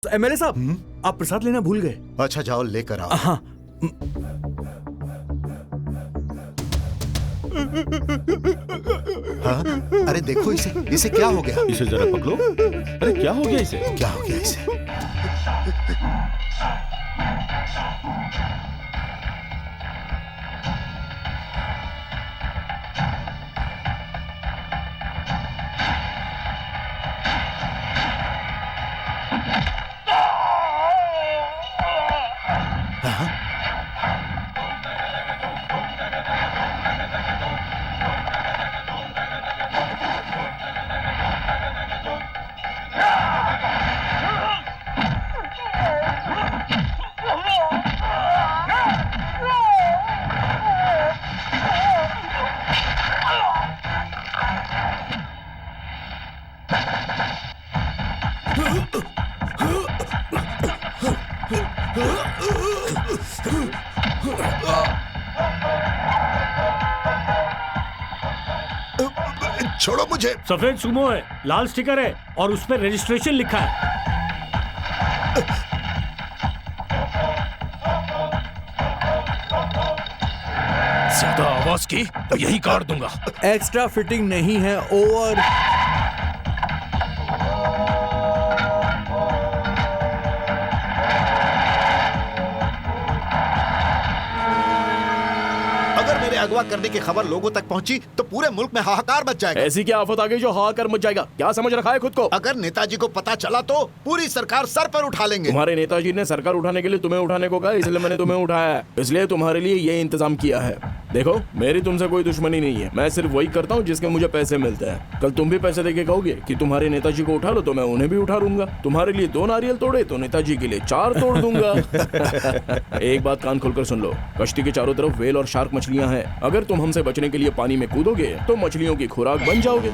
तो एमएलए साहब, आप प्रसाद लेना भूल गए। अच्छा जाओ लेकर आओ। हाँ। हाँ? अरे देखो इसे क्या हो गया? इसे जरा पकड़ो। अरे क्या हो गया इसे? क्या हो गया इसे? छोड़ो मुझे। सफेद सुमो है, लाल स्टिकर है और उस पर रजिस्ट्रेशन लिखा है। ज्यादा आवाज की तो यही काट दूंगा। एक्स्ट्रा फिटिंग नहीं है, ओवर। अगर मेरे अगवा करने की खबर लोगों तक पहुंची तो पूरे मुल्क में हाहाकार मच जाएगा। ऐसी क्या आफत आ गई जो हाहाकार मच जाएगा? क्या समझ रखा है खुद को? अगर नेताजी को पता चला तो पूरी सरकार सर पर उठा लेंगे। तुम्हारे नेताजी ने सरकार उठाने के लिए तुम्हें उठाने को कहा, इसलिए मैंने तुम्हें उठाया है। इसलिए तुम्हारे लिए ये इंतजाम किया है। देखो, मेरी तुमसे कोई दुश्मनी नहीं है, मैं सिर्फ वही करता हूँ जिसके मुझे पैसे मिलते हैं। कल तुम भी पैसे देके कहोगे कि तुम्हारे नेताजी को उठा लो, तो मैं उन्हें भी उठा लूंगा। तुम्हारे लिए 2 नारियल तोड़े तो नेताजी के लिए 4 तोड़ दूंगा। एक बात कान खोलकर सुन लो, कश्ती के चारों तरफ व्हेल और शार्क मछलियां हैं। अगर तुम हमसे बचने के लिए पानी में कूदोगे तो मछलियों की खुराक बन जाओगे।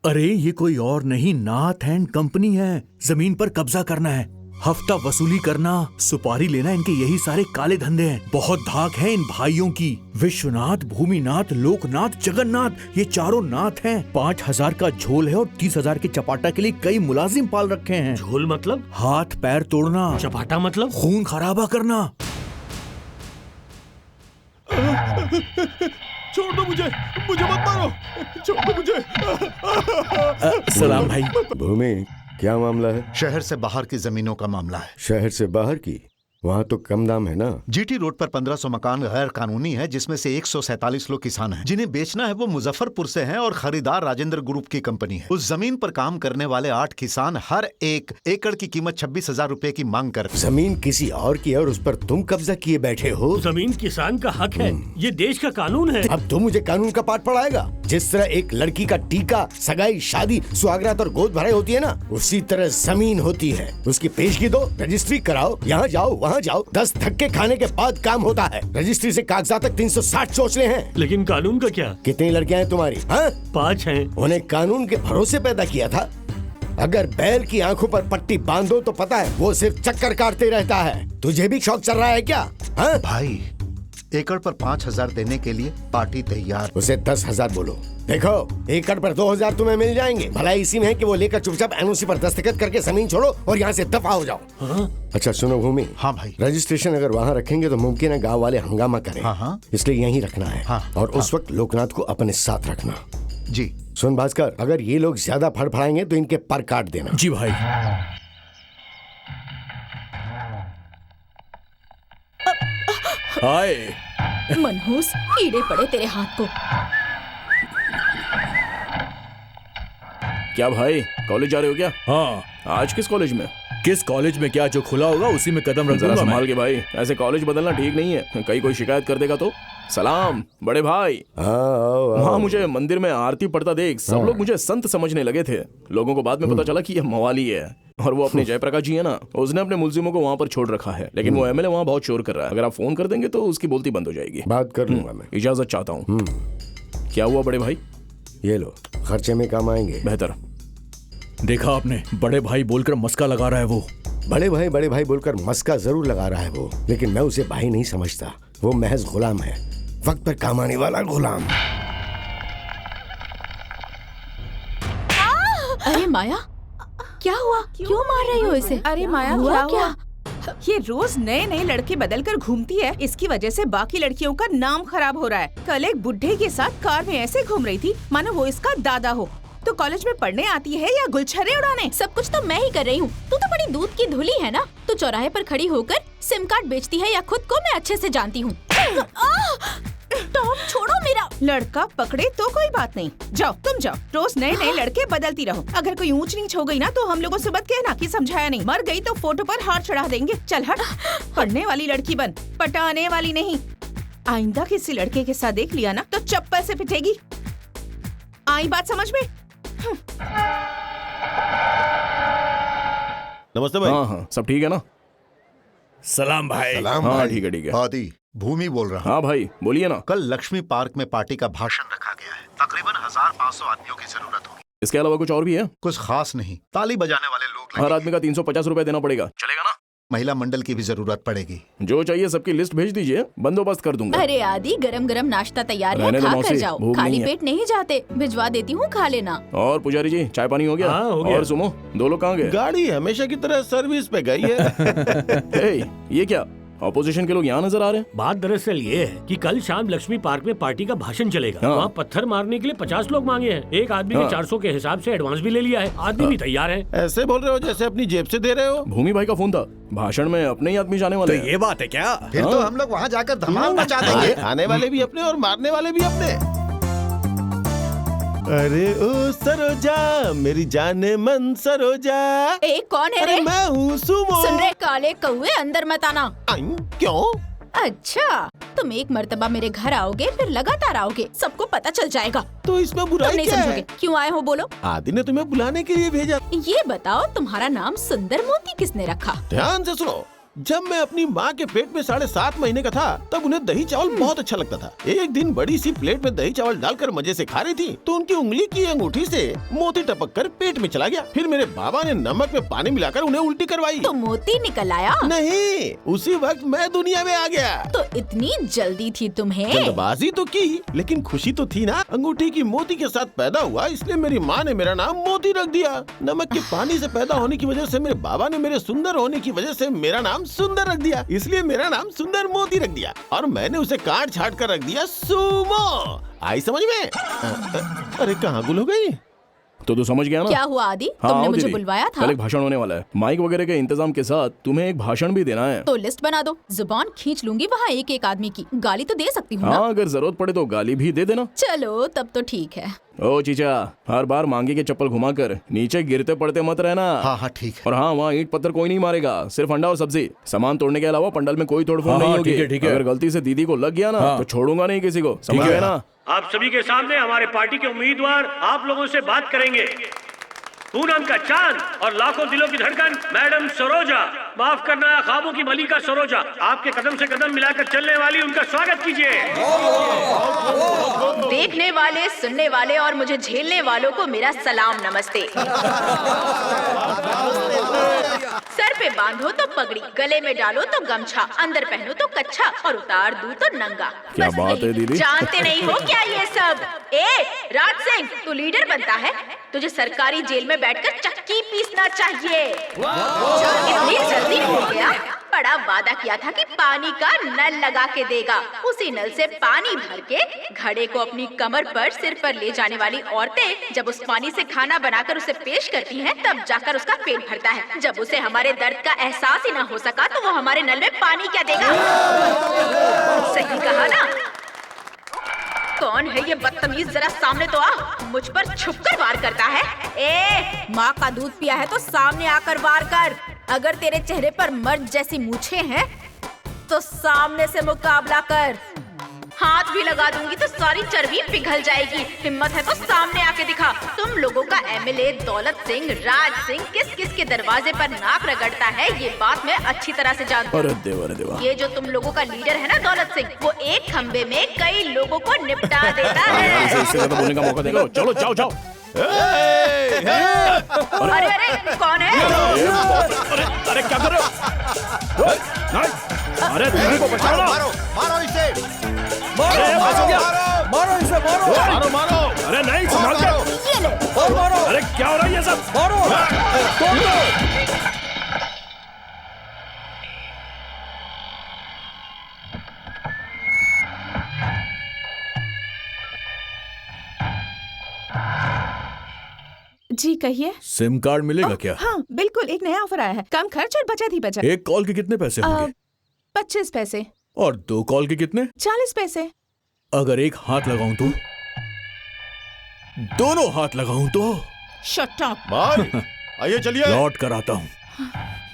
अरे ये कोई और नहीं, नाथ एंड कंपनी है। जमीन पर कब्जा करना है, हफ्ता वसूली करना, सुपारी लेना, इनके यही सारे काले धंधे हैं। बहुत धाक है इन भाइयों की। विश्वनाथ, भूमिनाथ, लोकनाथ, जगन्नाथ, ये चारों नाथ हैं। 5,000 का झोल है और 30,000 के चपाटा के लिए कई मुलाजिम पाल रखे हैं। झोल मतलब? हाथ पैर तोड़ना। चपाटा मतलब? खून खराबा करना। छोड़ दो मुझे मत मारो, छोड़ दो मुझे। सलाम भाई। भूमि, क्या मामला है? शहर से बाहर की जमीनों का मामला है। शहर से बाहर की? वहाँ तो कम दाम है ना। जीटी रोड पर 1500 मकान गैर कानूनी है, जिसमें से 147 लोग किसान हैं। जिन्हें बेचना है वो मुजफ्फरपुर से हैं और खरीदार राजेंद्र ग्रुप की कंपनी है। उस जमीन पर काम करने वाले 8 किसान हर 1 एकड़ की कीमत 26,000 रुपए की मांग करते हैं। जमीन किसी और की है और उस पर तुम कब्जा किए बैठे हो। जमीन किसान का हक है, ये देश का कानून है। अब तुम मुझे कानून का पाठ पढ़ाएगा? जिस तरह एक लड़की का टीका, सगाई, शादी, सुहागरात और गोद भराई होती है ना, उसी तरह जमीन होती है। उसकी पेशगी दो, रजिस्ट्री कराओ, यहाँ जाओ वहाँ जाओ, 10 धक्के खाने के बाद काम होता है। रजिस्ट्री से कागजात तक 360 सोचने हैं। लेकिन कानून का क्या? कितनी लड़कियां हैं तुम्हारी? हाँ? 5 हैं। उन्हें कानून के भरोसे पैदा किया था। अगर बैल की आंखों पर पट्टी बांधो तो पता है वो सिर्फ चक्कर काटते रहता है। तुझे भी शौक चल रहा है क्या? हाँ? भाई, एकड़ पर 5,000 देने के लिए पार्टी तैयार। उसे 10,000 बोलो। देखो, एकड़ पर 2,000 तुम्हें मिल जाएंगे। भलाई इसी में है कि वो लेकर चुपचाप एनओसी पर दस्तखत करके जमीन छोड़ो और यहाँ से दफा हो जाओ। हाँ? अच्छा सुनो भूमि। हाँ भाई। रजिस्ट्रेशन अगर वहाँ रखेंगे तो मुमकिन है गांव वाले हंगामा करें। हाँ। इसलिए यहीं रखना है। हाँ। और उस वक्त लोकनाथ को अपने साथ रखना। जी। सुन भास्कर, अगर ये लोग ज्यादा फड़फड़ाएंगे तो इनके पर काट देना। जी भाई। हाय मनहूस, कीड़े पड़े तेरे हाथ को। क्या भाई, कॉलेज जा रहे हो क्या? हाँ। आज किस कॉलेज में? किस कॉलेज में क्या, जो खुला होगा उसी में कदम रख जरा दूंगा संभाल मैं। के भाई, ऐसे कॉलेज बदलना ठीक नहीं है। कहीं कोई शिकायत कर देगा तो। सलाम बड़े भाई। वहाँ मुझे मंदिर में आरती पढ़ता देख सब लोग मुझे संत समझने लगे थे। लोगों को बाद में पता चला कि यह मवाली है। और वो अपने जयप्रकाश जी है ना, उसने अपने मुलजिमों को वहाँ पर छोड़ रखा है। लेकिन वो एमएलए वहाँ बहुत शोर कर रहा है। अगर आप फोन कर देंगे तो उसकी बोलती बंद हो जाएगी। बात कर लूंगा मैं। इजाजत चाहता हूँ। क्या हुआ बड़े भाई? ये लो, खर्चे में काम आएंगे। बेहतर। देखा आपने, बड़े भाई बोलकर मस्का लगा रहा है वो। बड़े भाई बोलकर मस्का जरूर लगा रहा है वो, लेकिन मैं उसे भाई नहीं समझता। वो महज गुलाम है, वक्त पर काम आने वाला गुलाम। अरे माया, क्या हुआ? क्यों मार रही हो इसे? अरे माया, हुआ क्या? ये रोज नए नए लड़के बदल कर घूमती है, इसकी वजह से बाकी लड़कियों का नाम खराब हो रहा है। कल एक बुढ़े के साथ कार में ऐसे घूम रही थी मानो वो इसका दादा हो। तो कॉलेज में पढ़ने आती है या गुलछरे उड़ाने? सब कुछ तो मैं ही कर रही हूँ। तू तो बड़ी दूध की धुली है ना। तू चौराहे पर खड़ी होकर सिम कार्ड बेचती है या खुद को मैं अच्छे से जानती हूँ। टॉम, छोड़ो मेरा। लड़का पकड़े तो कोई बात नहीं, जाओ तुम जाओ। रोज नए नए लड़के बदलती रहो। अगर कोई ऊंच नीच हो गई ना तो हम लोगों से मत कहना कि समझाया नहीं। मर गई तो फोटो पर हाथ चढ़ा देंगे। चल हट, पढ़ने वाली लड़की बन, पटाने वाली नहीं। आइंदा किसी लड़के के साथ देख लिया ना तो चप्पल से पिटेगी। आई बात समझ में? नमस्ते भाई। हाँ हाँ, सब ठीक है ना? सलाम भाई। सलाम हाँ, भाई। ठीक है, ठीक है। आदि, भूमि बोल रहा हूँ। हाँ भाई, बोलिए ना। कल लक्ष्मी पार्क में पार्टी का भाषण रखा गया है। तकरीबन 1500 आदमियों की जरूरत होगी। इसके अलावा कुछ और भी है? कुछ खास नहीं, ताली बजाने वाले लोग हर लगेंगे। आदमी का 350 रुपए देना पड़ेगा, चलेगा ना? महिला मंडल की भी जरूरत पड़ेगी। जो चाहिए सबकी लिस्ट भेज दीजिए, बंदोबस्त कर दूंगा। अरे आदि, गरम गरम नाश्ता तैयार है, रहने दो खा कर मौसी, जाओ। भूख खाली नहीं है। पेट नहीं जाते, भिजवा देती हूँ, खा लेना। और पुजारी जी, चाय पानी हो गया? हाँ, हो गया। और सुमो, दो लोग कहाँ गए? गाड़ी हमेशा की तरह सर्विस पे गई है। हे, ये क्या? ऑपोजिशन के लोग यहाँ नजर आ रहे हैं? बात दरअसल ये है कि कल शाम लक्ष्मी पार्क में पार्टी का भाषण चलेगा। हाँ। वहाँ पत्थर मारने के लिए 50 लोग मांगे हैं। एक आदमी हाँ। ने 400 के हिसाब से एडवांस भी ले लिया है। आदमी भी तैयार है। ऐसे बोल रहे हो जैसे अपनी जेब से दे रहे हो। भूमि भाई का फोन था, भाषण में अपने ही आदमी जाने वाले हैं। ये बात है क्या? फिर तो हम लोग वहाँ जाकर धमाल मचा देंगे। खाने वाले भी अपने और मारने वाले भी अपने। अरे ओ सरोजा, मेरी जाने मन सरोजा। ए, कौन है अरे रे? मैं हूँ सुमो। सुन रहे काले कौवे, अंदर मत आना। आई, क्यों? अच्छा, तुम एक मर्तबा मेरे घर आओगे फिर लगातार आओगे, सबको पता चल जाएगा। तो इसमें तुम बुराई नहीं क्या समझोगे। है? क्यों आए हो बोलो? आदि ने तुम्हें बुलाने के लिए भेजा। ये बताओ, तुम्हारा नाम सुंदर मोती किसने रखा? ध्यान से सुनो। जब मैं अपनी माँ के पेट में 7.5 महीने का था तब उन्हें दही चावल बहुत अच्छा लगता था। एक दिन बड़ी सी प्लेट में दही चावल डालकर मजे से खा रही थी तो उनकी उंगली की अंगूठी से मोती टपक कर पेट में चला गया। फिर मेरे बाबा ने नमक में पानी मिलाकर उन्हें उल्टी करवाई। तो मोती निकल आया? नहीं, उसी वक्त मैं दुनिया में आ गया। तो इतनी जल्दी थी तुम्हें? जल्दबाजी तो की लेकिन खुशी तो थी ना। अंगूठी की मोती के साथ पैदा हुआ, इसलिए मेरी माँ ने मेरा नाम मोती रख दिया। नमक के पानी से पैदा होने की वजह से मेरे बाबा ने मेरे सुंदर होने की वजह से मेरा नाम सुंदर रख दिया, इसलिए मेरा नाम सुंदर मोती रख दिया। और मैंने उसे काट छाट कर रख दिया सुमो। आई समझ में? अरे कहाँ गुल हो गई? तो तू समझ गया ना? क्या हुआ आदि? हाँ, तुमने आओ मुझे दीदी। बुलवाया था? कल एक भाषण होने वाला है, माइक वगैरह के इंतजाम के साथ तुम्हें एक भाषण भी देना है। तो लिस्ट बना दो, जुबान खींच लूंगी वहाँ एक एक आदमी की। गाली तो दे सकती हूँ ना? हाँ, अगर जरूरत पड़े तो गाली भी दे देना। चलो तब तो ठीक है। ओ चीचा, हर बार मांगे के चप्पल घुमाकर नीचे गिरते पड़ते मत रहना। हाँ हाँ ठीक है। और हाँ, वहाँ ईंट पत्थर कोई नहीं मारेगा, सिर्फ अंडा और सब्जी। सामान तोड़ने के अलावा पंडाल में कोई तोड़फोड़ हाँ, नहीं हाँ, होगी। ठीक है, ठीक है। अगर गलती से दीदी को लग गया ना तो छोड़ूंगा नहीं किसी को, समझ गए ना? आप सभी के सामने हमारे पार्टी के उम्मीदवार आप लोगों से बात करेंगे। पूनम का चांद और लाखों दिलों की धड़कन मैडम सरोजा, माफ करना ख्वाबों की मलिका सरोजा, आपके कदम से कदम मिलाकर चलने वाली, उनका स्वागत कीजिए। देखने वाले, सुनने वाले और मुझे झेलने वालों को मेरा सलाम नमस्ते। सर पे बांधो तो पगड़ी, गले में डालो तो गमछा, अंदर पहनो तो कच्छा और उतार दूं तो नंगा। क्या बस बात यही। है दीदी? जानते नहीं हो क्या ये सब? राज सिंह, तू लीडर बनता है, तुझे सरकारी जेल में बैठकर चक्की पीसना चाहिए। इतनी जल्दी हो गया? बड़ा वादा किया था कि पानी का नल लगा के देगा। उसी नल से पानी भर के घड़े को अपनी कमर पर सिर पर ले जाने वाली औरतें जब उस पानी से खाना बनाकर उसे पेश करती हैं, तब जाकर उसका पेट भरता है। जब उसे हमारे दर्द का एहसास ही ना हो सका तो वो हमारे नल में पानी क्या देगा? सही कहा ना? कौन है ये बदतमीज? जरा सामने तो आ, मुझ पर छुपकर वार करता है। माँ का दूध पिया है तो सामने आकर वार कर। अगर तेरे चेहरे पर मर्द जैसी मूछें हैं तो सामने से मुकाबला कर। हाथ भी लगा दूंगी तो सारी चर्बी पिघल जाएगी। हिम्मत है तो सामने आके दिखा। तुम लोगों का एमएलए दौलत सिंह, राज सिंह किस किस के दरवाजे पर नाक रगड़ता है, ये बात मैं अच्छी तरह से जानती हूँ। अरे देवा, अरे देवा। ये जो तुम लोगों का लीडर है ना दौलत सिंह, वो एक खंबे में कई लोगों को निपटा देता है। इससे ज्यादा बोलने का मौका देगा। चलो जाओ जाओ। अरे अरे कौन है? अरे क्या कर रहे हो? अरे दीदी को बचाओ ना। मारो इसे। मारो इसे, मारो। अरे नहीं, संभाल के। ये ले। और मारो। अरे क्या हो रहा है ये सब? मारो, तोड़ दो। जी कहिए। सिम कार्ड मिलेगा क्या? हाँ बिल्कुल, एक नया ऑफर आया है, कम खर्च और बचत ही बचत। एक कॉल के कितने पैसे होंगे? 25 पैसे। और 2 कॉल के कितने? 40 पैसे। अगर एक हाथ लगाऊं तो? दोनों हाथ लगाऊं तो? Shut up. भाई आइए चलिए। लौट कर आता हूँ।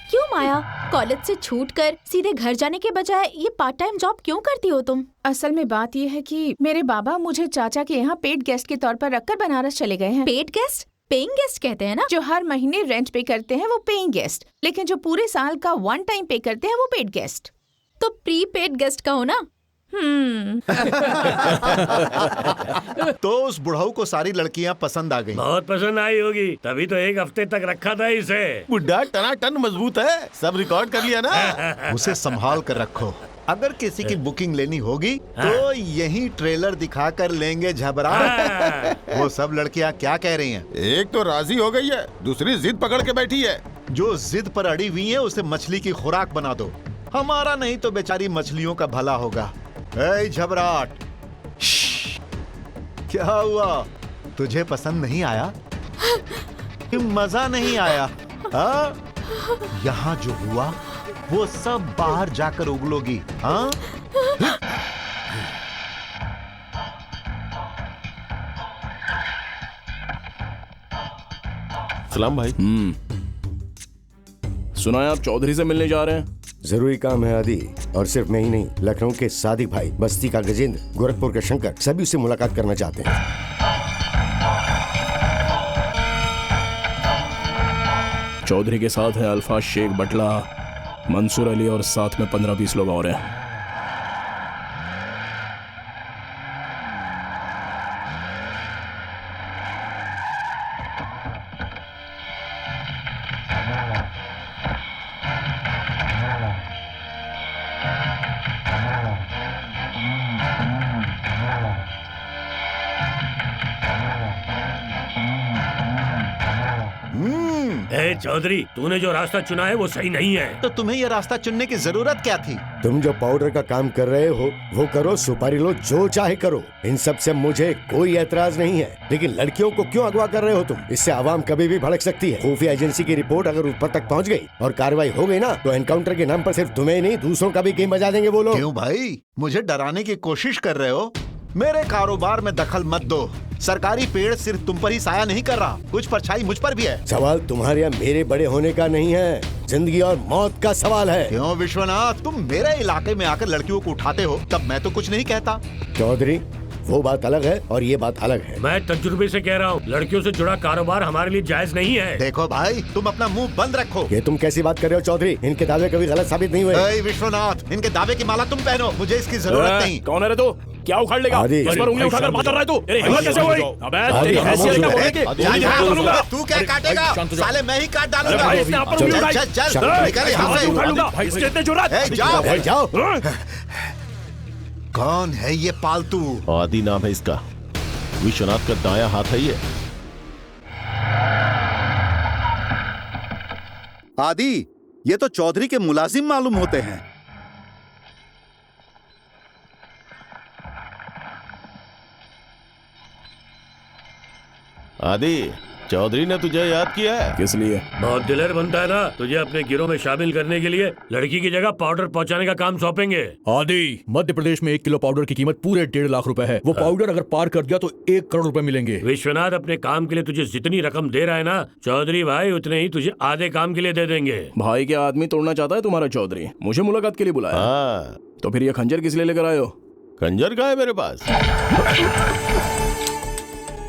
क्यों माया, कॉलेज से छूटकर सीधे घर जाने के बजाय ये पार्ट टाइम जॉब क्यों करती हो तुम? असल में बात ये है कि मेरे बाबा मुझे चाचा के यहाँ पेड गेस्ट के तौर पर रखकर बनारस चले गए हैं। Paid guest? पेइंग गेस्ट कहते हैं ना? जो हर महीने रेंट पे करते हैं वो पेइंग गेस्ट, लेकिन जो पूरे साल का वन टाइम पे करते हैं वो पेड गेस्ट। तो प्री पेड गेस्ट का हो ना? तो उस बुढ़ाऊ को सारी लड़कियां पसंद आ गईं। बहुत पसंद आई होगी, तभी तो 1 हफ्ते तक रखा था इसे। बुढ़ा टनाटन मजबूत है, सब रिकॉर्ड कर लिया ना। उसे संभाल कर रखो। अगर किसी की बुकिंग लेनी होगी तो यही ट्रेलर दिखा कर लेंगे झबरा। वो सब लड़कियां क्या कह रही हैं? एक तो राजी हो गई है, दूसरी जिद पकड़ के बैठी है। जो जिद पर अड़ी हुई है उसे मछली की खुराक बना दो। हमारा नहीं तो बेचारी मछलियों का भला होगा। ए झबराट, क्या हुआ? तुझे पसंद नहीं आया? मजा नहीं आया? यहाँ जो हुआ वो सब बाहर जाकर उगलोगी। हाँ? सलाम भाई। सुना है आप चौधरी से मिलने जा रहे हैं? जरूरी काम है आदि, और सिर्फ मैं ही नहीं, लखनऊ के सादिक भाई, बस्ती का गजेंद्र, गोरखपुर का शंकर, सभी उससे मुलाकात करना चाहते हैं। चौधरी के साथ है अल्फाज शेख बटला, मंसूर अली और साथ में 15-20 लोग और हैं। चौधरी, तूने जो रास्ता चुना है वो सही नहीं है। तो तुम्हें यह रास्ता चुनने की जरूरत क्या थी? तुम जो पाउडर का काम कर रहे हो वो करो, सुपारी लो, जो चाहे करो, इन सब से मुझे कोई एतराज नहीं है। लेकिन लड़कियों को क्यों अगवा कर रहे हो तुम? इससे आवाम कभी भी भड़क सकती है। खुफिया एजेंसी की रिपोर्ट अगर ऊपर तक पहुंच गई और कार्रवाई हो गई ना, तो एनकाउंटर के नाम पर सिर्फ तुम्हें नहीं दूसरों का भी गेम बजा देंगे वो लोग। क्यों भाई, मुझे डराने की कोशिश कर रहे हो? मेरे कारोबार में दखल मत दो। सरकारी पेड़ सिर्फ तुम पर ही साया नहीं कर रहा, कुछ परछाई मुझ पर भी है। सवाल तुम्हारे या मेरे बड़े होने का नहीं है, जिंदगी और मौत का सवाल है। क्यों विश्वनाथ, तुम मेरे इलाके में आकर लड़कियों को उठाते हो, तब मैं तो कुछ नहीं कहता। चौधरी, वो बात अलग है और ये बात अलग है। मैं तजुर्बे से कह रहा हूँ, लड़कियों से जुड़ा कारोबार हमारे लिए जायज नहीं है। देखो भाई, तुम अपना मुंह बंद रखो। ये तुम कैसी बात कर रहे हो चौधरी? इनके दावे कभी गलत साबित नहीं हुए। विश्वनाथ, इनके दावे की माला तुम पहनो, मुझे इसकी जरूरत नहीं। कौन है रे तू? क्या उखाड़ लेगा? इस पर उंगली उठाकर बात कर रहा है तू? तेरी हिम्मत कैसे हुई? अबे तेरी हैसियत क्या बोलने की? तू क्या काटेगा? साले मैं ही काट डालूंगा। भाई इसने आप पर उंगली उठाई। चल निकल यहाँ से। उखाड़ लूंगा भाई, इसके इतने जुर्रत? जाओ जाओ। कौन है ये पालतू? आदि नाम है इसका, विश्वनाथ का दाया हाथ है ये। आदि, ये तो चौधरी के मुलाजिम मालूम होते हैं। आदि, चौधरी ने तुझे याद किया है। किस लिए? बहुत दिलेर बनता है ना, तुझे अपने गिरोह में शामिल करने के लिए लड़की की जगह पाउडर पहुंचाने का काम सौंपेंगे। आदि, मध्य प्रदेश में 1 किलो पाउडर की कीमत पूरे 1.5 लाख रुपए है। वो पाउडर अगर पार कर दिया तो 1 करोड़ रुपए मिलेंगे। विश्वनाथ अपने काम के लिए तुझे जितनी रकम दे रहा है ना, चौधरी भाई उतने ही तुझे आधे काम के लिए दे देंगे। भाई क्या आदमी तोड़ना चाहता है तुम्हारा चौधरी? मुझे मुलाकात के लिए बुलाया। हाँ, तो फिर ये खंजर किस लिए लेकर आए हो? खंजर का है मेरे पास।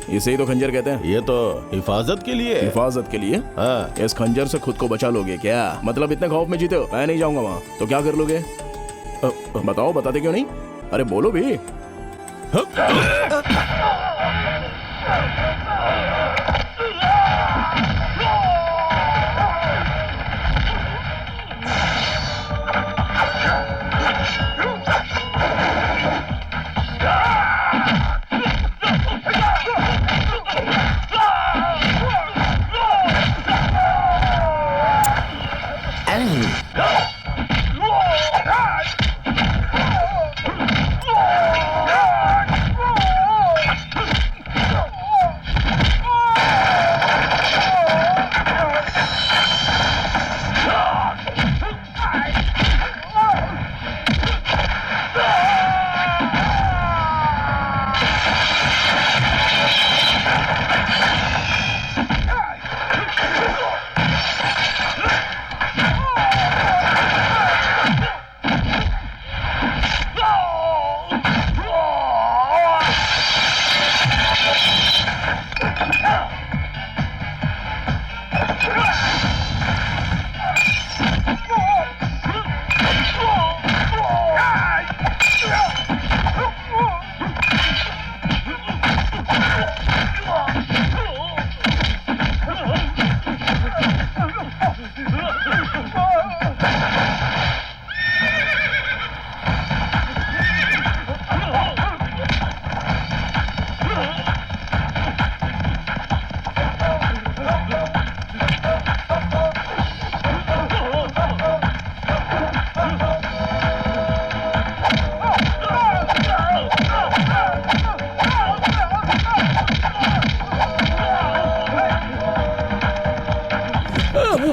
इसे ही तो खंजर कहते हैं। ये तो हिफाजत के लिए। हिफाजत के लिए? हाँ। इस खंजर से खुद को बचा लोगे क्या? मतलब इतने खौफ में जीते हो? मैं नहीं जाऊंगा वहाँ। तो क्या कर लोगे? बताओ, बताते क्यों नहीं? अरे बोलो भी।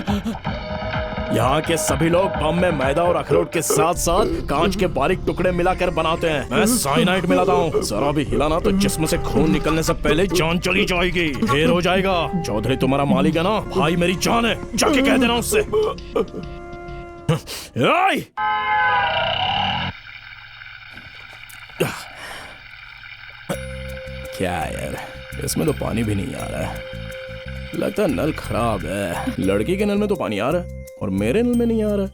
यहाँ के सभी लोग बम में मैदा और अखरोट के साथ साथ कांच के बारीक टुकड़े मिलाकर बनाते हैं। मैं साइनाइड मिलाता हूँ। जरा भी हिलाना तो जिस्म से खून निकलने से पहले जान चली जाएगी, ढेर हो जाएगा। चौधरी तुम्हारा मालिक है ना, भाई मेरी जान है, जाके कह देना उससे। क्या यार, इसमें तो पानी भी नहीं आ रहा है। लगता है नल खराब है। लड़की के नल में तो पानी आ रहा है और मेरे नल में नहीं आ रहा है।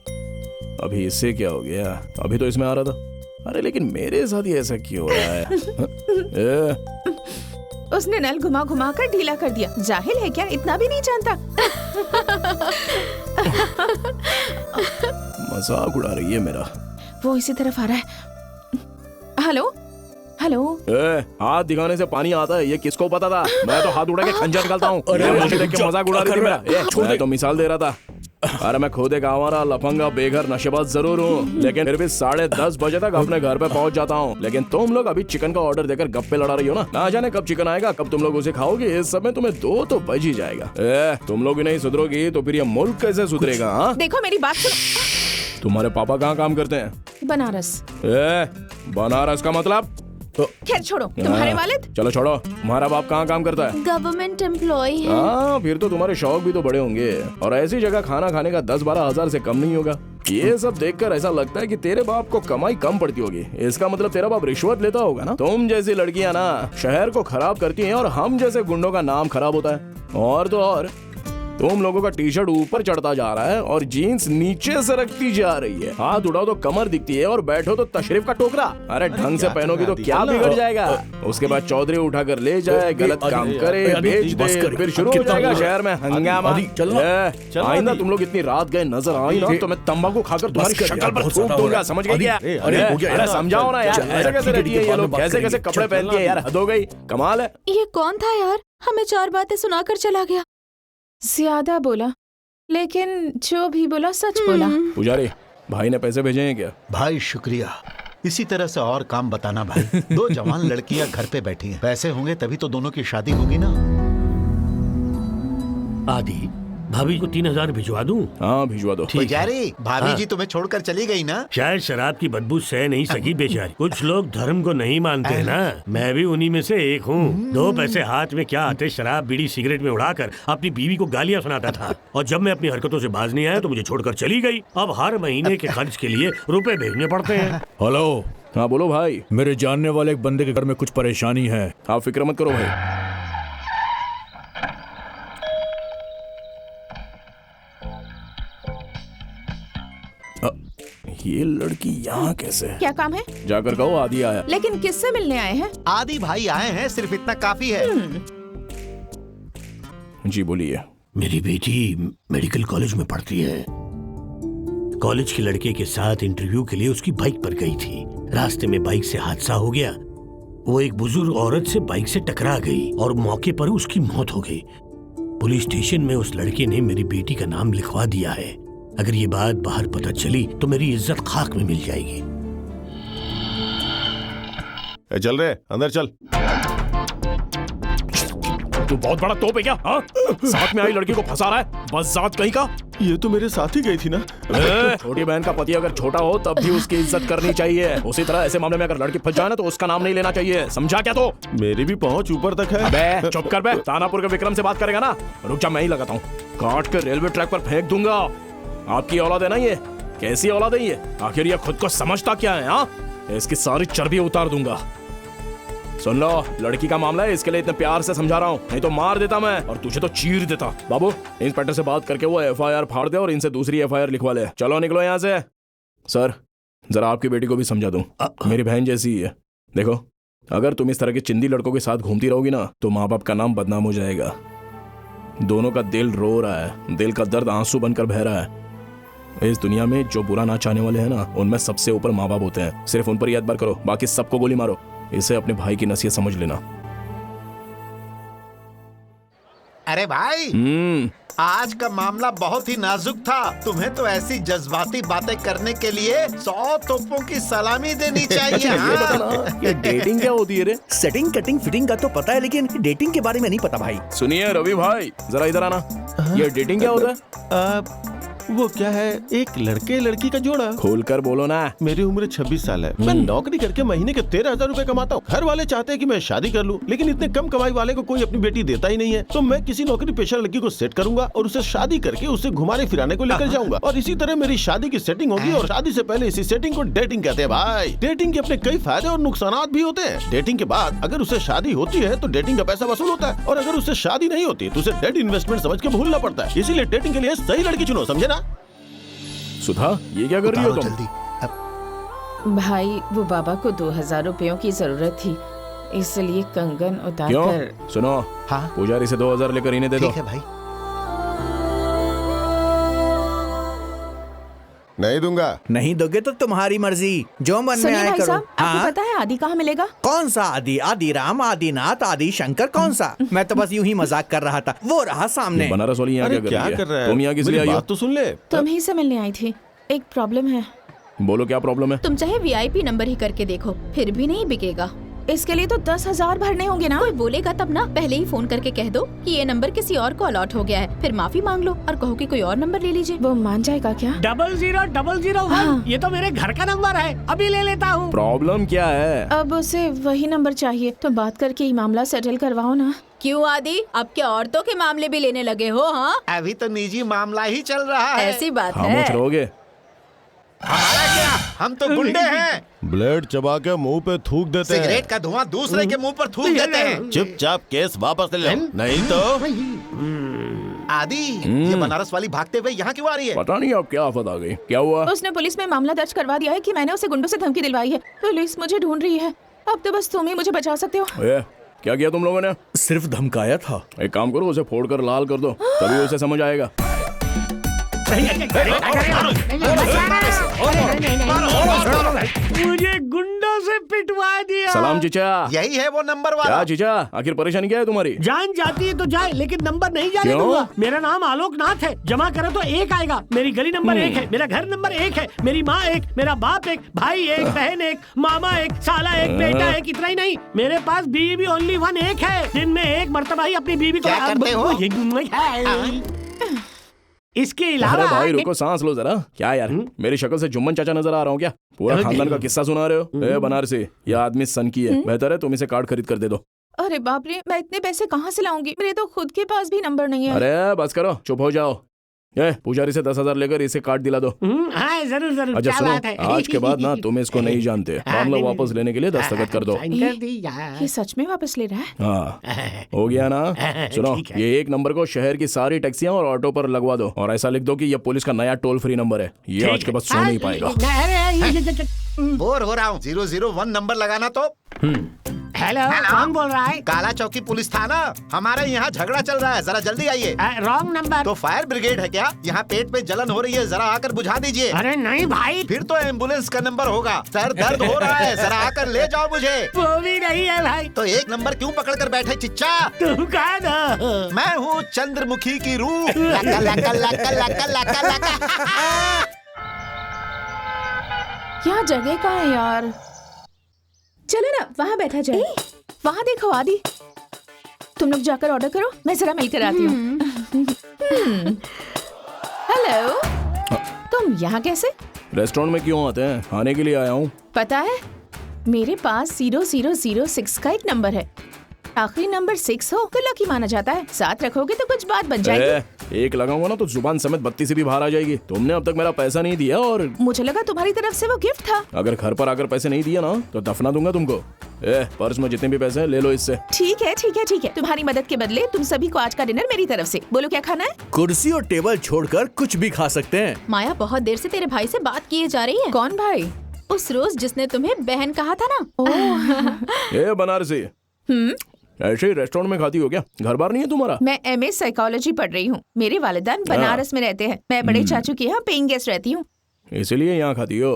अभी इससे क्या हो गया? अभी तो इसमें आ रहा था। अरे लेकिन मेरे साथ ही ऐसा क्यों हो रहा है? उसने नल घुमा घुमा कर ढीला कर दिया। जाहिल है क्या? इतना भी नहीं जानता। मजाक उड़ा रही है मेरा। वो इसी तरफ आ रहा है। Hello hello. हाथ दिखाने से पानी आता है, ये किसको पता था? मैं तो हाथ उड़ा के खंजर निकालता हूँ। मुझे देख के मजाक उड़ा रही थी मेरा। मैं तो मिसाल दे रहा था। अरे मैं खुद एक आवारा लफंगा बेघर नशेबाज जरूर हूँ, लेकिन फिर भी 10:30 बजे तक अपने घर पे पहुँच जाता हूँ। लेकिन तुम लोग अभी चिकन का ऑर्डर देकर गप्पे लड़ा रही हो ना जाने कब चिकन आएगा, कब तुम लोग उसे खाओगे। इस समय तुम्हें 2 तो बज ही जाएगा। तुम लोग ही नहीं सुधरोगी तो फिर ये मुल्क कैसे सुधरेगा? देखो मेरी बात सुनो। तुम्हारे पापा कहाँ काम करते हैं? बनारस। बनारस का मतलब? खैर छोड़ो, तुम्हारे वालिद? चलो छोड़ो, तुम्हारा बाप कहाँ काम करता है? गवर्नमेंट एम्प्लॉय है। हाँ, फिर तो तुम्हारे शौक भी तो बड़े होंगे और ऐसी जगह खाना खाने का 10-12 हजार से कम नहीं होगा। ये सब देखकर ऐसा लगता है कि तेरे बाप को कमाई कम पड़ती होगी। इसका मतलब तेरा बाप रिश्वत लेता होगा ना। तुम जैसी लड़कियां ना शहर को खराब करती हैं और हम जैसे गुंडों का नाम खराब होता है। और तो और तुम लोगों का टी-शर्ट ऊपर चढ़ता जा रहा है और जीन्स नीचे सरकती जा रही है। हाथ उठाओ तो कमर दिखती है और बैठो तो तशरीफ का टोकरा। अरे ढंग से पहनोगी तो क्या बिगड़ जाएगा? उसके बाद चौधरी उठाकर ले जाए, गलत काम करे, बेच दे, फिर शुरू हो जाएगा शहर में हंगामा। आइंदा तुम लोग इतनी रात गए नजर आई ना तो मैं तंबाकू खाकर तुम्हारी शक्ल पर थूक दूंगा, समझ गए क्या? अरे समझाओ ना यार, ऐसे कैसे रहती है ये लोग, कैसे कैसे कपड़े पहनती है यार, हद हो गई। कमाल है। ये कौन था यार? हमें 4 बातें सुनाकर चला गया। ज्यादा बोला, लेकिन जो भी बोला सच बोला। पुजारी, भाई ने पैसे भेजे हैं क्या? भाई शुक्रिया। इसी तरह से और काम बताना भाई। 2 जवान लड़कियां घर पे बैठी हैं। पैसे होंगे तभी तो दोनों की शादी होगी ना। आदि, भाभी को 3000 भिजवा दूं? हाँ भिजवा दो। पुजारी, भाभी जी तुम्हें छोड़कर चली गई ना? शायद शराब की बदबू सह नहीं सकी बेचारी। कुछ लोग धर्म को नहीं मानते ना, मैं भी उन्हीं में से एक हूँ। 2 पैसे हाथ में क्या आते, शराब बीड़ी सिगरेट में उड़ाकर अपनी बीवी को गालियाँ सुनाता था और जब मैं अपनी हरकतों से बाज नहीं आया तो मुझे छोड़कर चली गई। अब हर महीने के खर्च के लिए रुपए भेजने पड़ते हैं। हेलो। हाँ बोलो भाई। मेरे जानने वाले एक बंदे के घर में कुछ परेशानी है। आप फिक्र मत करो भाई। ये लड़की यहाँ कैसे? क्या काम है? जाकर कहो आदि आया। लेकिन किससे मिलने आए हैं? आदि भाई आए हैं, सिर्फ इतना काफी है। जी बोलिए। मेरी बेटी मेडिकल कॉलेज में पढ़ती है। कॉलेज के लड़के के साथ इंटरव्यू के लिए उसकी बाइक पर गई थी। रास्ते में बाइक से हादसा हो गया। वो एक बुजुर्ग औरत से बाइक से टकरा गई और मौके पर उसकी मौत हो गई। पुलिस स्टेशन में उस लड़के ने मेरी बेटी का नाम लिखवा दिया है। अगर ये बात बाहर पता चली तो मेरी इज्जत खाक में मिल जाएगी। चल रहे अंदर चल। तू बहुत बड़ा तोप है क्या? हाँ? साथ में आई लड़की को फंसा रहा है, बस जात कहीं का। ये तो मेरे साथ ही गई थी ना। छोटी बहन का पति अगर छोटा हो तब भी उसकी इज्जत करनी चाहिए। उसी तरह ऐसे मामले में अगर लड़की फंस जाए ना तो उसका नाम नहीं लेना चाहिए, समझा क्या? तो मेरी भी पहुंच ऊपर तक है। बे चुप कर बे। तानापुर के विक्रम से बात करेगा ना, रुक जा मैं ही लगाता हूँ। काट के रेलवे ट्रैक पर फेंक दूंगा। आपकी औलाद है ना ये? कैसी औलाद है ये? आखिर ये खुद को समझता क्या है? हाँ, इसकी सारी चर्बी उतार दूंगा। सुन लो, लड़की का मामला है, इसके लिए इतने प्यार से समझा रहा हूँ, नहीं तो मार देता मैं और तुझे तो चीर देता। बाबू, इंस्पेक्टर से बात करके वो FIR फाड़ दे और इनसे दूसरी FIR लिखवा ले। चलो निकलो यहाँ से। सर, जरा आपकी बेटी को भी समझा दूं, मेरी बहन जैसी ही है। देखो, अगर तुम इस तरह के चिंदी लड़कों के साथ घूमती रहोगी ना तो माँ बाप का नाम बदनाम हो जाएगा। दोनों का दिल रो रहा है, दिल का दर्द आंसू बनकर बह रहा है। इस दुनिया में जो बुरा ना चाहने वाले हैं ना, उनमें सबसे ऊपर माँ बाप होते हैं। सिर्फ उन पर ही एतबार करो, बाकी सबको गोली मारो। इसे अपने भाई की नसीहत समझ लेना। अरे भाई, आज का मामला बहुत ही नाजुक था। तुम्हें तो ऐसी जज्बाती बातें करने के लिए 100 तोपों की सलामी देनी चाहिए। ये हाँ? बता ना, ये डेटिंग क्या होती है रे? सेटिंग कटिंग फिटिंग का तो पता है, लेकिन डेटिंग के बारे में नहीं पता भाई। सुनिए रवि भाई, जरा इधर आना। ये डेटिंग क्या होता है? वो क्या है, एक लड़के लड़की का जोड़ा। खोल कर बोलो ना। मेरी उम्र 26 साल है। मैं नौकरी करके महीने के 13,000 रूपए कमाता हूँ। घर वाले चाहते हैं कि मैं शादी कर लूँ, लेकिन इतने कम कमाई वाले को कोई अपनी बेटी देता ही नहीं है। तो मैं किसी नौकरी पेशा लड़की को सेट करूंगा और उसे शादी करके उसे घुमाने फिराने को लेकर जाऊंगा, और इसी तरह मेरी शादी की सेटिंग होगी। और शादी से पहले इसी सेटिंग को डेटिंग कहते हैं भाई। डेटिंग के अपने कई फायदे और नुकसान भी होते हैं। डेटिंग के बाद अगर उसे शादी होती है तो डेटिंग का पैसा वसूल होता है, और अगर उसे शादी नहीं होती तो उसे डेड इन्वेस्टमेंट समझ के भूलना पड़ता है। इसीलिए डेटिंग के लिए सही लड़की चुनो, समझे ना? सुधा, ये क्या कर रही हो तुम? जल्दी। भाई वो बाबा को 2,000 रुपयों की जरूरत थी, इसलिए कंगन उतार क्यों? कर। सुनो, हाँ पुजारी से 2,000 लेकर इन्हें दे दो। ठीक है भाई। नहीं दूंगा। नहीं दोगे तो तुम्हारी मर्जी, जो मन में सुनिए आए भाई करो। साहब, आपको पता है आदि कहाँ मिलेगा? कौन सा आदि? आदि राम, आदिनाथ, आदि शंकर, कौन सा? मैं तो बस यूं ही मजाक कर रहा था। वो रहा सामने। ये बनारस वाली यहाँ अरे क्या क्या कर कर रही रहा है? है? तुम यहाँ किस लिए मेरी आई हो? बात तो सुन ले। तुम्हीं से मिलने आई थी। एक प्रॉब्लम है। बोलो क्या प्रॉब्लम है? तुम चाहे वीआईपी नंबर ही करके देखो, फिर भी नहीं बिकेगा। इसके लिए तो 10,000 भरने होंगे ना। कोई बोलेगा तब ना, पहले ही फोन करके कह दो कि ये नंबर किसी और को अलॉट हो गया है, फिर माफी मांग लो और कहो कि कोई और नंबर ले लीजिए। वो मान जाएगा क्या? 0001। ये तो मेरे घर का नंबर है, अभी ले लेता हूँ। प्रॉब्लम क्या है? अब उसे वही नंबर चाहिए, तो बात करके ये मामला सेटल करवाओ ना। क्यों आदि, अब क्या औरतों के मामले भी लेने लगे हो? हाँ, अभी तो निजी मामला ही चल रहा है। ऐसी बात खामोश है। रहोगे? हमारा क्या, हम तो गुंडे हैं। ब्लेड चबा के मुंह पे थूक देते हैं। सिगरेट का धुआं दूसरे के मुंह पर थूक देते हैं। चुपचाप केस वापस ले लो, नहीं तो। आदि, ये बनारस वाली भागते हुए यहाँ क्यों आ रही है? पता नहीं अब क्या आफत आ गई। क्या हुआ? उसने पुलिस में मामला दर्ज करवा दिया है कि मैंने उसे गुंडों से धमकी दिलवाई है। पुलिस मुझे ढूंढ रही है। अब तो बस तुम ही मुझे बचा सकते हो। क्या किया तुम लोगों ने? सिर्फ धमकाया था। एक काम करो, उसे फोड़ कर लाल कर दो, तभी उसे समझ आएगा। मुझे गुंडों से पिटवा दिया। सलाम चीचा। यही है वो नंबर वाला। क्या चीचा, आखिर परेशानी क्या है तुम्हारी? जान जाती है तो जाए, लेकिन नंबर नहीं जाने क्यों? दूंगा। मेरा नाम आलोक नाथ है, जमा करे तो 1 आएगा। मेरी गली नंबर 1 है, मेरा घर नंबर 1 है, मेरी माँ 1, मेरा बाप 1, भाई 1, बहन 1, मामा 1, साला 1, बेटा 1। इतना ही नहीं, मेरे पास बीवी भी ओनली 1 है। दिन में 1 मरतबा ही अपनी बीवी को। क्या करते हो? इसके अरे अलावा भाई रुको, सांस लो जरा। क्या यार, मेरी शक्ल से जुम्मन चाचा नजर आ रहा हूँ क्या? पूरा खानदान का किस्सा सुना रहे हो? ए बनारसी, ये आदमी सन की है। बेहतर है तुम इसे कार्ड खरीद कर दे दो। अरे बाप रे, मैं इतने पैसे कहाँ से लाऊंगी? मेरे तो खुद के पास भी नंबर नहीं है। अरे बस करो, चुप हो जाओ। ए पुजारी से 10,000 लेकर इसे कार्ड दिला दो। हाँ जरूर जरूर। अच्छा क्या सुनो, बात है? आज के बाद ना तुम इसको नहीं जानते। मामला नहीं, वापस लेने के लिए दस्तखत कर दो। साइन कर दिया। ये सच में वापस ले रहा है? हाँ हो गया ना? सुनो, ठीक है। ये एक नंबर को शहर की सारी टैक्सियां और ऑटो पर लगवा दो, और ऐसा लिख दो कि ये पुलिस का नया टोल फ्री नंबर है। ये आज के बाद सो नहीं पाएगा। बोर हो रहा हूँ। 001 नंबर लगाना तो। हेलो, कौन बोल रहा है? काला चौकी पुलिस थाना। हमारे यहाँ झगड़ा चल रहा है, जरा जल्दी आइए। Wrong number. तो फायर ब्रिगेड है क्या? यहाँ पेट पे जलन हो रही है, जरा आकर बुझा दीजिए। अरे नहीं भाई, फिर तो एम्बुलेंस का नंबर होगा। सर दर्द हो रहा है, जरा आकर ले जाओ मुझे। वो भी नहीं है भाई। तो 1 नंबर क्यों पकड़ कर बैठे चिच्चा? तू कहा था? मैं हूँ चंद्रमुखी की रूह। लका लका लका लका लका लका। यहाँ जगह कहाँ है यार? चलो ना, वहाँ बैठा जाए। वहाँ देखो आदि, तुम लोग जाकर ऑर्डर करो, मैं जरा मिलकर आती हूँ। हेलो, तुम यहाँ कैसे? रेस्टोरेंट में क्यों आते हैं? खाने के लिए आया हूँ। पता है, मेरे पास 0006 का एक नंबर है। आखिरी नंबर 6 हो तो लकी माना जाता है। साथ रखोगे तो कुछ बात बन जाएगी। एक लगाऊंगा ना तो जुबान समेत 32 से भी बाहर आ जाएगी। तुमने अब तक मेरा पैसा नहीं दिया, और मुझे लगा तुम्हारी तरफ से वो गिफ्ट था। अगर घर पर आकर पैसे नहीं दिया ना तो दफना दूंगा तुमको। पर्स में जितने भी पैसे हैं ले लो इससे। ठीक है ठीक है ठीक है, तुम्हारी मदद के बदले तुम सभी को आज का डिनर मेरी तरफ से। बोलो क्या खाना है? कुर्सी और टेबल छोड़कर कुछ भी खा सकते हैं। माया बहुत देर से तेरे भाई से बात किए जा रही है। कौन भाई? उस रोज जिसने तुम्हें बहन कहा था ना। ए बनारसी, ऐसे ही रेस्टोरेंट में खाती हो क्या? घर बार नहीं है तुम्हारा? मैं MA साइकोलॉजी पढ़ रही हूँ। मेरे वालिदान बनारस में रहते हैं। मैं बड़े चाचू के यहाँ पेइंग गेस्ट रहती हूँ। इसलिए यहाँ खाती हो?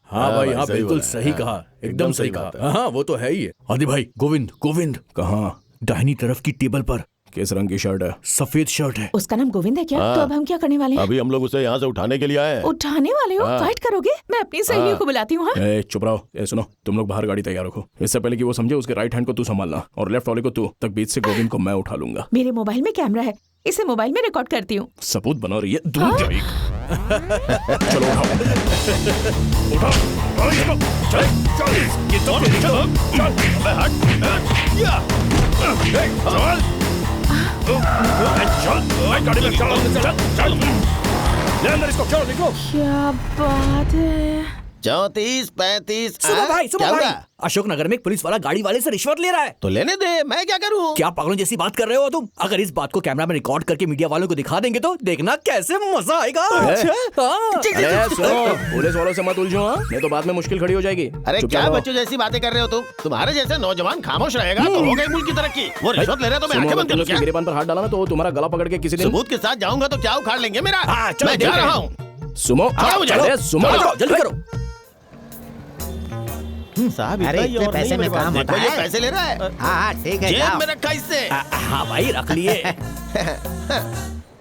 हाँ भाई, हाँ सही बिल्कुल बोला। सही कहा, एकदम सही बात कहा। हाँ वो तो है ही है। आदि भाई, गोविंद गोविंद कहाँ? दाहिनी तरफ की टेबल पर किस रंग की शर्ट है? सफेद शर्ट है। उसका नाम गोविंद है क्या? तो अब हम क्या करने वाले हैं? अभी हम लोग उसे यहाँ से उठाने के लिए आए हैं। उठाने वाले हो? फाइट करोगे? मैं अपनी सहेलियों को बुलाती हूँ। हाँ? ए, चुप रहो। ए, सुनो, तुम लोग बाहर गाड़ी तैयार रखो। इससे पहले कि वो समझे, उसके राइट हैंड को तू संभालना और लेफ्ट वाले को तू। तक बीच से गोविंद को मैं उठा लूंगा। मेरे मोबाइल में कैमरा है, इसे मोबाइल में रिकॉर्ड करती हूँ। सबूत बना रही है। दूर जाएगी। चलो उठाओ, उठाओ, उठाओ इसको। चल, चल, ये दोनों चल, चल, अबे हट, या, चल, गाड़ी में चल, चल, चल, ले अंदर इसको, चलो निकलो। क्या बात है? 34, 35। सुनो भाई, सुनो क्या भाई, हुआ? अशोक नगर में एक पुलिस वाला गाड़ी वाले से रिश्वत ले रहा है। तो लेने दे, मैं क्या करूं? क्या पागलों जैसी बात कर रहे हो तुम? अगर इस बात को कैमरा में रिकॉर्ड करके मीडिया वालों को दिखा देंगे तो देखना कैसे मजा आएगा। अच्छा, हाँ। अरे सुनो, पुलिस वालों से मत उलझो, हाँ? नहीं तो बाद में मुश्किल खड़ी हो जाएगी। अरे चुपचाप क्या रहो। बच्चों जैसी बातें कर रहे हो तुम? तुम्हारे जैसे नौजवान खामोश रहेगा तो हो गई मुल्क की तरक्की। वो रिश्वत ले रहे तो मैं आंखें बंद कर लूं क्या? गिरेबान पर हाथ डाला ना तो वो तुम्हारा गला पकड़ के किसी दिन सबूत के साथ जाऊंगा तो क्या उखाड़ लेंगे मेरा? हाँ, चलो, मैं जा देखते रहा हैं। हूँ। सुमो, चलो, सुमो, जल्दी करो। साहब अरे इतना ही इतने और पैसे नहीं में मेरे पास। काम होता देखो, ये है। पैसे ले रहा है। हाँ ठीक है, जेब जाओ। में रखा इससे। हाँ भाई, रख लिए।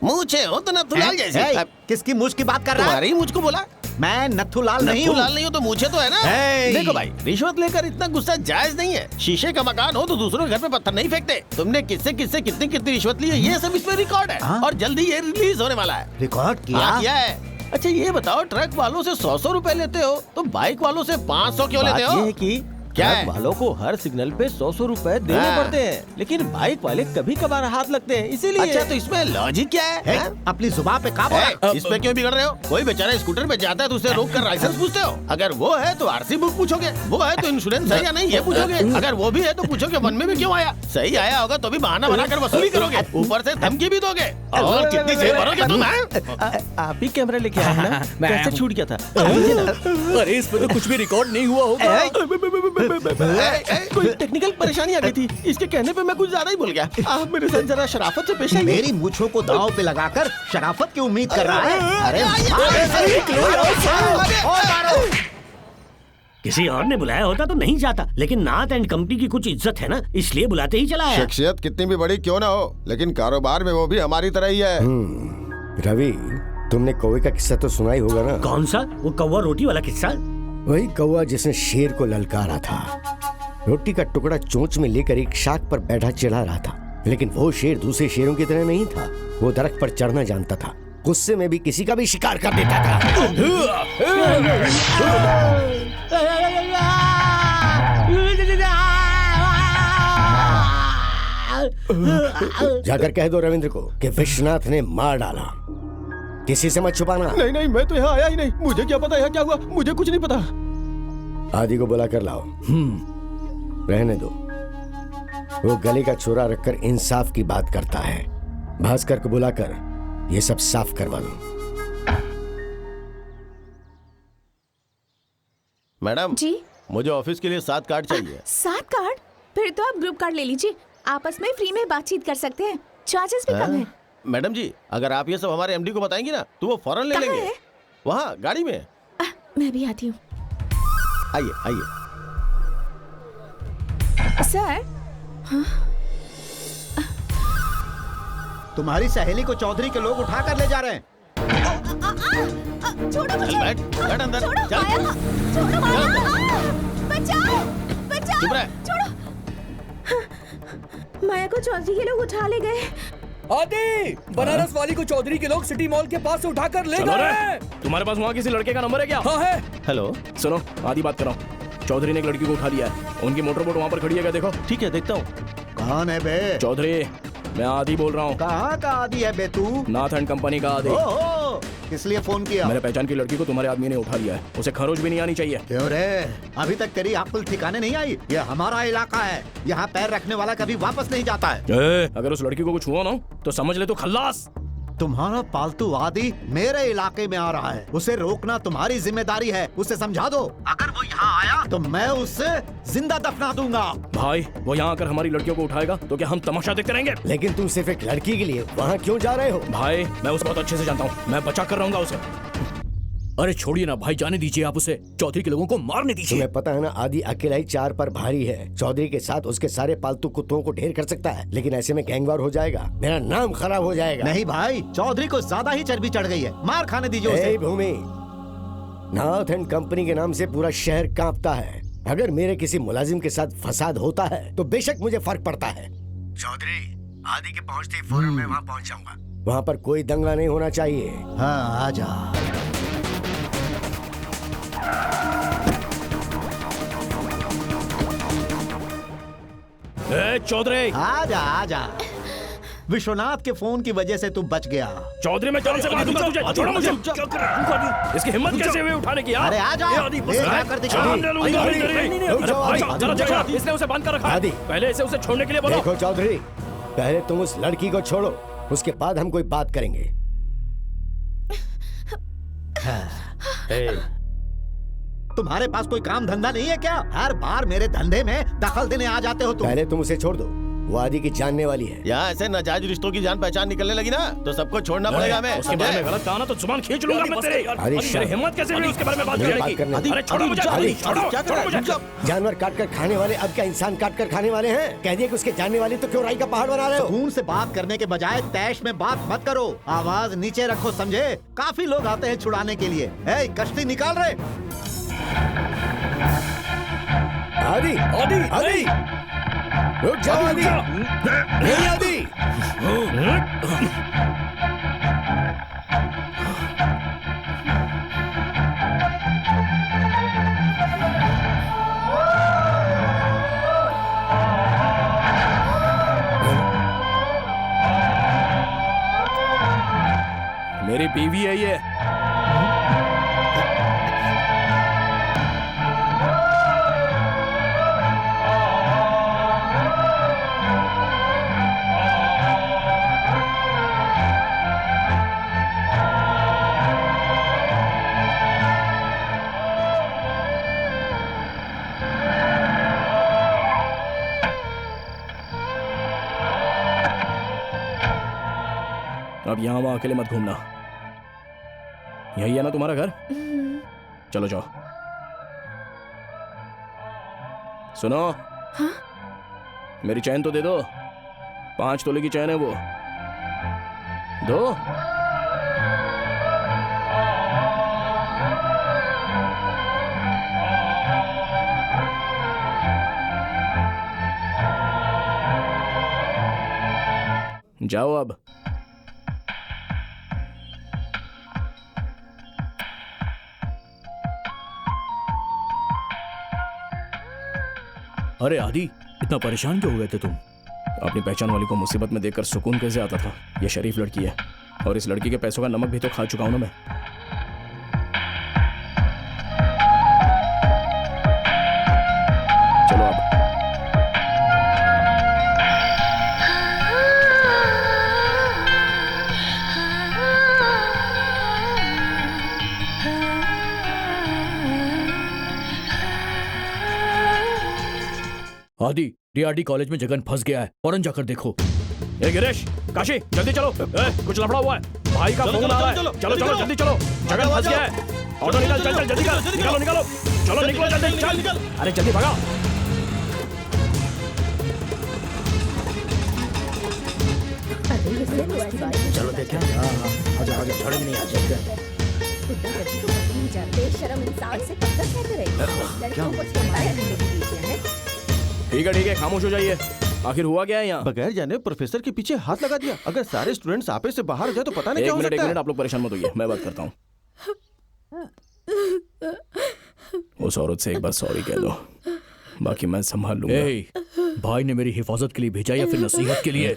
मूछे हो तो नथुलाल जैसे। ए, किसकी मुझ की बात कर रहा है? तुम्हारी मुझको बोला। मैं नथुलाल नहीं हूँ। नथुलाल नहीं हो तो मूछे तो है ना। ए! देखो भाई, रिश्वत लेकर इतना गुस्सा जायज नहीं है। शीशे का मकान हो तो दूसरों के घर पे पत्थर नहीं फेंकते। तुमने किससे किससे कितनी कितनी रिश्वत ली है ये सब इसमें रिकॉर्ड है। हाँ? और जल्दी ये रिलीज होने वाला है। रिकॉर्ड हाँ, किया? किया है। अच्छा ये बताओ, ट्रक वालों से 100 रुपए लेते हो तो बाइक वालों से 500 क्यों लेते हो? ये है कि क्या ट्रक है? वालों को हर सिग्नल पे 100 रुपए देने हाँ। पड़ते हैं, लेकिन बाइक वाले कभी कभार हाथ लगते हैं, इसीलिए। अच्छा तो इसमें लॉजिक क्या है? ए, हाँ? अपनी जुबान पे काबू रख। इस पे क्यों बिगड़ रहे हो? कोई बेचारा स्कूटर पे जाता है तो उसे रोक कर लाइसेंस पूछते हो? अगर वो है तो आरसी बुक पूछोगे, वो है तो इंश्योरेंस है या नहीं ये पूछोगे, अगर वो भी है तो पूछोगे वन में भी क्यों आया। सही आया होगा तो भी बहाना बनाकर वसूली करोगे, ऊपर से धमकी भी दोगे। और कितनी जेब भरोगे तुम? आप ही कैमरा लेके आए हैं ना? कैसे छूट गया था? अरे इसमें तो कुछ भी रिकॉर्ड नहीं हुआ होगा। कोई टेक्निकल परेशानी आ गई थी, इसके कहने पे मैं कुछ ज्यादा ही बोल गया। आप मेरे साथ जरा शराफत से पेश आइए। मेरी मुछों को दांव पे लगाकर शराफत की उम्मीद कर रहा है? अरे किसी और ने बुलाया होता तो नहीं जाता, लेकिन नाथ एंड कंपनी की कुछ इज्जत है ना, इसलिए बुलाते ही चला आया। शख्सियत कितनी भी बड़ी क्यों ना हो, लेकिन कारोबार में वो भी हमारी तरह ही है। रवि, तुमने कौवे का किस्सा तो सुना ही होगा ना? कौन सा? वो कौवा रोटी वाला किस्सा? वही कौवा जिसने शेर को ललकारा था। रोटी का टुकड़ा चोंच में लेकर एक शाख पर बैठा चिढ़ा रहा था, लेकिन वो शेर दूसरे शेरों की तरह नहीं था। वो दरख्त पर चढ़ना जानता था, गुस्से में भी किसी का भी शिकार कर देता था। जाकर कह दो रविंद्र को कि विश्वनाथ ने मार डाला। किसी से मत छुपाना। नहीं नहीं, मैं तो यहाँ आया ही नहीं, मुझे क्या पता यहाँ क्या हुआ, मुझे कुछ नहीं पता। आदि को बुला कर लाओ। रहने दो, वो गले का छोरा रखकर इंसाफ की बात करता है। भास्कर को बुलाकर ये सब साफ करवा दो। मैडम जी? मुझे ऑफिस के लिए 7 कार्ड चाहिए। 7 कार्ड? फिर तो आप ग्रुप कार्ड ले लीजिए, आपस में फ्री में बातचीत कर सकते हैं, चार्जेस भी कम है। मैडम जी, अगर आप ये सब हमारे एमडी को बताएंगी ना तो वो फौरन ले कहाँ लेंगे। है? वहाँ गाड़ी में। मैं भी आती हूँ। आइए आइए। सर, तुम्हारी सहेली को चौधरी के लोग उठा कर ले जा रहे हैं। छोड़ो मुझे। चल बैठ अंदर। छोड़ो चल। माया, छोड़ो माया, बचाओ, बचाओ, चुप रह। छोड़ो। माया को चौधरी के लोग उठा ले गए। आदि, बनारस वाली को चौधरी के लोग सिटी मॉल के पास से उठाकर ले चलो गए रे। हैं। तुम्हारे पास वहाँ किसी लड़के का नंबर है क्या? हाँ है। हेलो, सुनो, आदि बात कर रहा हूँ। चौधरी ने एक लड़की को उठा लिया है, उनकी मोटर बोट वहाँ पर खड़ी है क्या? देखो। ठीक है देखता हूँ। कौन है बे? चौधरी, मैं आदि बोल रहा हूँ। कहाँ का आदि है बे तू? नाथ एंड कंपनी का आदि। ओहो, किस लिए फोन किया? मेरे पहचान की लड़की को तुम्हारे आदमी ने उठा लिया है, उसे खरोच भी नहीं आनी चाहिए। क्यों रे, अभी तक तेरी अक्ल ठिकाने नहीं आई? ये हमारा इलाका है, यहाँ पैर रखने वाला कभी वापस नहीं जाता है। अगर उस लड़की को कुछ हुआ ना तो समझ ले तो खल्लास। तुम्हारा पालतू आदि मेरे इलाके में आ रहा है, उसे रोकना तुम्हारी जिम्मेदारी है। उसे समझा दो, अगर वो यहाँ आया तो मैं उसे जिंदा दफना दूंगा। भाई, वो यहाँ आकर हमारी लड़कियों को उठाएगा तो क्या हम तमाशा देखते रहेंगे? लेकिन तुम सिर्फ एक लड़की के लिए वहाँ क्यों जा रहे हो? भाई, मैं उसे बहुत अच्छे से जानता हूँ, मैं बचा कर रहूंगा उसे। अरे छोड़िए ना भाई, जाने दीजिए आप उसे। चौधरी के लोगों को मारने दीजिए। तुम्हें पता है ना, आदि अकेला ही 4 पर भारी है। चौधरी के साथ उसके सारे पालतू कुत्तों को ढेर कर सकता है, लेकिन ऐसे में गैंगवार हो जाएगा, मेरा नाम खराब हो जाएगा। नहीं भाई, चौधरी को ज्यादा ही चर्बी चढ़ गई है, मार खाने दीजिए उसे। भूमि, नॉर्थ एंड कंपनी के नाम से पूरा शहर कांपता है। अगर मेरे किसी मुलाजिम के साथ फसाद होता है तो बेशक मुझे फर्क पड़ता है। चौधरी, आदि के पहुंचते ही फौरन मैं वहां पहुंच जाऊंगा। वहां पर कोई दंगा नहीं होना चाहिए। हाँ, आजा। चौधरी, आजा आजा। विश्वनाथ के फोन की वजह से तू बच गया। चौधरी मैं जान से मार दूंगा तुझे। छोड़ो मुझे। इसकी हिम्मत कैसे हुई उठाने की? अरे आजा, इसने उसे बांध कर रखा है। पहले इसे उसे छोड़ने के लिए बोलो। देखो चौधरी, पहले तुम उस लड़की को छोड़ो, उसके बाद हम कोई बात करेंगे। तुम्हारे पास कोई काम धंधा नहीं है क्या? हर बार मेरे धंधे में दखल देने आ जाते हो तुम। पहले तुम उसे छोड़ दो, वो आदि की जानने वाली है। यहाँ ऐसे नाजायज रिश्तों की जान पहचान निकलने लगी ना, तो सबको छोड़ना पड़ेगा। हमें उसके बारे में गलत कहा ना तो जुबान खींच लूंगा मैं तेरी। तेरी हिम्मत कैसे हुई उसके बारे में बात करने की? अरे छोड़ो मुझे, छोड़ो मुझे। जानवर काट कर खाने वाले अब क्या इंसान काट कर खाने वाले हैं? कह दिए कि उसके जानने वाली, तो क्यों राई का पहाड़ बना रहे हो? सुकून से बात करने के बजाय तैश में बात मत करो, आवाज नीचे रखो, समझे? काफी लोग आते हैं छुड़ाने के लिए। कश्ती निकाल रहे। आदि, आदि, आदि, रुक जाओ आदि। नहीं आदि। मेरी बीवी है ये। अब यहाँ वहाँ अकेले मत घूमना। यही है ना तुम्हारा घर? चलो जाओ। सुनो, हाँ? मेरी चैन तो दे दो। 5 तोले की चैन है वो, दो। जाओ अब। अरे आदि, इतना परेशान क्यों हो गए थे तुम? अपनी पहचान वाली को मुसीबत में देखकर सुकून कैसे आता था? ये शरीफ लड़की है और इस लड़की के पैसों का नमक भी तो खा चुका हूं ना मैं। चलो अब। आदि, डीआरडी कॉलेज में जगन फंस गया है, फौरन जाकर देखो। गिरीश, काशी, जल्दी चलो। कुछ लफड़ा हुआ है, भाई का फोन आ रहा है। चलो चलो जल्दी चलो, जगन फंस गया है। ऑटो निकाल, चल चल जल्दी कर, निकालो निकालो, चलो निकलो जल्दी, चल। अरे जल्दी भगा। चलो देखें। आजा आजा, थोड़े भी नहीं आ सकते। ठीक है, खामोश हो जाइए। आखिर हुआ क्या है यहाँ? बगैर जाने प्रोफेसर के पीछे हाथ लगा दिया। अगर सारे स्टूडेंट्स आपे से बाहर हो जाए तो पता नहीं क्या हो सकता है। एक मिनट, आप लोग परेशान मत होइए, मैं बात करता हूँ। उस औरत से एक बार सॉरी कह दो, बाकी मैं संभाल लूंगा। भाई ने मेरी हिफाजत के लिए भेजा या फिर नसीहत के लिए?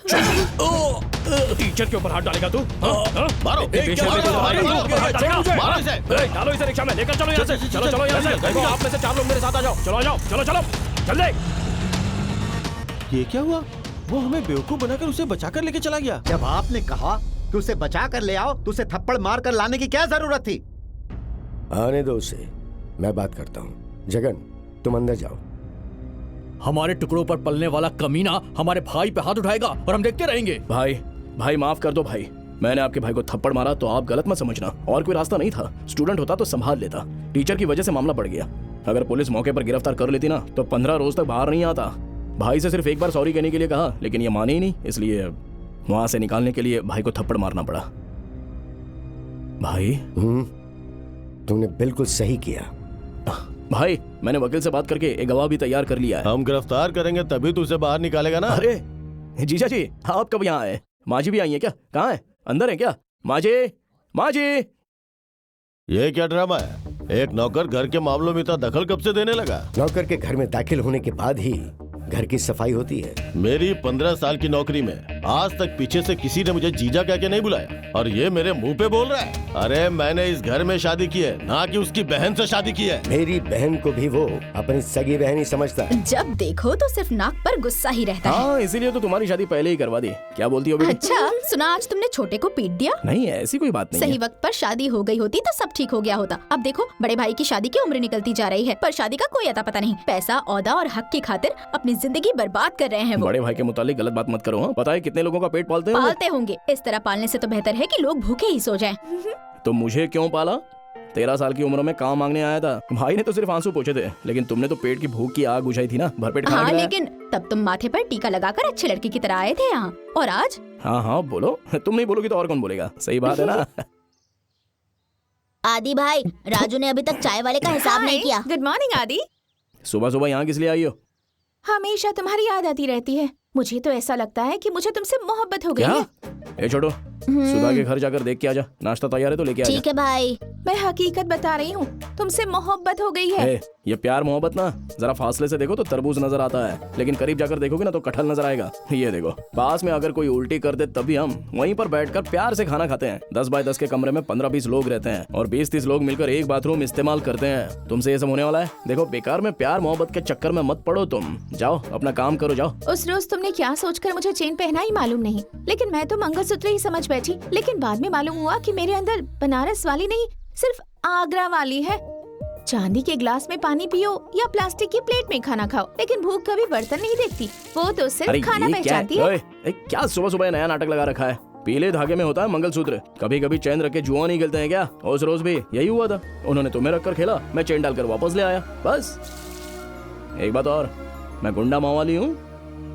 टीचर के ऊपर हाथ डालेगा तू? मारो, डालो इसे रिक्शा में, लेकर चलो यहाँ से। चलो चलो यहाँ से। देखो, आप में से 4 लोग मेरे साथ आ जाओ। चलो आ जाओ, चलो चलो जल्दी। ये क्या हुआ? वो हमें बेवकूफ बनाकर उसे बचा कर लेके चला गया। जब आपने कहा कि उसे बचा कर ले आओ तो उसे थप्पड़ मार कर लाने की क्या जरूरत थी? आने दो उसे, मैं बात करता हूँ। जगन, तुम अंदर जाओ। हमारे टुकड़ों पर पलने वाला कमीना हमारे भाई पे हाथ उठाएगा और हम देखते रहेंगे। भाई माफ कर दो भाई, मैंने आपके भाई को थप्पड़ मारा तो आप गलत मत समझना, और कोई रास्ता नहीं था। स्टूडेंट होता तो संभाल लेता, टीचर की वजह से मामला बढ़ गया। अगर पुलिस मौके पर गिरफ्तार कर लेती ना तो 15 रोज तक बाहर नहीं आता। भाई से सिर्फ एक बार सॉरी कहने के लिए कहा, लेकिन ये माने ही नहीं, इसलिए वहां से निकालने के लिए भाई को थप्पड़ मारना पड़ा। भाई तुमने बिल्कुल सही किया। भाई मैंने वकील से बात करके एक गवाह भी तैयार कर लिया है। हम गिरफ्तार करेंगे तभी तू उसे बाहर निकालेगा ना। अरे जीजा जी, आप कब यहाँ आए? माँ जी भी आई है क्या? कहाँ है? अंदर है क्या? माँ जी, माँ जी। ये क्या ड्रामा है? एक नौकर घर के मामलों में इतना दखल कब से देने लगा? नौकर के घर में दाखिल होने के बाद ही घर की सफाई होती है। मेरी 15 साल की नौकरी में आज तक पीछे से किसी ने मुझे जीजा कह के नहीं बुलाया, और ये मेरे मुंह पे बोल रहा है। अरे मैंने इस घर में शादी की है, ना कि उसकी बहन से शादी की है। मेरी बहन को भी वो अपनी सगी बहन ही समझता है। जब देखो तो सिर्फ नाक पर गुस्सा ही रहता है। हाँ, इसीलिए तो तुम्हारी शादी पहले ही करवा दी। क्या बोलती हो बेटी? अच्छा सुना, आज तुमने छोटे को पीट दिया? नहीं, ऐसी कोई बात नहीं सही है। वक्त पर शादी हो गई होती तो सब ठीक हो गया होता। अब देखो बड़े भाई की शादी की उम्र निकलती जा रही है, पर शादी का कोई अता पता नहीं। पैसा, औदा और हक की खातिर अपनी जिंदगी बर्बाद कर रहे हैं वो। बड़े भाई के मुतालिक गलत बात मत करो। हाँ? पता है कितने लोगों का पेट पालते हैं? पालते होंगे, इस तरह पालने से तो बेहतर है कि लोग भूखे ही सो जाएं। तो मुझे क्यों पाला? 13 साल की उम्र में काम मांगने आया था। भाई ने तो सिर्फ आंसू पोंछे थे, लेकिन तुमने तो पेट की भूख की आग बुझाई थी ना, भरपेट खाना हाँ, खिलाया। लेकिन तब तुम माथे पर टीका लगाकर अच्छे लड़के की तरह आए थे यहाँ, और आज? हाँ हाँ बोलो, तुम नहीं बोलोगी तो और कौन बोलेगा? सही बात है ना? आदि भाई, राजू ने अभी तक चाय वाले का हिसाब नहीं किया। गुड मॉर्निंग आदि। सुबह सुबह यहाँ किस लिए आई हो? हमेशा तुम्हारी याद आती रहती है। मुझे तो ऐसा लगता है कि मुझे तुमसे मोहब्बत हो गई क्या? है। ए छोटो, सुधा के घर जाकर देख के आजा। नाश्ता तैयार है तो लेके आजा। ठीक है भाई। मैं हकीकत बता रही हूँ, तुमसे मोहब्बत हो गई है। ये प्यार मोहब्बत ना, जरा फासले से देखो तो तरबूज नजर आता है, लेकिन करीब जाकर देखोगे ना तो कटहल नजर आएगा। ये देखो, पास में अगर कोई उल्टी कर दे तभी हम वहीं पर बैठकर प्यार से खाना खाते हैं। 10 बाय 10 के कमरे में 15-20 लोग रहते हैं और 20-30 लोग मिलकर एक बाथरूम इस्तेमाल करते हैं। तुमसे ये सब होने वाला है? देखो, बेकार में प्यार मोहब्बत के चक्कर में मत पड़ो। तुम जाओ अपना काम करो, जाओ। उस रोज तुमने क्या सोचकर मुझे चेन पहना ही मालूम नहीं, लेकिन मैं तो मंगलसूत्र ही समझ बैठी। लेकिन बाद में मालूम हुआ कि मेरे अंदर बनारस वाली नहीं, सिर्फ आगरा वाली है। चांदी के ग्लास में पानी पियो या प्लास्टिक की प्लेट में खाना खाओ, लेकिन भूख कभी बर्तन नहीं देखती, वो तो सिर्फ खाना पहचानती है। क्या सुबह सुबह नया नाटक लगा रखा है? पीले धागे में होता है मंगलसूत्र। कभी कभी चैन रख के जुआ नहीं खेलते हैं क्या? उस रोज भी यही हुआ था। उन्होंने तुम्हें रख कर खेला, मैं चैन डालकर वापस ले आया, बस। एक बात और, मैं गुंडा मवाली हूँ,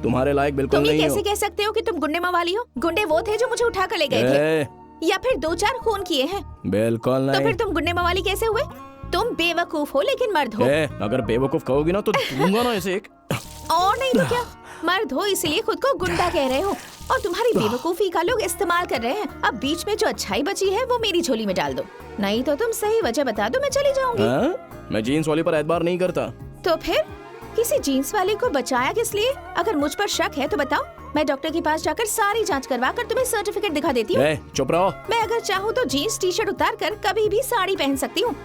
तुम्हारे लायक बिल्कुल तुम नहीं कैसे हो। कह सकते हो कि तुम गुंडे मवाली हो? गुंडे वो थे जो मुझे उठा कर ले गए थे, या फिर 2-4 खून किए हैं। बिल्कुल नहीं। तो फिर तुम गुंडे मवाली कैसे हुए? तुम बेवकूफ हो लेकिन मर्द हो। अगर बेवकूफ कहोगी ना तो दूंगा ना ऐसे एक। और नहीं तो क्या, मर्द हो इसलिए खुद को गुंडा कह रहे हो, और तुम्हारी बेवकूफी का लोग इस्तेमाल कर रहे हैं। अब बीच में जो अच्छाई बची है वो मेरी झोली में डाल दो, नहीं तो तुम सही वजह बता दो, मैं चली जाऊंगी। मैं जीन्स वाली पर एतबार नहीं करता। तो फिर किसी जीन्स वाले को बचाया किस लिए? अगर मुझ पर शक है तो बताओ, मैं डॉक्टर के पास जाकर सारी जांच करवा कर तुम्हें सर्टिफिकेट दिखा देती हूँ। चुप रहो। मैं अगर चाहूँ तो जीन्स टी शर्ट उतार कर कभी भी साड़ी पहन सकती हूँ,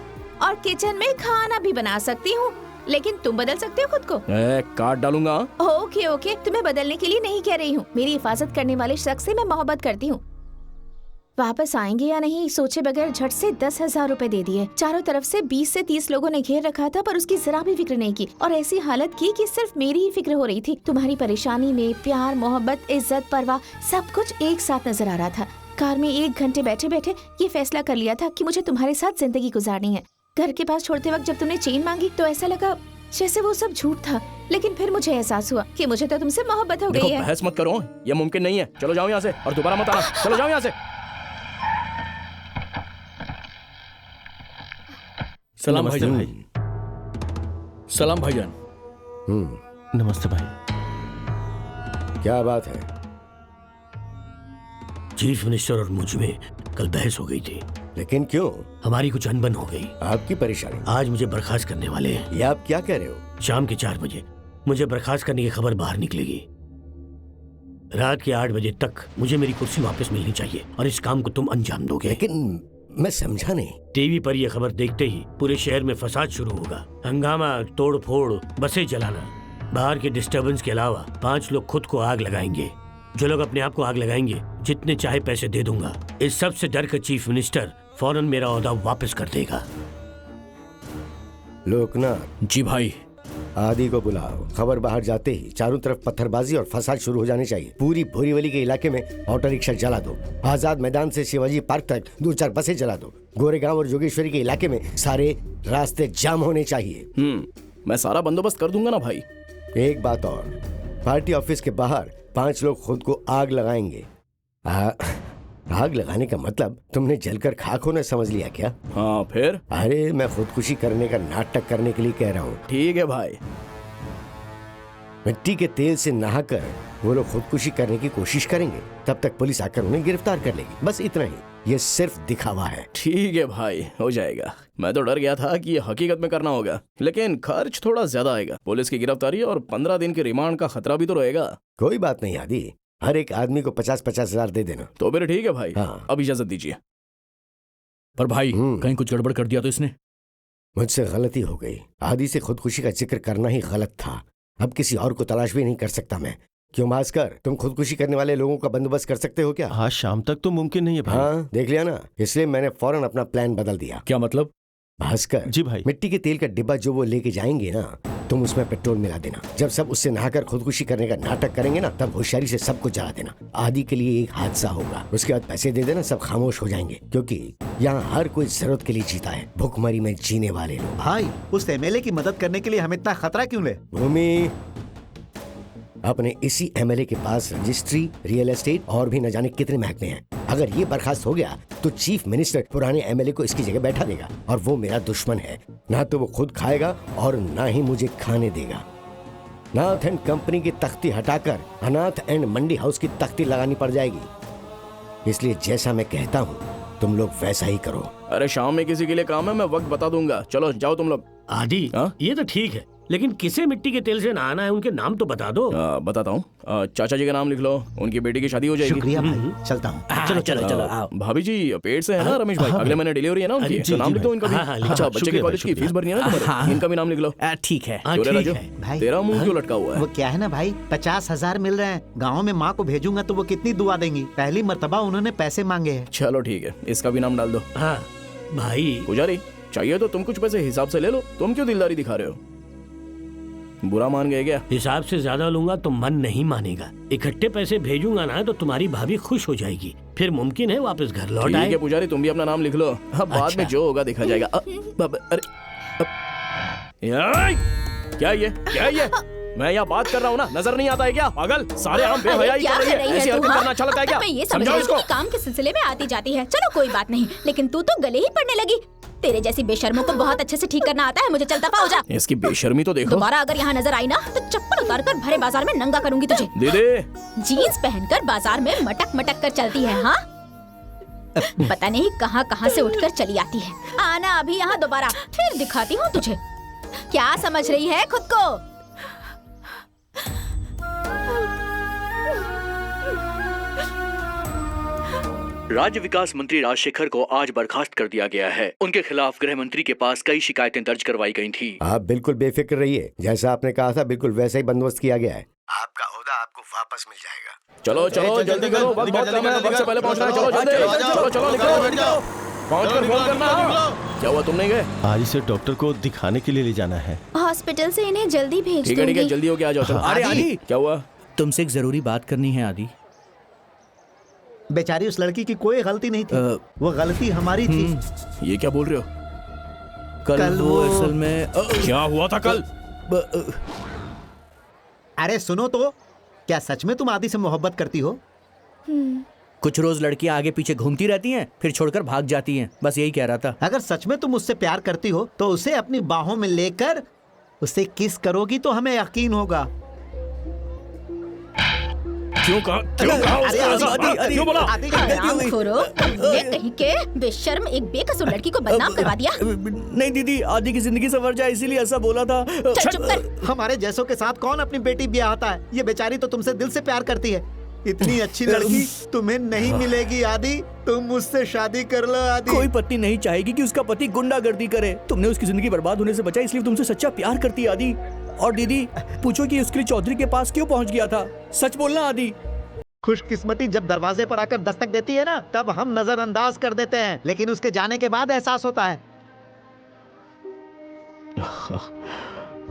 और किचन में खाना भी बना सकती हूँ, लेकिन तुम बदल सकते हो खुद को। काट डालूंगा। ओके ओके, तुम्हें बदलने के लिए नहीं कह रही हूँ, मेरी हिफाजत करने वाले शख्स से मैं मोहब्बत करती हूँ। वापस आएंगे या नहीं सोचे बगैर झट से 10,000 रुपए दे दिए। चारों तरफ से 20 से 30 लोगों ने घेर रखा था, पर उसकी जरा भी फिक्र नहीं की, और ऐसी हालत की कि सिर्फ मेरी ही फिक्र हो रही थी। तुम्हारी परेशानी में प्यार, मोहब्बत, इज्जत, परवाह सब कुछ एक साथ नजर आ रहा था। कार में 1 घंटे बैठे बैठे ये फैसला कर लिया था कि मुझे तुम्हारे साथ जिंदगी गुजारनी है। घर के पास छोड़ते वक्त जब तुमने चेन मांगी तो ऐसा लगा जैसे वो सब झूठ था, लेकिन फिर मुझे एहसास हुआ कि मुझे तो तुमसे मोहब्बत हो गई है। बहस मत करो, ये मुमकिन नहीं है। चलो जाओ यहाँ से और दोबारा मत आना। चलो जाओ यहाँ से। सलाम भाईजान। सलाम भाईजान। नमस्ते भाई। क्या बात है? चीफ मिनिस्टर और मुझ में कल बहस हो गई थी। लेकिन क्यों? हमारी कुछ अनबन हो गई। आपकी परेशानी? आज मुझे बर्खास्त करने वाले हैं। ये आप क्या कह रहे हो? शाम के 4 बजे मुझे बर्खास्त करने की खबर बाहर निकलेगी। रात के 8 बजे तक मुझे मेरी कुर्सी वापस मिलनी चाहिए, और इस काम को तुम अंजाम दोगे। लेकिन मैं समझा नहीं। टीवी पर यह खबर देखते ही पूरे शहर में फसाद शुरू होगा, हंगामा, तोड़ फोड़, बसें जलाना। बाहर के डिस्टर्बेंस के अलावा 5 लोग खुद को आग लगाएंगे। जो लोग अपने आप को आग लगाएंगे, जितने चाहे पैसे दे दूंगा। इस सब से डर कर चीफ मिनिस्टर फौरन मेरा ओहदा वापस कर देगा। लोकनाथ जी भाई, आदि को बुलाओ। खबर बाहर जाते ही चारों तरफ पत्थरबाजी और फसाद शुरू हो जाने चाहिए। पूरी बोरीवली के इलाके में ऑटो रिक्शा जला दो। आजाद मैदान से शिवाजी पार्क तक 2-4 बसें जला दो। गोरेगांव और जोगेश्वरी के इलाके में सारे रास्ते जाम होने चाहिए। मैं सारा बंदोबस्त कर दूंगा ना भाई। एक बात और, पार्टी ऑफिस के बाहर 5 लोग खुद को आग लगाएंगे। आग लगाने का मतलब तुमने जलकर खाक होना समझ लिया क्या? हाँ फिर? अरे मैं खुदकुशी करने का नाटक करने के लिए कह रहा हूँ। ठीक है भाई। मिट्टी के तेल से नहाकर वो लोग खुदकुशी करने की कोशिश करेंगे, तब तक पुलिस आकर उन्हें गिरफ्तार कर लेगी। बस इतना ही, ये सिर्फ दिखावा है। ठीक है भाई, हो जाएगा। मैं तो डर गया था कि ये हकीकत में करना होगा, लेकिन खर्च थोड़ा ज्यादा आएगा। पुलिस की गिरफ्तारी और 15 दिन के रिमांड का खतरा भी तो रहेगा। कोई बात नहीं आदि, हर एक आदमी को 50-50 हजार दे देना। तो फिर ठीक है भाई। हाँ। अब इजाजत दीजिए। पर भाई कहीं कुछ गड़बड़ कर दिया तो इसने? मुझसे गलती हो गई। आदि से खुदकुशी का जिक्र करना ही गलत था। अब किसी और को तलाश भी नहीं कर सकता मैं। क्यों भास्कर, तुम खुदकुशी करने वाले लोगों का बंदोबस्त कर सकते हो क्या? आज शाम तक तो मुमकिन नहीं है भाई। हाँ देख लिया ना, इसलिए मैंने फौरन अपना प्लान बदल दिया। क्या मतलब? भास्कर जी भाई। मिट्टी के तेल का डिब्बा जो वो लेके जाएंगे ना, तुम उसमें पेट्रोल मिला देना। जब सब उससे नहाकर खुदकुशी करने का नाटक करेंगे ना, तब होशियारी से सबको जला देना। आदि के लिए एक हादसा होगा, उसके बाद पैसे दे देना, सब खामोश हो जाएंगे। क्योंकि यहाँ हर कोई जरूरत के लिए जीता है, भूखमरी में जीने वाले लोग। भाई उस एमएलए की मदद करने के लिए हम इतना खतरा क्यों ले? भूमि, अपने इसी एमएलए के पास रजिस्ट्री, रियल एस्टेट और भी न जाने कितने महकमे हैं। अगर ये बर्खास्त हो गया तो चीफ मिनिस्टर पुराने एमएलए को इसकी जगह बैठा देगा, और वो मेरा दुश्मन है। ना तो वो खुद खाएगा और ना ही मुझे खाने देगा। नाथ एंड कंपनी की तख्ती हटाकर अनाथ एंड मंडी हाउस की तख्ती लगानी पड़ जाएगी। इसलिए जैसा मैं कहता हूँ तुम लोग वैसा ही करो। अरे शाम में किसी के लिए काम है, मैं वक्त बता दूंगा। चलो जाओ तुम लोग। आदि, ये तो ठीक है, लेकिन किसे मिट्टी के तेल से नहाना है, उनके नाम तो बता दो। बताता हूँ। चाचा जी का नाम लिख लो, उनकी बेटी की शादी हो जाएगी। शुक्रिया भाई, चलता हूँ। चलो चलो चलो। भाभी जी पेट से है ना रमेश भाई? अगले महीने डिलीवरी है ना उनकी, तो नाम लिख दो इनका भी। अच्छा, बच्चे के कॉलेज की फीस भरनी है ना तुम्हारे, इनका भी नाम लिख लो। ठीक है। भाई तेरा मुंह क्यों लटका हुआ है? वो क्या है ना भाई, 50,000 मिल रहे हैं। गाँव में माँ को भेजूंगा तो वो कितनी दुआ देंगी। पहली मर्तबा उन्होंने पैसे मांगे हैं। चलो ठीक है, इसका भी नाम डाल दो। हाँ भाई। पुजारी, चाहिए तो तुम कुछ पैसे हिसाब से ले लो, तुम क्यों दिलदारी दिखा रहे हो? बुरा मान गए क्या? हिसाब से ज्यादा लूंगा तो मन नहीं मानेगा। इकट्ठे पैसे भेजूंगा ना तो तुम्हारी भाभी खुश हो जाएगी, फिर मुमकिन है वापस घर लौट आए। ठीक है पुजारी, तुम भी अपना नाम लिख लो। अब बाद में जो होगा देखा जाएगा। अरे क्या ये? मैं यहाँ बात कर रहा हूँ ना, नजर नहीं आता है क्या? पागल, सारे आम बेहयाई कर रही है। ऐसी हरकत करना अच्छा लगता है क्या? मैं ये समझ रही हूँ कि काम के सिलसिले में आती जाती है, चलो कोई बात नहीं, लेकिन तू तो गले ही पड़ने लगी। तेरे जैसी बेशर्मों को बहुत अच्छे से ठीक करना आता है। मुझे चलता पाओ जा। इसकी बेशर्मी तो देखो। दोबारा अगर यहाँ नजर आई ना तो चप्पल उतार कर भरे बाजार में नंगा करूंगी तुझे। दीदी, जीन्स पहनकर बाजार में मटक मटक कर चलती है। हाँ, पता नहीं कहाँ कहाँ से उठकर चली आती है। आना अभी यहाँ दोबारा, फिर दिखाती हूँ तुझे। क्या समझ रही है खुद को? राज्य विकास मंत्री राजशेखर को आज बर्खास्त कर दिया गया है। उनके खिलाफ गृह मंत्री के पास कई शिकायतें दर्ज करवाई गई थी। आप बिल्कुल बेफिक्र रहिए, जैसा आपने कहा था बिल्कुल वैसा ही बंदोबस्त किया गया है। आपका ओहदा आपको वापस मिल जाएगा। चलो चलो जल्दी करो, वक्त बहुत कम है, वक्त से पहले पहुंचना है। चलो जल्दी, चलो निकलो, पहुंचकर फोन करना। क्या हुआ, तुम नहीं गए? आज इसे डॉक्टर को दिखाने के लिए ले जाना है। हॉस्पिटल से इन्हें जल्दी भेज दूंगी। ठीक है, जल्दी हो के आ जाओ। अरे आदि, क्या हुआ? तुमसे एक जरूरी बात करनी है आदि। बेचारी उस लड़की की कोई गलती नहीं थी, वो गलती हमारी थी। ये क्या बोल रहे हो? कल वो असल में क्या हुआ था कल? अरे सुनो तो, क्या सच में तुम आदि से मोहब्बत करती हो? कुछ रोज लड़कियां आगे पीछे घूमती रहती हैं, फिर छोड़कर भाग जाती हैं। बस यही कह रहा था। अगर सच में तुम उससे प्यार करती हो तो उसे अपनी बाहों में लेकर उसे किस करोगी तो हमें यकीन होगा। क्यों कहा? क्यों बोला? कहीं के बेशर्म, एक बेकसूर लड़की को बदनाम करवा दिया। नहीं दीदी, आदि की जिंदगी संवर जाए इसीलिए ऐसा बोला था। चुप कर। हमारे जैसों के साथ कौन अपनी बेटी ब्याह आता है? ये बेचारी तो तुमसे दिल से प्यार करती है। इतनी अच्छी लड़की तुम्हें नहीं मिलेगी आदि, तुम मुझसे शादी कर लो आदि। कोई पत्नी नहीं चाहेगी कि उसका पति गुंडागर्दी करे। तुमने उसकी जिंदगी बर्बाद होने से बचाई, इसलिए तुमसे सच्चा प्यार करती है आदि। और दीदी, पूछो कि उसके लिए चौधरी के पास क्यों पहुंच गया था? सच बोलना आदि। खुशकिस्मती जब दरवाजे पर आकर दस्तक देती है ना, तब हम नजरअंदाज कर देते हैं, लेकिन उसके जाने के बाद एहसास होता है।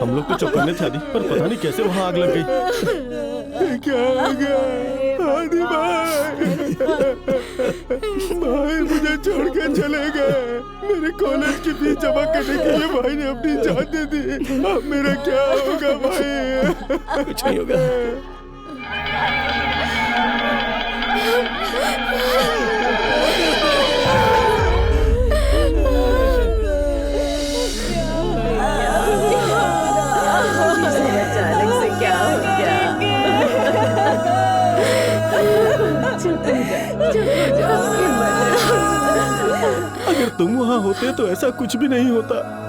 हम लोग तो चौकन्ने थे आदि, पर पता नहीं कैसे वहाँ आग लग गई। क्या हो गया आदि भाई मुझे छोड़ के चले गए। मेरे कॉलेज की फीस जमा करने के लिए भाई ने अपनी जान दे दी। अब मेरा क्या होगा भाई? कुछ नहीं होगा। अचानक से क्या हो गया? अगर तुम वहाँ होते तो ऐसा कुछ भी नहीं होता।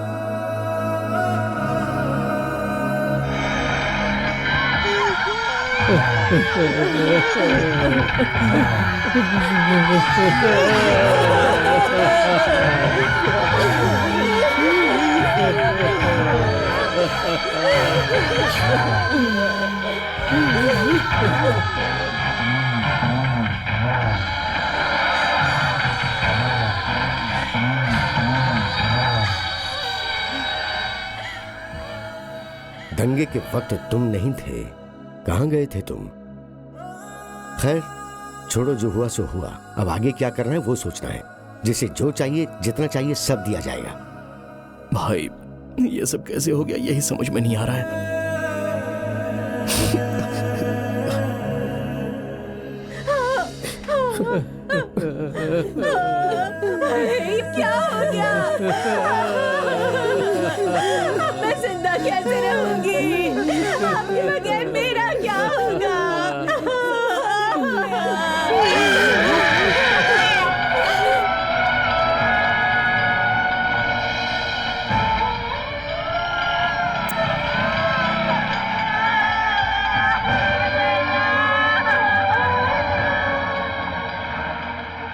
दंगे के वक्त तुम नहीं थे, कहाँ गए थे तुम? खैर छोड़ो, जो हुआ सो हुआ। अब आगे क्या करना है वो सोचना है। जिसे जो चाहिए, जितना चाहिए सब दिया जाएगा। भाई ये सब कैसे हो गया, यही समझ में नहीं आ रहा है। क्या हो गया? अब मैं जिंदा कैसे रहूंगी? आपके बगैर मेरा क्या होगा?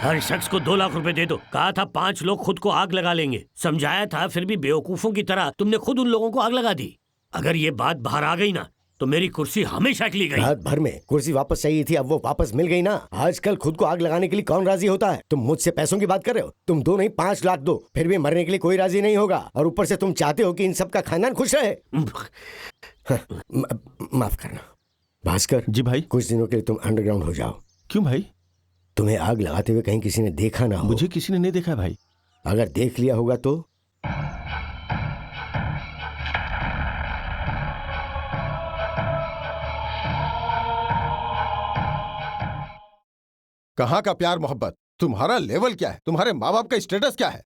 हर शख्स को 2 लाख रुपए दे दो। कहा था 5 लोग खुद को आग लगा लेंगे। समझाया था, फिर भी बेवकूफों की तरह तुमने खुद उन लोगों को आग लगा दी। अगर ये बात बाहर आ गई ना तो मेरी कुर्सी हमेशा के लिए गई। रात भर में कुर्सी वापस चाहिए थी, अब वो वापस मिल गई ना। आजकल खुद को आग लगाने के लिए कौन राजी होता है? तुम मुझसे पैसों की बात कर रहे हो? तुम 2 नहीं 5 लाख दो, फिर भी मरने के लिए कोई राजी नहीं होगा। और ऊपर से तुम चाहते हो कि इन सब का खानदान खुश रहे। माफ करना भास्कर। जी भाई। कुछ दिनों के लिए तुम अंडरग्राउंड हो जाओ। क्यों भाई? तुम्हें आग लगाते हुए कहीं किसी ने देखा ना हो। मुझे किसी ने नहीं देखा भाई। अगर देख लिया होगा तो? कहाँ का प्यार मोहब्बत? तुम्हारा लेवल क्या है? तुम्हारे माँ बाप का स्टेटस क्या है?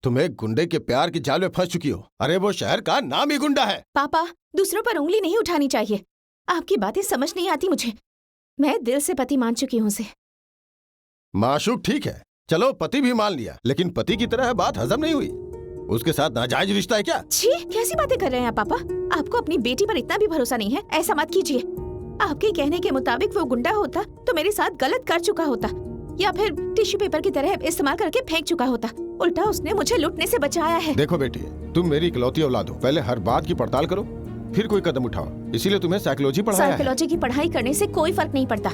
तुम एक गुंडे के प्यार की जाल में फंस चुकी हो। अरे वो शहर का नाम ही गुंडा है। पापा, दूसरों पर उंगली नहीं उठानी चाहिए। आपकी बातें समझ नहीं आती मुझे। मैं दिल से पति मान चुकी हूँ उसे। माशूक ठीक है, चलो पति भी मान लिया, लेकिन पति की तरह बात हजम नहीं हुई। उसके साथ नाजायज रिश्ता है क्या? छी, कैसी बातें कर रहे हैं आप पापा? आपको अपनी बेटी पर इतना भी भरोसा नहीं है? ऐसा मत कीजिए। आपके कहने के मुताबिक वो गुंडा होता तो मेरे साथ गलत कर चुका होता, या फिर टिश्यू पेपर की तरह इस्तेमाल करके फेंक चुका होता। उल्टा उसने मुझे लूटने से बचाया है। देखो बेटी, तुम मेरी इकलौती औलाद हो। पहले हर बात की पड़ताल करो, फिर कोई कदम उठाओ। इसीलिए तुम्हें साइकोलॉजी पढ़ाया है। साइकोलॉजी की पढ़ाई करने से कोई फर्क नहीं पड़ता।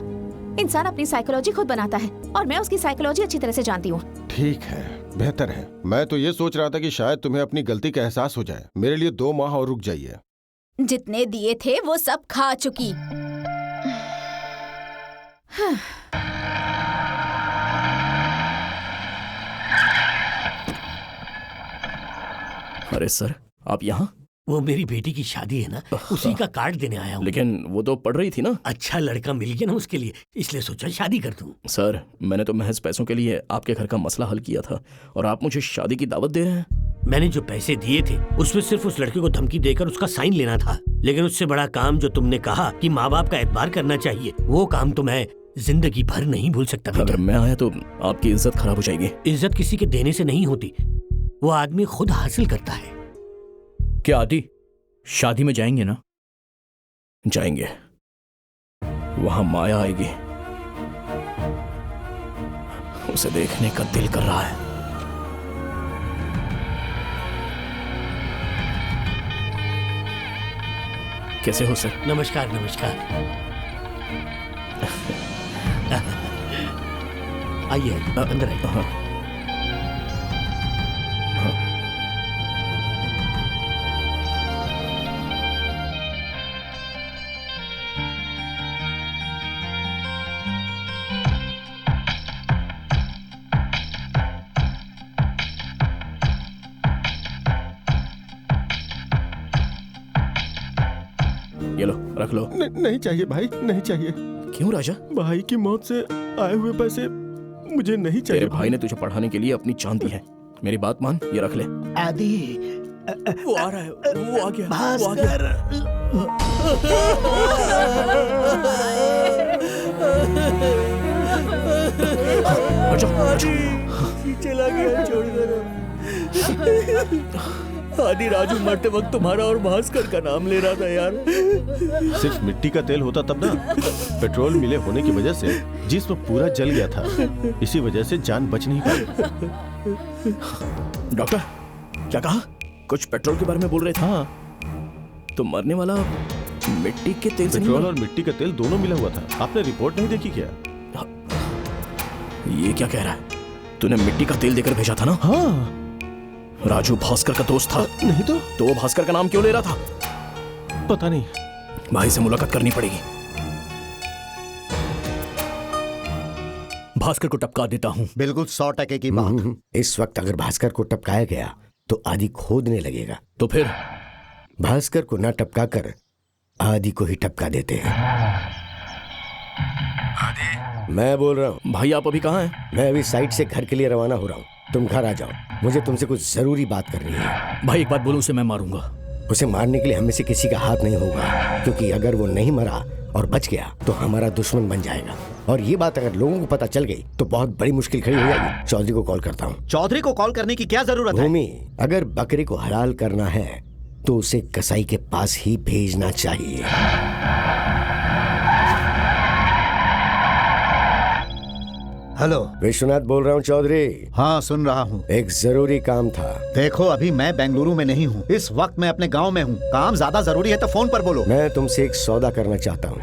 इंसान अपनी साइकोलॉजी खुद बनाता है, और मैं उसकी साइकोलॉजी अच्छी तरह से जानती हूँ। ठीक है, बेहतर है। मैं तो ये सोच रहा था कि शायद तुम्हें अपनी गलती का एहसास हो जाए। मेरे लिए 2 माह और रुक जाइए। जितने दिए थे वो सब खा चुकी। अरे सर, आप यहाँ? वो मेरी बेटी की शादी है ना, उसी का कार्ड देने आया हूँ। लेकिन वो तो पढ़ रही थी ना। अच्छा लड़का मिल गया ना उसके लिए, इसलिए सोचा शादी कर दूं। सर, मैंने तो महज पैसों के लिए आपके घर का मसला हल किया था, और आप मुझे शादी की दावत दे रहे हैं। मैंने जो पैसे दिए थे उसमें सिर्फ उस लड़के को धमकी देकर उसका साइन लेना था। लेकिन उससे बड़ा काम जो तुमने कहा कि माँ बाप का एतबार करना चाहिए, वो काम तो मैं जिंदगी भर नहीं भूल सकता। अगर मैं आया तो आपकी इज्जत खराब हो जाएगी। इज्जत किसी के देने से नहीं होती, वो आदमी खुद हासिल करता है। क्या आदि शादी में जाएंगे ना? जाएंगे। वहां माया आएगी, उसे देखने का दिल कर रहा है। कैसे हो सर? नमस्कार नमस्कार। आइए अंदर आइए। रख लो। नहीं चाहिए भाई, नहीं चाहिए। क्यों राजा? भाई की मौत से आए हुए पैसे मुझे नहीं चाहिए। तेरे भाई ने तुझे पढ़ाने के लिए अपनी जान दी है। मेरी बात मान, ये रख ले। आदि वो आ रहा है, वो आ गया, भास्कर। चला गया, छोड़ दो। आदि राजू मरते वक्त तुम्हारा और भास्कर का नाम ले रहा था यार। सिर्फ मिट्टी का तेल होता तब ना। पेट्रोल मिले होने की वजह से जिस्म पूरा जल गया था, इसी वजह से जान बच नहीं पाई। डॉक्टर क्या कहा? कुछ पेट्रोल के बारे में बोल रहे थे। हाँ, तो मरने वाला मिट्टी के तेल से पेट्रोल और मिट्टी का तेल दोनों मिला हुआ था। आपने रिपोर्ट नहीं देखी क्या? ये क्या कह रहा है? तूने मिट्टी का तेल देकर भेजा था ना? हाँ। राजू भास्कर का दोस्त था। नहीं तो वो भास्कर का नाम क्यों ले रहा था? पता नहीं। भाई से मुलाकात करनी पड़ेगी। भास्कर को टपका देता हूँ। बिल्कुल 100% की बात। इस वक्त अगर भास्कर को टपकाया गया तो आदि खोदने लगेगा। तो फिर भास्कर को ना टपका कर आदि को ही टपका देते हैं। आदि, मैं बोल रहा हूँ। भाई आप अभी कहाँ हैं? मैं अभी साइट से घर के लिए रवाना हो रहा हूँ। तुम घर आ जाओ, मुझे तुमसे कुछ जरूरी बात करनी है। भाई एक बात बोलो, उसे मैं मारूंगा। उसे मारने के लिए हमें से किसी का हाथ नहीं होगा, क्योंकि अगर वो नहीं मरा और बच गया तो हमारा दुश्मन बन जाएगा। और ये बात अगर लोगों को पता चल गई तो बहुत बड़ी मुश्किल खड़ी हो जाएगी। चौधरी को कॉल करता हूँ। चौधरी को कॉल करने की क्या जरूरत है? भूमि, अगर बकरे को हलाल करना है तो उसे कसाई के पास ही भेजना चाहिए। हेलो, विश्वनाथ बोल रहा हूँ चौधरी। हाँ सुन रहा हूँ। एक जरूरी काम था। देखो अभी मैं बेंगलुरु में नहीं हूँ, इस वक्त मैं अपने गांव में हूँ। काम ज्यादा जरूरी है तो फोन पर बोलो। मैं तुमसे एक सौदा करना चाहता हूँ।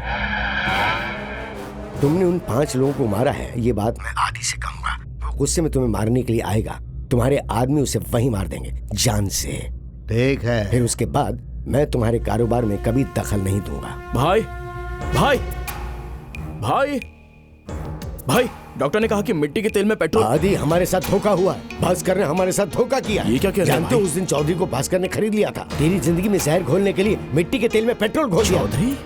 तुमने उन 5 लोगों को मारा है, ये बात मैं आदि से कहूंगा। वो गुस्से में तुम्हें मारने के लिए आएगा। तुम्हारे आदमी उसे वहीं मार देंगे, जान से। ठीक है। फिर उसके बाद मैं तुम्हारे कारोबार में कभी दखल नहीं दूंगा। भाई भाई भाई भाई, डॉक्टर ने कहा कि मिट्टी के तेल में पेट्रोल। आदि, हमारे साथ धोखा हुआ है। भास्कर ने हमारे साथ धोखा किया। ये क्या कह रहे हैं? जानते हो उस दिन चौधरी को भास्कर ने खरीद लिया था। तेरी जिंदगी में जहर घोलने के लिए मिट्टी के तेल में पेट्रोल घोल दिया। चौधरी?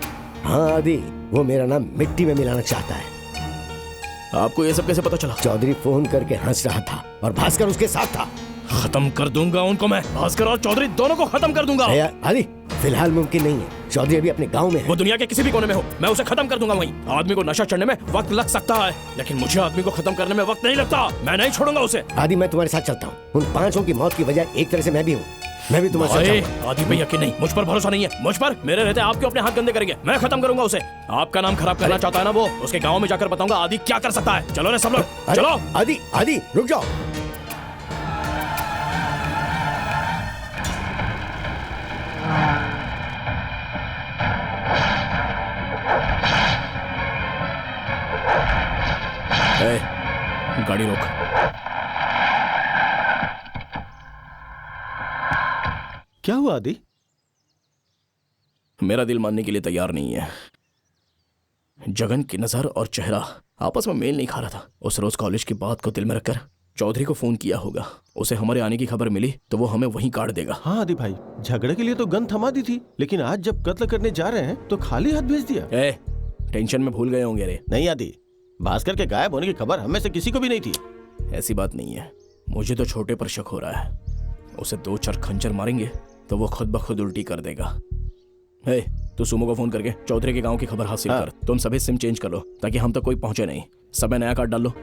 हाँ आदि, वो मेरा नाम मिट्टी में मिलाना चाहता है। आपको ये सब कैसे पता चला? चौधरी फोन करके हंस रहा था और भास्कर उसके साथ था। खत्म कर दूंगा उनको मैं। भास्कर और चौधरी दोनों को खत्म कर दूंगा। आदि, फिलहाल मुमकिन नहीं है। चौधरी अभी अपने गांव में है। वो दुनिया के किसी भी कोने में हो, मैं उसे खत्म कर दूंगा वहीं। आदमी को नशा चढ़ने में वक्त लग सकता है, लेकिन मुझे आदमी को खत्म करने में वक्त नहीं लगता। मैं नहीं छोड़ूंगा उसे। आदि, मैं तुम्हारे साथ चलता हूँ। उन 5 की मौत की वजह एक तरह से मैं भी हूँ। मैं भी तुम्हारे साथ जाऊंगा। आदि पे यकीन नहीं, मुझ पर भरोसा नहीं है। मुझ पर मेरे रहते आप क्यों अपने हाथ गंदे करेंगे? मैं खत्म करूंगा उसे। आपका नाम खराब करना चाहता है ना वो, उसके गाँव में जाकर बताऊंगा आदि क्या कर सकता है। चलो रे सब लोग, चलो। आदि, आदि रुक जाओ। गाड़ी रोक। क्या हुआ आदि? मेरा दिल मानने के लिए तैयार नहीं है। जगन की नजर और चेहरा आपस में मेल नहीं खा रहा था। उस रोज कॉलेज की बात को दिल में रखकर चौधरी को फोन किया होगा। उसे हमारे आने की खबर मिली तो वो हमें वहीं काट देगा। हाँ आदि भाई, झगड़े के लिए तो गन थमा दी थी, लेकिन आज जब कत्ल करने जा रहे हैं तो खाली हाथ भेज दिया। टेंशन में भूल गए होंगे रे। नहीं आदि, भास्कर के गायब होने की खबर हमें से किसी को भी नहीं थी। ऐसी बात नहीं है, मुझे तो छोटे पर शक हो रहा है। उसे 2-4 खंजर मारेंगे तो वो खुद ब खुद उल्टी कर देगा। तू सुमो को फोन करके चौधरी के गांव की खबर हासिल कर। तुम सभी सिम चेंज कर लो ताकि हम तक कोई पहुंचे नहीं। सब नया कार्ड डाल लो।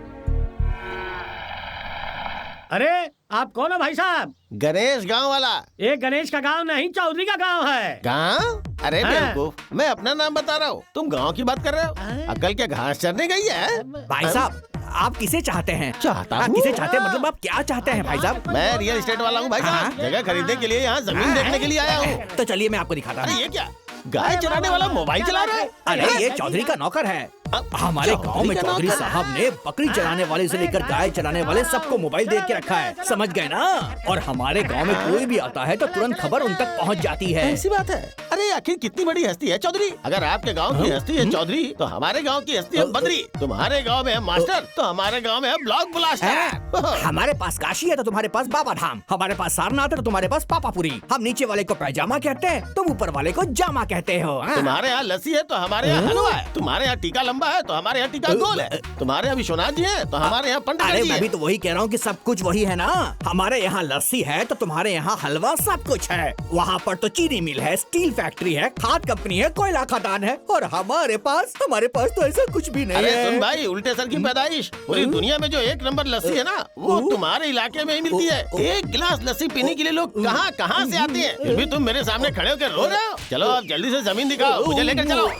अरे आप कौन हो भाई साहब? गणेश गांव वाला। ये गणेश का गांव नहीं, चौधरी का गांव है। गांव? अरे बेवकूफ, मैं अपना नाम बता रहा हूँ, तुम गांव की बात कर रहे हो। अकल क्या घास चरने गई है? भाई साहब, आप किसे चाहते हैं? चाहता हूँ? किसे चाहते हैं मतलब आप क्या चाहते हैं भाई साहब? मैं रियल एस्टेट वाला हूँ भाई साहब। जगह खरीदने के लिए यहाँ जमीन देखने के लिए आया हूँ। तो चलिए मैं आपको दिखाता हूँ। अरे ये क्या, गाय चराने वाला मोबाइल चला रहा है? अरे ये चौधरी का नौकर है। हमारे गांव में चौधरी साहब ने बकरी चराने वाले से लेकर गाय चराने वाले सबको मोबाइल दे के रखा है, समझ गए ना? और हमारे गांव में कोई भी आता है तो तुरंत खबर उन तक पहुंच जाती है। ऐसी बात है? अरे आखिर कितनी बड़ी हस्ती है चौधरी। अगर आपके गांव की हस्ती है चौधरी तो हमारे गांव की हस्ती है बद्री। तुम्हारे गांव में है मास्टर तो हमारे गांव में है ब्लॉक ब्लास्टर। हमारे पास काशी है तो तुम्हारे पास बाबा धाम, हमारे पास सारनाथ है तो तुम्हारे पास पापापुरी। हम नीचे वाले को पैजामा कहते हैं, तुम ऊपर वाले को जामा कहते हो। तुम्हारे यहाँ लस्सी है तो हमारे यहाँ हलवा है, तुम्हारे यहाँ टीका लंबा है तो हमारे यहाँ टीका गोल है, तुम्हारे यहाँ विश्वनाथ जी है तो हमारे यहाँ पंडित जी है। मैं भी तो वही कह रहा हूँ कि सब कुछ वही है ना। हमारे यहाँ लस्सी है तो तुम्हारे यहाँ हलवा, सब कुछ है। वहाँ पर तो चीनी मिल है, स्टील फैक्ट्री है, खाद कंपनी है, कोयला खदान है, और हमारे पास तो ऐसा कुछ भी नहीं अरे है। सुन भाई, उल्टे सर की पैदाइश। पूरी दुनिया में जो एक नंबर लस्सी है ना वो तुम्हारे इलाके में ही मिलती है। एक गिलास लस्सी पीने के लिए लोग कहाँ कहाँ से आते हैं, फिर भी तुम मेरे सामने खड़े होकर रो रहे हो। चलो अब जल्दी से जमीन दिखाओ, मुझे लेकर चलो।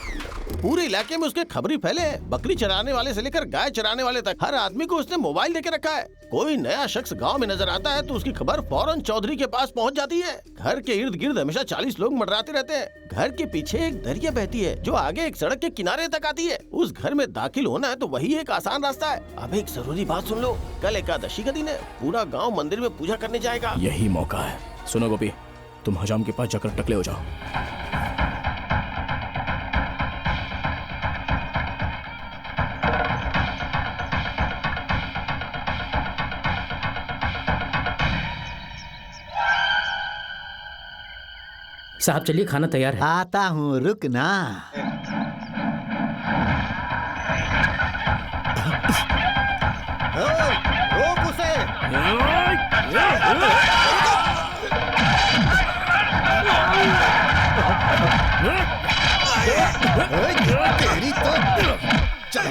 पूरे इलाके में उसके खबरी फैले हैं। बकरी चराने वाले से लेकर गाय चराने वाले तक हर आदमी को उसने मोबाइल देके रखा है। कोई नया शख्स गांव में नजर आता है तो उसकी खबर फौरन चौधरी के पास पहुंच जाती है। घर के इर्द गिर्द हमेशा 40 लोग मंडराते रहते हैं। घर के पीछे एक दरिया बहती है जो आगे एक सड़क के किनारे तक आती है। उस घर में दाखिल होना है तो वही एक आसान रास्ता है। अब एक जरूरी बात सुन लो, कल एकादशी का दिन है, पूरा गाँव मंदिर में पूजा करने जाएगा। यही मौका है। सुनो गोपी, तुम हजाम के पास जाकर टकले हो जाओ। साहब चलिए, खाना तैयार है। आता हूँ, रुकना। रोक उसे। तेरी तो चल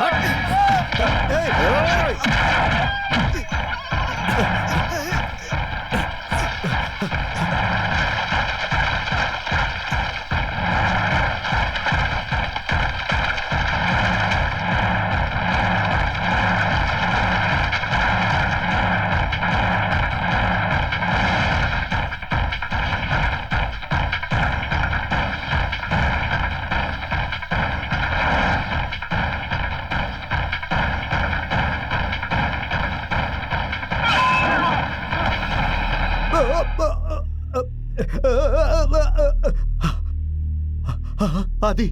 आदि,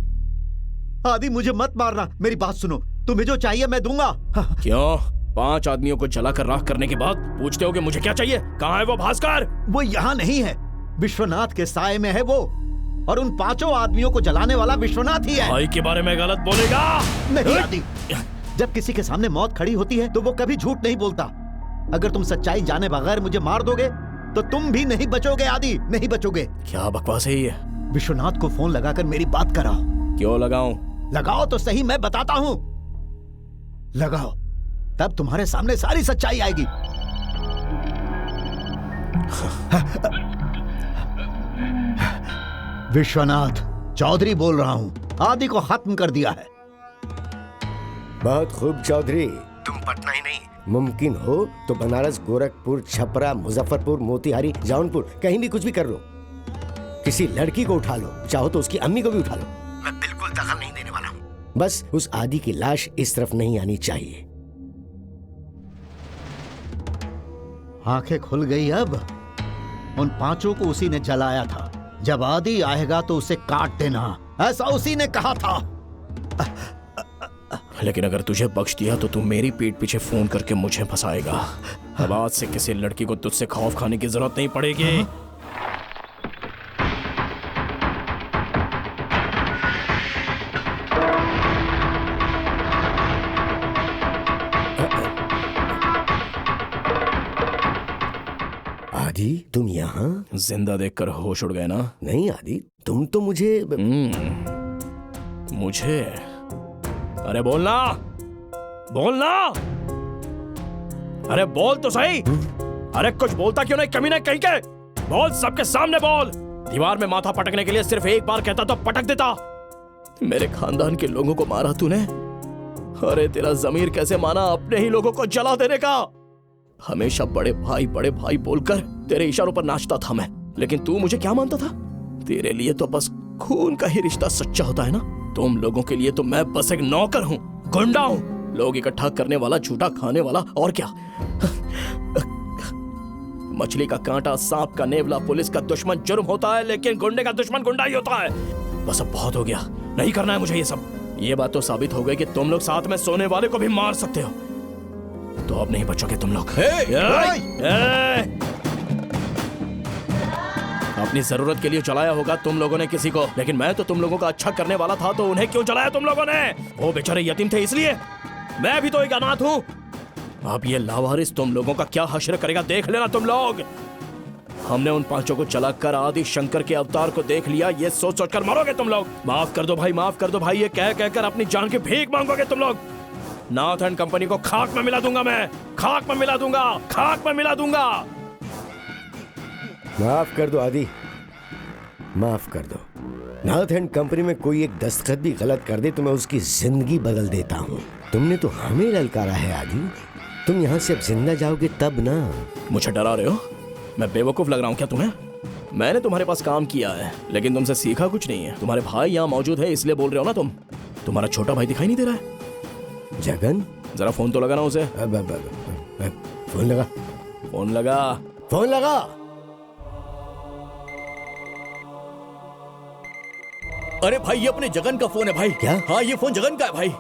आदि मुझे मत मारना, मेरी बात सुनो। तुम्हें जो चाहिए मैं दूंगा। क्यों? 5 आदमियों को जलाकर राख करने के बाद पूछते हो कि मुझे क्या चाहिए? कहाँ है वो भास्कर? वो यहाँ नहीं है, विश्वनाथ के साए में है वो, और उन 5 आदमियों को जलाने वाला विश्वनाथ ही है। भाई के बारे में गलत बोलेगा नहीं आदि, जब किसी के सामने मौत खड़ी होती है तो वो कभी झूठ नहीं बोलता। अगर तुम सच्चाई जाने बगैर मुझे मार दोगे तो तुम भी नहीं बचोगे आदि, नहीं बचोगे। क्या बकवास है ये? विश्वनाथ को फोन लगाकर मेरी बात कराओ। क्यों लगाऊं? लगाओ तो सही, मैं बताता हूं। लगाओ, तब तुम्हारे सामने सारी सच्चाई आएगी। विश्वनाथ, चौधरी बोल रहा हूं। आदि को खत्म कर दिया है। बहुत खूब चौधरी। तुम पटना ही नहीं, मुमकिन हो तो बनारस, गोरखपुर, छपरा, मुजफ्फरपुर, मोतिहारी, जौनपुर, कहीं भी कुछ भी कर लो। किसी लड़की को उठा लो, चाहो तो उसकी अम्मी को भी उठा लो। मैं बिल्कुल दखल नहीं देने वाला हूँ। बस उस आदि की लाश इस तरफ नहीं आनी चाहिए। आंखें खुल गई अब। उन 5 को उसी ने जलाया था। जब आदि आएगा तो उसे काट देना, ऐसा उसी ने कहा था। लेकिन अगर तुझे बख्श दिया तो तू मेरी पीठ पीछे फोन करके मुझे फंसाएगा। अब आज से किसी लड़की को तुझसे खौफ खाने की जरूरत नहीं पड़ेगी। आदि, तुम यहाँ? जिंदा देखकर होश उड़ गए ना? नहीं आदि, तुम तो मुझे मुझे? अरे बोलना, बोलना, अरे बोल तो सही। अरे कुछ बोलता क्यों नहीं कमीने कहीं के? बोल, सबके सामने बोल। दीवार में माथा पटकने के लिए सिर्फ एक बार कहता तो पटक देता। मेरे खानदान के लोगों को मारा तूने। अरे तेरा जमीर कैसे माना अपने ही लोगों को जला देने का? हमेशा बड़े भाई बोलकर तेरे इशारों पर नाचता था मैं, लेकिन तू मुझे क्या मानता था? तेरे लिए तो बस खून का ही रिश्ता सच्चा होता है ना। तुम लोगों के लिए तो मैं बस एक नौकर हूँ, गुंडा हूँ, लोग इकट्ठा करने वाला, झूठा खाने वाला, और क्या। मछली का कांटा, सांप का नेवला, पुलिस का दुश्मन जुर्म होता है, लेकिन गुंडे का दुश्मन गुंडा ही होता है। बस अब बहुत हो गया, नहीं करना है मुझे ये सब। ये बात तो साबित हो गई कि तुम लोग साथ में सोने वाले को भी मार सकते हो, तो अब नहीं बचोगे तुम लोग। अपनी जरूरत के लिए जलाया होगा तुम लोगों ने किसी को, लेकिन मैं तो तुम लोगों का अच्छा करने वाला था, तो उन्हें क्यों जलाया तुम लोगों ने? वो बेचारे यतीम थे इसलिए। मैं भी तो एक अनाथ हूँ। अब ये लावारिस तुम लोगों का क्या हश्र करेगा देख लेना तुम लोग। हमने उन पांचों को जलाकर आदि शंकर के अवतार को देख लिया, ये सोच सोच कर मरोगे तुम लोग। माफ कर दो भाई, माफ कर दो भाई, ये कह कहकर अपनी जान की भीख मांगोगे तुम लोग। नाथ एंड कंपनी को खाक में मिला दूंगा, मैं खाक में मिला दूंगा, खाक में मिला दूंगा। माफ कर दो आदि, माफ कर दो। नाथ एंड कंपनी में कोई एक दस्तखत भी गलत कर दे तो मैं उसकी जिंदगी बदल देता हूँ। तुमने तो हमें ललकारा है आदि, तुम यहाँ से अब जिंदा जाओगे तब ना। मुझे डरा रहे हो? मैं बेवकूफ लग रहा हूँ क्या तुम्हें? मैंने तुम्हारे पास काम किया है, लेकिन तुमसे सीखा कुछ नहीं है। तुम्हारे भाई यहाँ मौजूद है इसलिए बोल रहे हो ना तुम। तुम्हारा छोटा भाई दिखाई नहीं दे रहा है? जगन, जरा फोन तो लगाना उसे। फोन लगा, फोन लगा, फोन लगा। अरे भाई, ये अपने जगन का फोन है भाई। क्या? हाँ, ये फोन जगन का है भाई।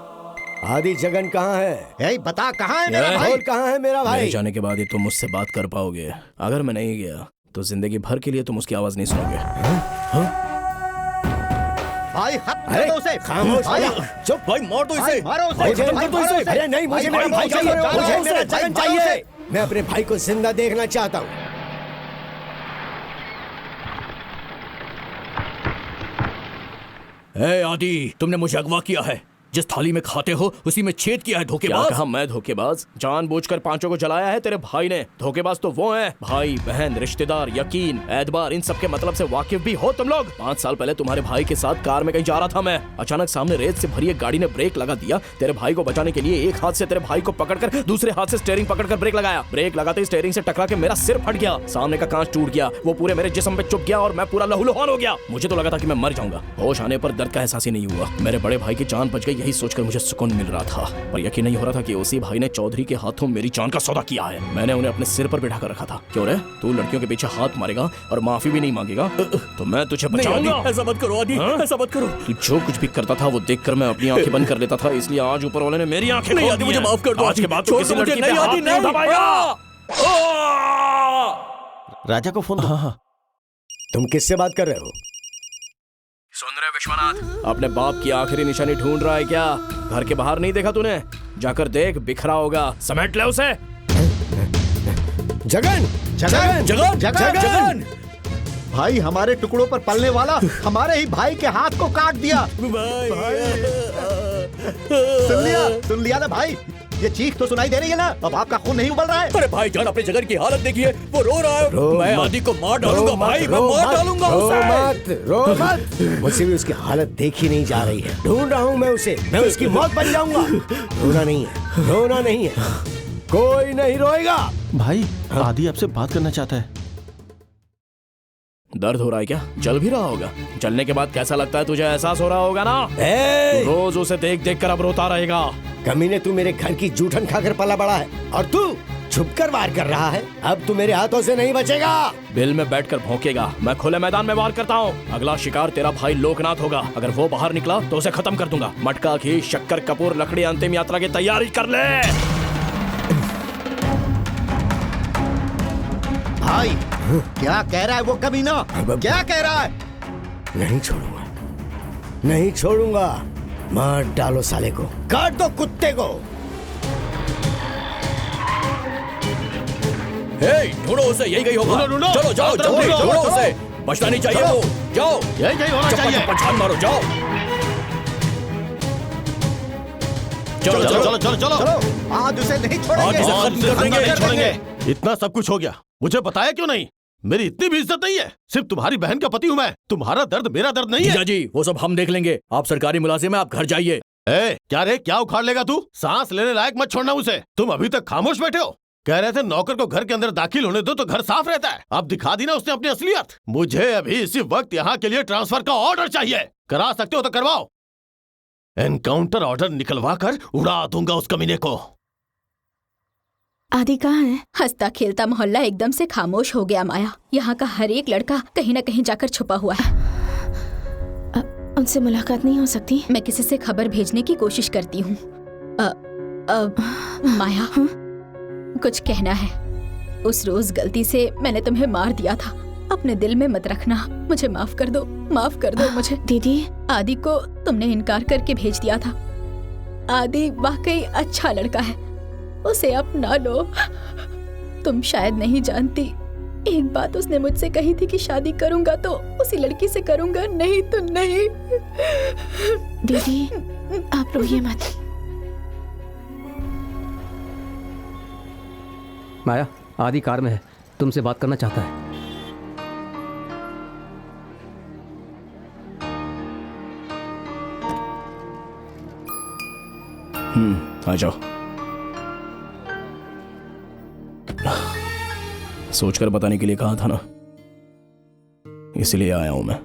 आदि, जगन कहाँ है? बता कहाँ है मेरा भाई? कहाँ है मेरा भाई? मेरे जाने के बाद ही तुम मुझसे बात कर पाओगे। अगर मैं नहीं गया तो जिंदगी भर के लिए तुम उसकी आवाज नहीं सुनोगे। भाई हद कर दो उसे। खामोश भाई, चुप भाई, मार दो इसे। मारो उसे। अरे नहीं, मुझे मेरा भाई चाहिए, मुझे मेरा जगन चाहिए। मैं अपने भाई को जिंदा देखना चाहता हूँ। ए आदि, तुमने मुझे अगवा किया है। जिस थाली में खाते हो उसी में छेद किया है, धोखेबाज। क्या कहा मैं धोखेबाज? जानबूझकर पांचों को जलाया है तेरे भाई ने। धोखेबाज तो वो हैं। भाई, बहन, रिश्तेदार, यकीन, एतबार, इन सब के मतलब से वाकिफ भी हो तुम लोग। 5 साल पहले तुम्हारे भाई के साथ कार में कहीं जा रहा था मैं। अचानक सामने रेत से भरी एक गाड़ी ने ब्रेक लगा दिया। तेरे भाई को बचाने के लिए एक हाथ से तेरे भाई को पकड़कर दूसरे हाथ से स्टीयरिंग पकड़कर ब्रेक लगाया। ब्रेक लगाते ही स्टीयरिंग से टकरा के मेरा सिर फट गया, सामने का कांच टूट गया, वो पूरे मेरे जिस्म पे चुभ गया और मैं पूरा लहूलुहान हो गया। मुझे तो लगा था कि मैं मर जाऊंगा। होश आने पर दर्द का एहसास ही नहीं हुआ। मेरे बड़े भाई की जान बच गई, यही सोचकर मुझे सुकून मिल रहा था, पर यकीन नहीं हो रहा था कि उसी भाई ने चौधरी के हाथों मेरी जान का सौदा किया है। मैंने उन्हें अपने सिर पर बिठा कर रखा था। क्यों रे, तू लड़कियों के पीछे हाथ मारेगा और माफी भी नहीं मांगेगा तो मैं तुझे बचाऊंगा। ऐसा मत करो आदि, ऐसा मत करो। तू जो कुछ भी करता था वो देखकर मैं अपनी आंखें बंद कर लेता था, इसलिए आज ऊपर वाले ने मेरी आंखें खोल दी हैं। मुझे माफ कर दो। आज के बाद तो किसी लड़की पे हाथ नहीं उठा पाएगा। राजा को फोन दो। तुम किससे बात कर रहे हो? सुन रहे विश्वनाथ, अपने बाप की आखिरी निशानी ढूंढ रहा है क्या? घर के बाहर नहीं देखा तूने? जाकर देख, बिखरा होगा, समेट ले उसे। जगन, जगन, जगन, जगन। भाई, हमारे टुकड़ों पर पलने वाला हमारे ही भाई के हाथ को काट दिया। सुन लिया ना भाई? ये चीख तो सुनाई दे रही है ना? अब आपका खून नहीं उबल रहा है? अरे भाई जान, अपने जगन की हालत देखिए, वो रो रहा है। मैं आदि को मार डालूंगा भाई, मैं मार डालूंगा उसे। रो मत। मुझसे भी उसकी हालत देखी नहीं जा रही है। ढूंढ रहा हूँ मैं उसे, मैं उसकी मौत बन जाऊंगा। रोना नहीं है, रोना नहीं है, कोई नहीं रोएगा। भाई, आदि आपसे बात करना चाहता है। दर्द हो रहा है क्या? जल भी रहा होगा। जलने के बाद कैसा लगता है तुझे? एहसास हो रहा होगा ना? रोज उसे देख देख कर अब रोता रहेगा। कमीने, तू मेरे घर की जूठन खाकर पला बड़ा है और तू छुपकर वार कर रहा है। अब तू मेरे हाथों से नहीं बचेगा। बिल में बैठकर भौंकेगा, मैं खुले मैदान में वार करता हूँ। अगला शिकार तेरा भाई लोकनाथ होगा। अगर वो बाहर निकला तो उसे खत्म कर दूंगा। मटका, घी, शक्कर, कपूर, लकड़ी, अंतिम यात्रा की तैयारी कर ले। भाई, क्या कह रहा है वो कमीना? क्या कह रहा है? नहीं छोड़ूंगा, नहीं छोड़ूंगा। मार डालो साले को, काट दो कुत्ते को। ढूंढो उसे, यही गई होगा। चलो जाओ, जल्दी ढूंढो उसे, बचना नहीं चाहिए वो। जाओ, यही होना चाहिए। पछान मारो, जाओ। चलो चलो चलो चलो चलो, आज उसे नहीं छोड़ेंगे, नहीं छोड़ेंगे। इतना सब कुछ हो गया, मुझे बताया क्यों नहीं? मेरी इतनी भी इज्जत नहीं है। सिर्फ तुम्हारी बहन का पति हूँ मैं। तुम्हारा दर्द मेरा दर्द नहीं है। जी, वो सब हम देख लेंगे। आप सरकारी मुलाजिम हैं, आप घर जाइए। क्या रे, क्या उखाड़ लेगा तू? सांस लेने लायक मत छोड़ना उसे। तुम अभी तक खामोश बैठे हो। कह रहे थे नौकर को घर के अंदर दाखिल होने दो तो घर साफ रहता है। अब दिखा दी ना उसने अपनी असलियत। मुझे अभी इसी वक्त यहाँ के लिए ट्रांसफर का ऑर्डर चाहिए। करा सकते हो तो करवाओ। एनकाउंटर ऑर्डर निकलवा कर उड़ा दूंगा उस कमीने को। आदि कहाँ है? हंसता खेलता मोहल्ला एकदम से खामोश हो गया माया। यहाँ का हर एक लड़का कहीं न कहीं जाकर छुपा हुआ है। उनसे मुलाकात नहीं हो सकती? मैं किसी से खबर भेजने की कोशिश करती हूँ। माया, कुछ कहना है। उस रोज गलती से मैंने तुम्हें मार दिया था, अपने दिल में मत रखना। मुझे माफ कर दो, माफ कर दो मुझे। दीदी, आदि को तुमने इनकार करके भेज दिया था। आदि वाकई अच्छा लड़का है, उसे अपना लो। तुम शायद नहीं जानती, एक बात उसने मुझसे कही थी कि शादी करूंगा तो उसी लड़की से करूंगा, नहीं तो नहीं। दीदी आप रोइए मत। माया, आदि कार में है, तुमसे बात करना चाहता है। आ जाओ। सोचकर बताने के लिए कहा था ना, इसलिए आया हूं मैं।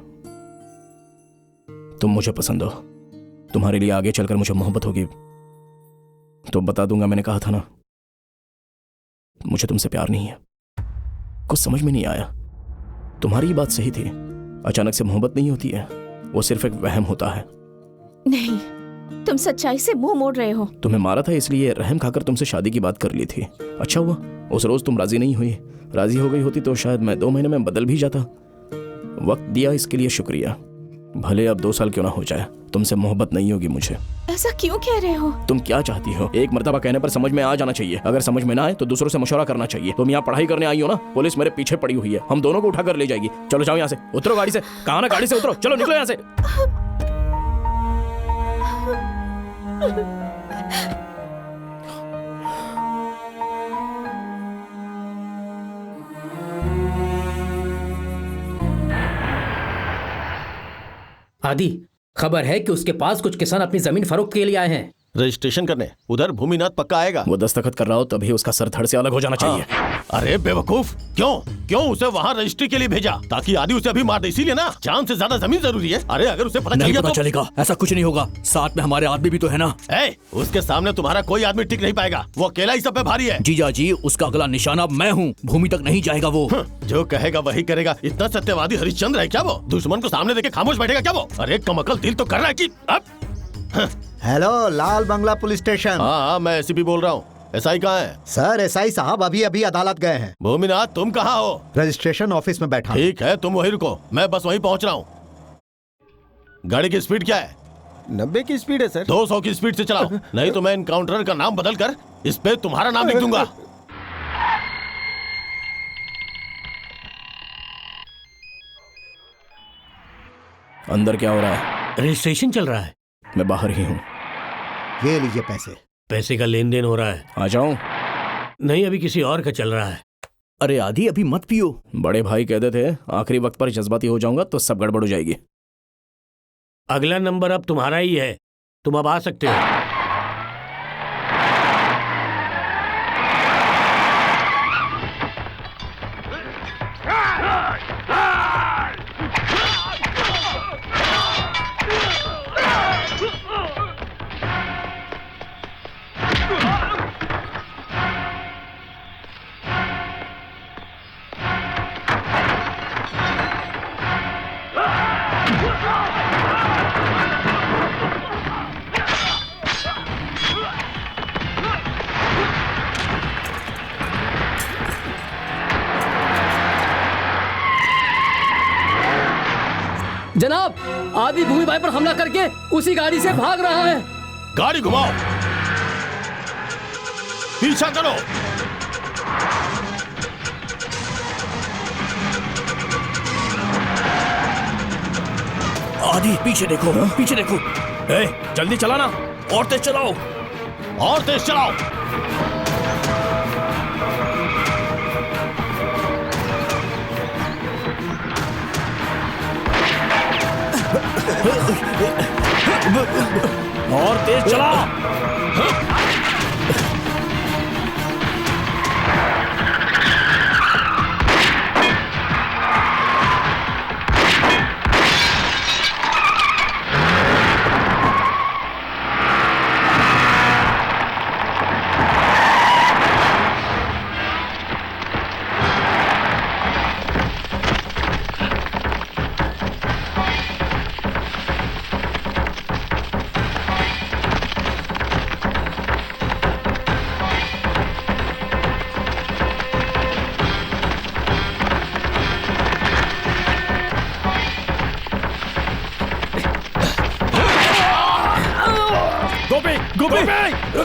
तुम मुझे पसंद हो, तुम्हारे लिए आगे चलकर मुझे मोहब्बत होगी तो बता दूंगा। मैंने कहा था ना, मुझे तुमसे प्यार नहीं है। कुछ समझ में नहीं आया। तुम्हारी ये बात सही थी, अचानक से मोहब्बत नहीं होती है, वो सिर्फ एक वहम होता है। नहीं, तुम सच्चाई से मुंह मोड़ रहे हो। तुम्हें मारा था इसलिए रहम खाकर तुमसे शादी की बात कर ली थी। अच्छा हुआ उस रोज तुम राजी नहीं हुई। राजी हो गई होती तो शायद मैं 2 महीने में बदल भी जाता। वक्त दिया इसके लिए शुक्रिया। भले अब 2 साल क्यों ना हो जाए, तुमसे मोहब्बत नहीं होगी मुझे। ऐसा क्यों कह रहे हो? तुम क्या चाहती हो? एक मर्तबा कहने पर समझ में आ जाना चाहिए। अगर समझ में ना आए तो दूसरों से मशवरा करना चाहिए। तुम यहाँ पढ़ाई करने आई हो ना, पुलिस मेरे पीछे पड़ी हुई है, हम दोनों को उठा कर ले जाएगी। चलो जाओ यहाँ से, उतरो गाड़ी से। कहा ना गाड़ी से उतरो, चलो निकलो यहाँ से। आदि, खबर है कि उसके पास कुछ किसान अपनी जमीन फरोख्त के लिए आए हैं। रजिस्ट्रेशन करने उधर भूमिनाथ पक्का आएगा। वो दस्तखत कर रहा हो तभी उसका सर धड़ से अलग हो जाना चाहिए। अरे बेवकूफ, क्यों उसे वहाँ रजिस्ट्री के लिए भेजा? ताकि आदि उसे अभी मार दे, इसीलिए ना। जान से ज्यादा जमीन जरूरी है। अरे अगर उसे पता नहीं चल पता चलेगा, ऐसा कुछ नहीं होगा। साथ में हमारे आदमी भी तो है ना। उसके सामने तुम्हारा कोई आदमी टिक नहीं पाएगा, वो अकेला ही सब पे भारी है। जीजा जी, उसका अगला निशाना मैं हूँ, भूमि तक नहीं जाएगा वो। जो कहेगा वही करेगा। इतना सत्यवादी हरिश्चंद्र है क्या वो? दुश्मन को सामने देके खामोश बैठेगा क्या वो? अरे कमअकल दिल तो कर रहा है कि अब। Hello, Lal Bangla police station. हाँ, मैं एसीपी बोल रहा हूँ। एसआई कहाँ है? सर, एसआई साहब अभी अभी अदालत गए हैं। भूमिनाथ, तुम कहाँ हो? रजिस्ट्रेशन ऑफिस में बैठा। ठीक है, तुम वहीं रुको, मैं बस वहीं पहुँच रहा हूँ। गाड़ी की स्पीड क्या है? 90 की स्पीड है सर। 200 की स्पीड से चलाओ, नहीं तो मैं एनकाउंटर का नाम बदल कर इस पे तुम्हारा नाम लिख दूंगा। अंदर क्या हो रहा है? रजिस्ट्रेशन चल रहा है। मैं बाहर ही हूँ। ये लीजिए पैसे। पैसे का लेन देन हो रहा है। आ जाऊं? नहीं, अभी किसी और का चल रहा है। अरे आदि, अभी मत पियो। बड़े भाई कहते थे आखिरी वक्त पर जज्बाती हो जाऊंगा तो सब गड़बड़ हो जाएगी। अगला नंबर अब तुम्हारा ही है, तुम अब आ सकते हो। जनाब, आदि भूमि भाई पर हमला करके उसी गाड़ी से भाग रहा है। गाड़ी घुमाओ, पीछा करो। आदि, पीछे देखो, पीछे देखो। जल्दी चलाना, और तेज चलाओ, और तेज चलाओ। और तेज चला।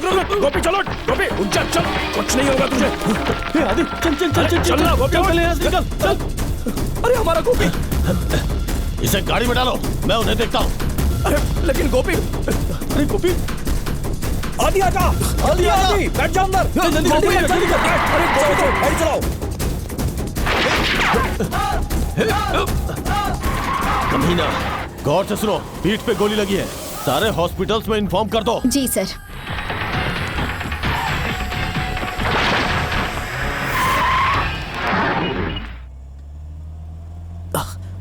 गोपी चलो, गोपी उठ जा, चल, कुछ नहीं होगा तुझे। आदि चल चल चल चल चल ना गोपी, पहले यहाँ से निकल चल। अरे हमारा गोपी, इसे गाड़ी में डालो, मैं उन्हें देखता हूँ। अरे लेकिन गोपी, अरे गोपी, आदि आजा, आदि आदि, बैठ जा अंदर। जल्दी अरे जल्दी गोपी को गाड़ी चलाओ। कमीना, गौर से सुनो, पीठ पे गोली लगी है, सारे हॉस्पिटल्स में इन्फॉर्म कर दो। जी सर।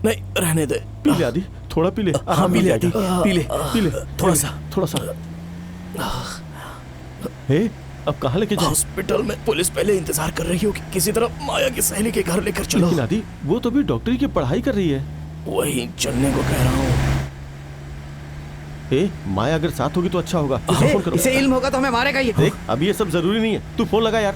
नहीं रहने दे, पी ले आदि, थोड़ा पी ले। हाँ पी ले आदि, पी ले थोड़ा सा। अब कहाँ लेके जाओ? हॉस्पिटल में पुलिस पहले इंतजार कर रही होगी, किसी तरह माया की सहेली के घर लेकर चलो। लेकिन आदि, वो तो भी डॉक्टरी की पढ़ाई कर रही है। वही चलने को कह रहा हूँ। माया अगर साथ होगी तो अच्छा होगा। फोन करो। इसे इल्म होगा तो हमें मारेगा ये। देख, अभी ये सब जरूरी नहीं है, तू फोन लगा यार।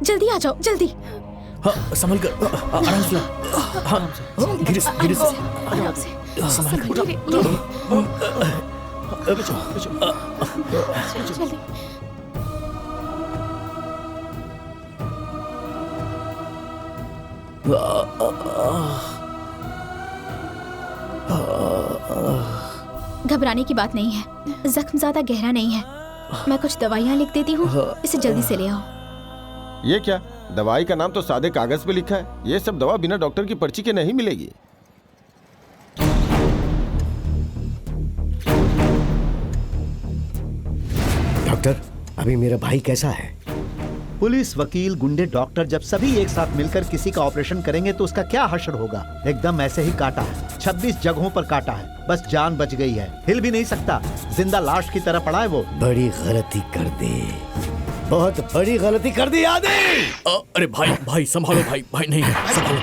जल्दी आ जाओ, जल्दी। हाँ संभल कर, आराम से। हाँ गिरिश गिरिश, आराम से। संभल कर। जल्दी। घबराने की बात नहीं है, जख्म ज्यादा गहरा नहीं है। मैं कुछ दवाइयाँ लिख देती हूँ, इसे जल्दी से ले आओ। ये क्या, दवाई का नाम तो सादे कागज पे लिखा है। ये सब दवा बिना डॉक्टर की पर्ची के नहीं मिलेगी। डॉक्टर, अभी मेरा भाई कैसा है? पुलिस, वकील, गुंडे, डॉक्टर जब सभी एक साथ मिलकर किसी का ऑपरेशन करेंगे तो उसका क्या हश्र होगा। एकदम ऐसे ही काटा है, 26 जगहों पर काटा है, बस जान बच गई है, हिल भी नहीं सकता, जिंदा लाश की तरह पड़ा है वो। बड़ी गलती कर दी, बहुत बड़ी गलती कर दी आदि। अरे भाई भाई संभालो, भाई भाई नहीं संभालो।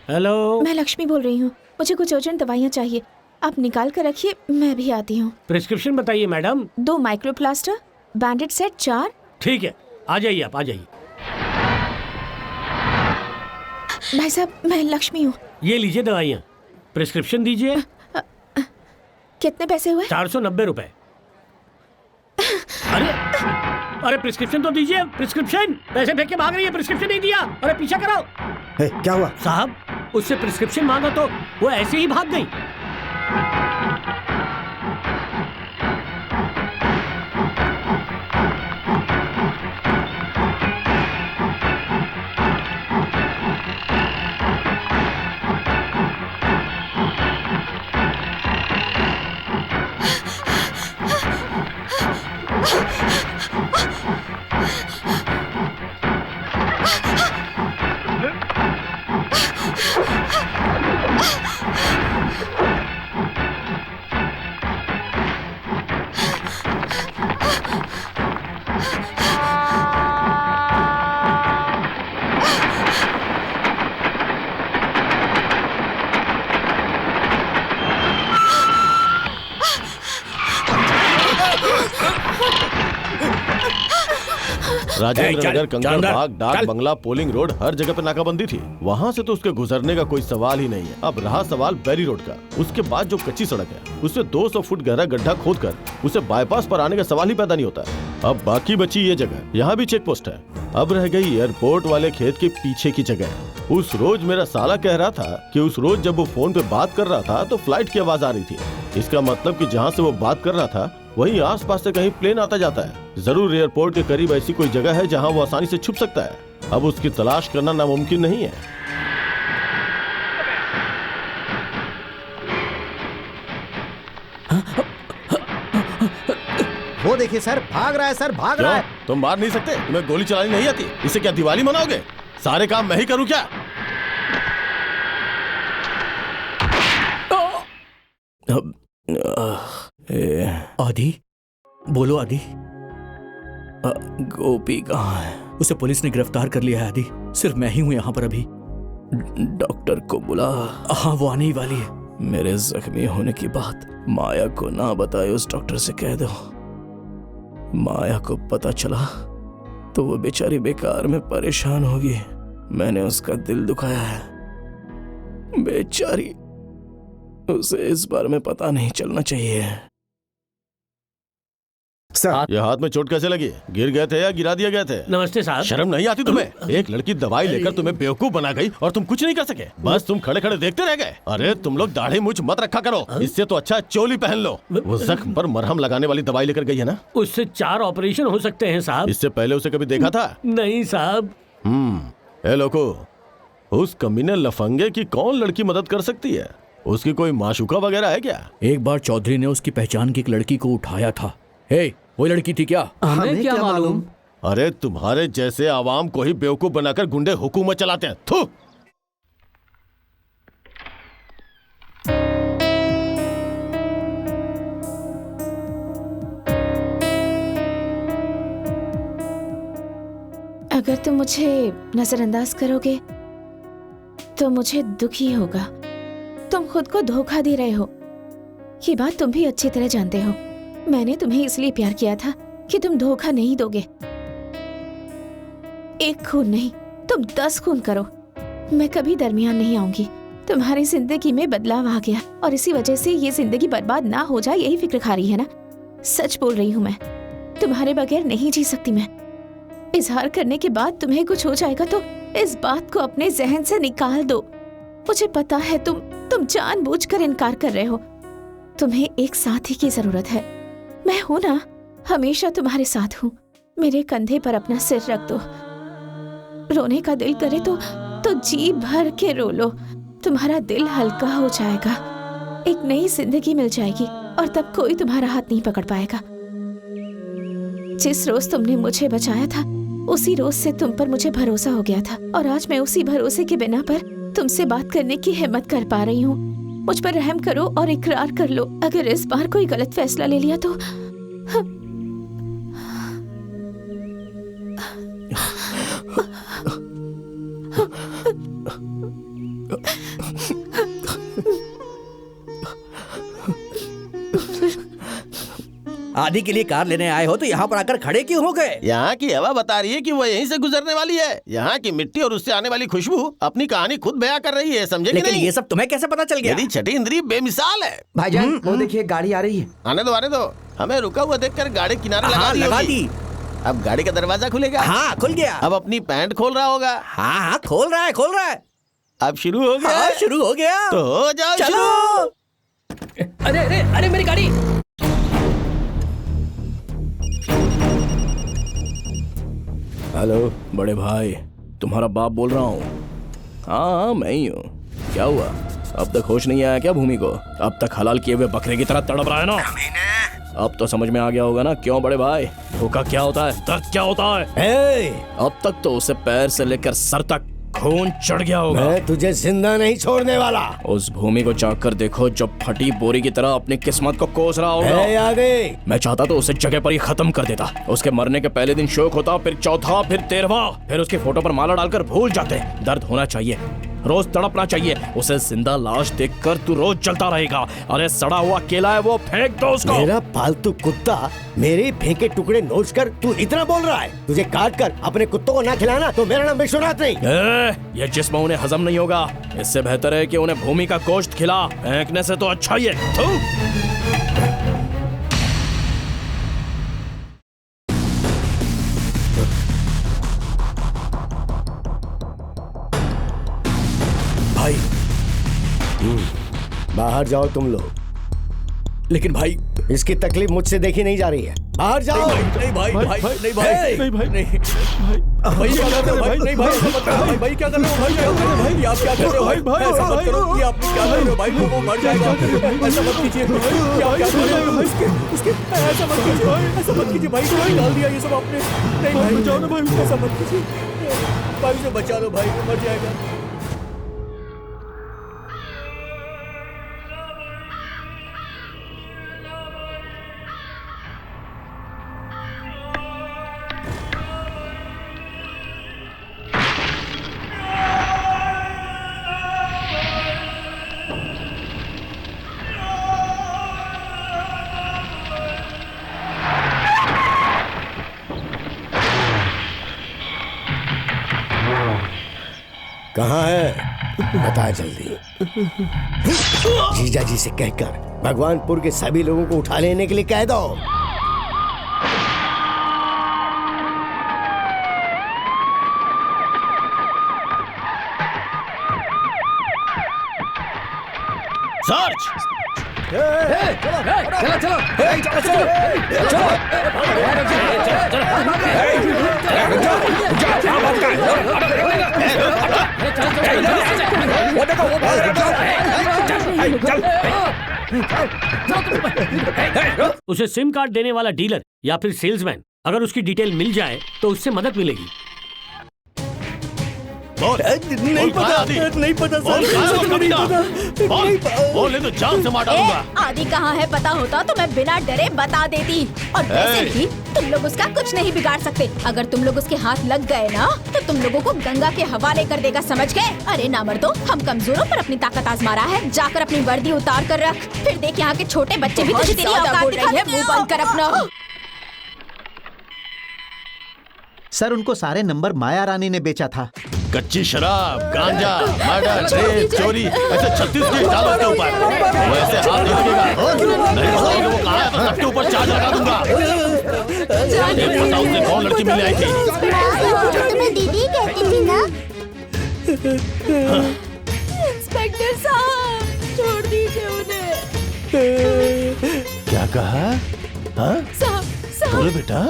हेलो, मैं लक्ष्मी बोल रही हूँ, मुझे कुछ अर्जेंट दवाइयाँ चाहिए, आप निकाल कर रखिए, मैं भी आती हूँ। प्रिस्क्रिप्शन बताइए मैडम। 2 माइक्रोप्लास्टर, बैंडेड सेट 4। ठीक है, आ जाइए आप, आ जाइए। भाई साहब, मैं लक्ष्मी हूँ। ये लीजिए दवाइयाँ, प्रिस्क्रिप्शन दीजिए। कितने पैसे हुए? 490 रुपए। अरे अरे प्रिस्क्रिप्शन तो दीजिए, प्रिस्क्रिप्शन। पैसे फेंक के भाग रही है, प्रिस्क्रिप्शन नहीं दिया। अरे पीछा कराओ। क्या हुआ साहब? उससे प्रिस्क्रिप्शन मांगा तो वो ऐसे ही भाग गई। राजेंद्र नगर, कंकड़ बाग, डाक बंगला, पोलिंग रोड, हर जगह पे नाकाबंदी थी। वहाँ से तो उसके गुजरने का कोई सवाल ही नहीं है। अब रहा सवाल बेरी रोड का। उसके बाद जो कच्ची सड़क है उससे 200 फुट गहरा गड्ढा खोदकर उसे बाईपास पर आने का सवाल ही पैदा नहीं होता। अब बाकी बची ये जगह, यहाँ भी चेक पोस्ट है। अब रह गई एयरपोर्ट वाले खेत के पीछे की जगह। उस रोज मेरा साला कह रहा था कि उस रोज जब वो फोन पे बात कर रहा था तो फ्लाइट की आवाज आ रही थी। इसका मतलब कि जहाँ से वो बात कर रहा था वहीं आसपास से कहीं प्लेन आता जाता है। जरूर एयरपोर्ट के करीब ऐसी कोई जगह है जहाँ वो आसानी से छुप सकता है। अब उसकी तलाश करना नामुमकिन नहीं है। वो देखिए सर, भाग रहा है सर, भाग रहा है। तुम मार नहीं सकते? तुम्हें गोली चलानी नहीं आती? इसे क्या दिवाली मनाओगे? सारे काम मैं ही करूं क्या? आदि, बोलो आदि। गोपी कहाँ है? उसे पुलिस ने गिरफ्तार कर लिया है आदि। सिर्फ मैं ही हूँ यहाँ पर अभी। डॉक्टर को बुला। हाँ, वो आने ही वाली है। मेरे जख्मी होने की बात माया को ना बताए, उस डॉक्टर से कह दो। माया को पता चला तो वो बेचारी बेकार में परेशान होगी। मैंने उसका दिल दुखाया है, बेचारी। उसे इस बारे में पता नहीं चलना चाहिए। सर, ये हाथ में चोट कैसे लगी? गिर गए थे या गिरा दिया गए थे? नमस्ते साहब। शर्म नहीं आती तुम्हें? एक लड़की दवाई लेकर तुम्हें बेवकूफ बना गई और तुम कुछ नहीं कर सके। बस तुम खड़े खड़े देखते रह गए। अरे तुम लोग दाढ़ी मूंछ मत रखा करो, इससे तो अच्छा चोली पहन लो। वो जख्म पर मरहम लगाने वाली दवाई लेकर गई है ना? उससे 4 ऑपरेशन हो सकते हैं साहब। इससे पहले उसे कभी देखा था? नहीं साहब। ए लोको, उस कमीने लफंगे की कौन लड़की मदद कर सकती है? उसकी कोई माशुका वगैरह है क्या? एक बार चौधरी ने उसकी पहचान की एक लड़की को उठाया था। हे, वो लड़की थी क्या? हमें क्या मालूम? अरे तुम्हारे जैसे आवाम को ही बेवकूफ बनाकर गुंडे हुकूमत चलाते हैं। थू! अगर तुम मुझे नजरअंदाज करोगे तो मुझे दुखी होगा। तुम खुद को धोखा दे रहे हो, ये बात तुम भी अच्छी तरह जानते हो। मैंने तुम्हें इसलिए प्यार किया था कि तुम धोखा नहीं दोगे। एक खून नहीं, तुम 10 खून करो, मैं कभी दरमियान नहीं आऊंगी। तुम्हारी जिंदगी में बदलाव आ गया और इसी वजह से ये जिंदगी बर्बाद ना हो जाए, यही फिक्र खा रही है ना? सच बोल रही हूँ मैं, तुम्हारे बगैर नहीं जी सकती मैं। इजहार करने के बाद तुम्हें कुछ हो जाएगा तो इस बात को अपने जहन से निकाल दो। मुझे पता है तुम जानबूझकर इनकार कर रहे हो। तुम्हें एक साथी की जरूरत है। मैं हूं ना, हमेशा तुम्हारे साथ हूँ। मेरे कंधे पर अपना सिर रख दो। रोने का दिल करे तो जी भर के रो लो। तुम्हारा दिल हल्का हो जाएगा, एक नई जिंदगी मिल जाएगी और तब कोई तुम्हारा हाथ नहीं पकड़ पाएगा। जिस रोज तुमने मुझे बचाया था उसी रोज से तुम पर मुझे भरोसा हो गया था और आज मैं उसी भरोसे के बिना पर तुमसे बात करने की हिम्मत कर पा रही हूँ। मुझ पर रहम करो और इकरार कर लो। अगर इस बार कोई गलत फैसला ले लिया तो आदि के लिए कार लेने आए हो तो यहाँ पर आकर खड़े क्यों हो गए? यहाँ की हवा बता रही है कि वो यहीं से गुजरने वाली है। यहाँ की मिट्टी और उससे आने वाली खुशबू अपनी कहानी खुद बयां कर रही है, समझे? लेकिन ये सब तुम्हें कैसे पता चल गया? मेरी छठी इंद्री बेमिसाल है। भाईजान वो देखिए गाड़ी आ रही है। आने दो। हमें रुका हुआ देखकर गाड़ी किनारे लगा दी। अब गाड़ी का दरवाजा खुलेगा। हाँ खुल गया। अब अपनी पैंट खोल रहा होगा। हाँ खोल रहा है। अब शुरू हो गया। हाँ, शुरू हो गया। तो हो जाओ चलो। अरे मेरी गाड़ी। हेलो बड़े भाई, तुम्हारा बाप बोल रहा हूँ। हाँ मैं ही हूँ। क्या हुआ, अब तक होश नहीं आया क्या भूमि को? अब तक हलाल किए हुए बकरे की तरह तड़प रहा है ना? अब तो समझ में आ गया होगा ना क्यों बड़े भाई? धोखा क्या होता है, दर्द क्या होता है। अब तक तो उसे पैर से लेकर सर तक खून चढ़ गया होगा। मैं तुझे जिंदा नहीं छोड़ने वाला। उस भूमि को चाक कर देखो जो फटी बोरी की तरह अपनी किस्मत को कोस रहा होगा। मैं चाहता तो उसे जगह पर ही खत्म कर देता। उसके मरने के पहले दिन शोक होता, फिर चौथा, फिर 13वां, फिर उसकी फोटो पर माला डालकर भूल जाते। दर्द होना चाहिए, रोज तड़पना चाहिए। उसे जिंदा लाश देखकर तू रोज चलता रहेगा। अरे सड़ा हुआ केला है वो, फेंक दो उसको। मेरा पालतू कुत्ता मेरे फेंके टुकड़े नोच कर तू इतना बोल रहा है? तुझे काट कर अपने कुत्तों को ना खिलाना तो मेरा नाम विश्वनाथ नहीं। ये जिस्म उन्हें हजम नहीं होगा, इससे बेहतर है कि उन्हें भूमि का गोश्त खिला। फेंकने से तो अच्छा ही है। भाई बाहर जाओ तुम लोग। लेकिन भाई इसकी तकलीफ मुझसे देखी नहीं जा रही है। बाहर जाओ। नहीं भाई क्या कर रहे हो? आप क्या कर रहे हो भाई? ऐसा मत करो। ये आप क्या कर रहे हो भाई? वो मर जाएगा। ऐसा मत कीजिए। क्या क्या कर रहे हो उसके? ऐसा मत कीजिए भाई। क्यों डाल दिया ये सब आपने? नहीं भाई बचाओ ना भाई, ऐसा मत कीजिए भाई। उसे बचा लो भाई, वो मर जाएगा। कहाँ है? बता जल्दी। जीजा जी से कहकर भगवानपुर के सभी लोगों को उठा लेने के लिए कह दो। सर्च! चलो चलो उसे सिम कार्ड देने वाला डीलर या फिर सेल्समैन अगर उसकी डिटेल मिल जाए तो उससे मदद मिलेगी। नहीं पता सर, नहीं पता। बोले तो जान से मार डालूंगा। आदि कहाँ है पता होता तो मैं बिना डरे बता देती। और वैसे भी तुम लोग उसका कुछ नहीं बिगाड़ सकते। अगर तुम लोग उसके हाथ लग गए ना तो तुम लोगों को गंगा के हवाले कर देगा, समझ गए? अरे नामर्दो, हम कमजोरों पर अपनी ताकत आजमा रहा है। जाकर अपनी वर्दी उतार कर रख, फिर देख यहाँ के छोटे बच्चे भी तुझे तेरी औकात दिखा देंगे। मुंह बंद कर अपना। सर उनको सारे नंबर माया रानी ने बेचा था। कच्ची शराब, गांजा, मर्डर, रेप, चोरी, ऐसे 36 केस डालो उसके ऊपर। वैसे हाथ नहीं लगेगा। नहीं बताओगे वो कहाँ है तो सबके ऊपर चार्ज लगा दूंगा। बताओ उसने कौन लड़की मिलने आई थी? तुम्हें दीदी कहती थी ना? इंस्पेक्टर साहब, छोड़ दीजिए उन्हें। क्या कहा? हाँ? बोलो बेटा।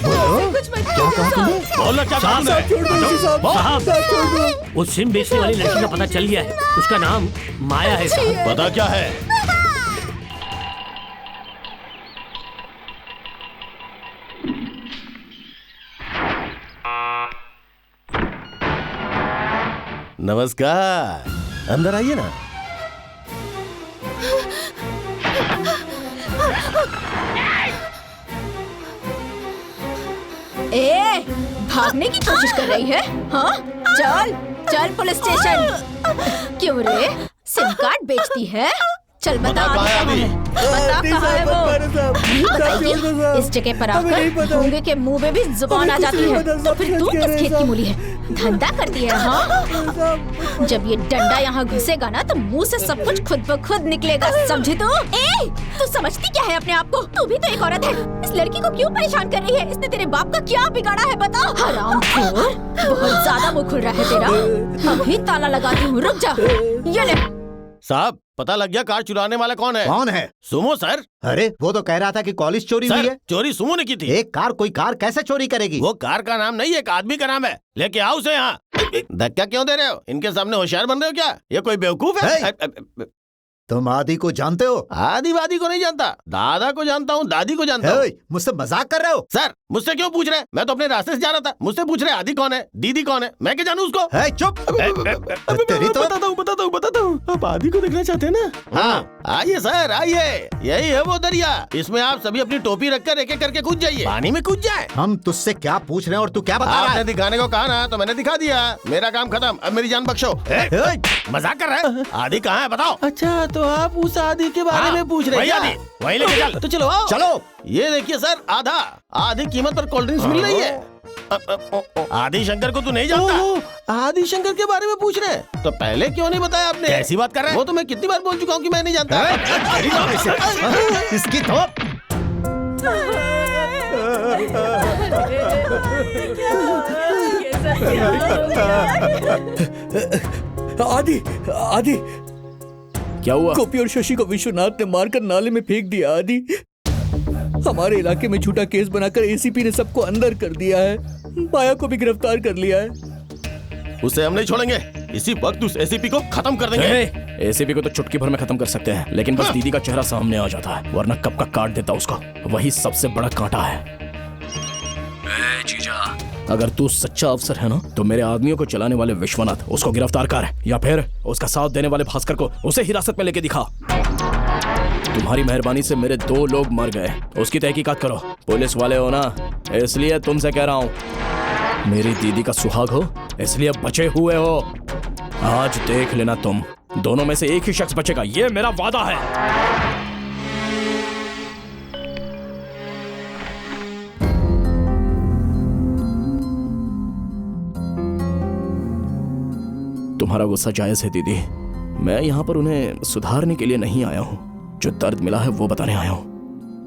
कुछ मत क्या कहा तुमने? बोलो क्या कहा तुमने? साहब, उस सिम बेचने वाली लड़की का पता चल गया है। उसका नाम माया है साहब। पता क्या है? नमस्कार, अंदर आइए ना। ए, भागने की कोशिश कर रही है? हाँ? चल, चल पुलिस स्टेशन। क्यों रे? सिम कार्ड बेचती है? चल बता कहाँ है वो? इस जगह पर आकर गूंगे के मुंह में भी जुबान आ जाती है। तो फिर तू किस खेत की मूली है? धंधा करती है हाँ? जब ये डंडा यहाँ घुसेगा ना तो मुंह से सब कुछ खुद ब खुद निकलेगा, समझी तू? ए, तू समझती क्या है अपने आप को? तू भी तो एक औरत है। इस लड़की को क्यों परेशान कर रही है? इसने तेरे बाप का क्या बिगाड़ा है बता? हरामखोर, बहुत ज्यादा मुंह खुल रहा है तेरा। अभी ताला लगाती हूँ, रुक जा। ये ले। साहब, पता लग गया कार चुराने वाला कौन है? कौन है? Sumo sir. अरे वो तो कह रहा था कि कॉलेज चोरी हुई है। चोरी सुमो ने की थी। एक कार कोई कार कैसे चोरी करेगी? वो कार का नाम नहीं, एक आदमी का नाम है। लेके आओ उसे यहाँ। धक्का क्यों दे रहे हो? इनके सामने होशियार बन रहे हो क्या? ये कोई बेवकूफ है? तुम आदि को जानते हो? आदिवादी को नहीं जानता, दादा को जानता हूँ, दादी को जानता हूँ। मुझसे मजाक कर रहे हो? सर, मुझसे क्यों पूछ रहे हैं? मैं तो अपने रास्ते से जा रहा था। मुझसे पूछ रहे आदि कौन है, दीदी कौन है? मैं क्या जानूँ उसको? चुप। तेरी तो बताता हूँ। आप आदि को देखना चाहते हैं ना? हाँ, आइए सर, आइए। यही है वो दरिया। इसमें आप सभी अपनी टोपी रखकर एक एक करके कूद जाइए। पानी में कूद जाए। हम तुझसे क्या पूछ रहे हैं और तू क्या बता रहा है? आपने दिखाने को कहा ना तो मैंने दिखा दिया। मेरा काम खत्म, अब मेरी जान बख्शो। मजाक कर रहे हैं? आदि कहाँ है बताओ? अच्छा, तो आप उस आदि के बारे में पूछ रहे हैं? वही लेके चल। तो चलो आओ। चलो। ये देखिए सर, आधी कीमत पर कोल्ड ड्रिंक्स मिल रही है। आदि शंकर को तू नहीं जानता? आदि शंकर के बारे में पूछ रहे हैं? तो पहले क्यों नहीं बताया आपने? ऐसी बात कर रहे हैं? वो तो मैं कितनी बार बोल चुका हूँ कि मैं नहीं जानता। इसकी तो आदि आदि क्या हुआ? गोपी और शशि को विश्वनाथ ने मारकर नाले में फेंक दिया। आदि, हमारे इलाके में झूठा केस बनाकर एसीपी ने सबको अंदर कर दिया है। माया को भी गिरफ्तार कर लिया है। उसे हम नहीं छोड़ेंगे। इसी वक्त उस एसीपी को खत्म कर देंगे। एसीपी को तो चुटकी भर में खत्म कर सकते हैं, लेकिन बस दीदी का चेहरा सामने आ जाता है, वरना कब का काट देता उसको। वही सबसे बड़ा कांटा है। जीजा, अगर तू सच्चा अफसर है ना तो मेरे आदमियों को चलाने वाले विश्वनाथ उसको गिरफ्तार कर, या फिर उसका साथ देने वाले भास्कर को उसे हिरासत में लेके दिखा। तुम्हारी मेहरबानी से मेरे 2 लोग मर गए, उसकी तहकीकात करो। पुलिस वाले हो ना, इसलिए तुमसे कह रहा हूँ। मेरी दीदी का सुहाग हो इसलिए बचे हुए हो। आज देख लेना, तुम दोनों में से एक ही शख्स बचेगा, ये मेरा वादा है। तुम्हारा गुस्सा जायज है दीदी। मैं यहाँ पर उन्हें सुधारने के लिए नहीं आया हूँ, जो दर्द मिला है वो बताने आया हूँ।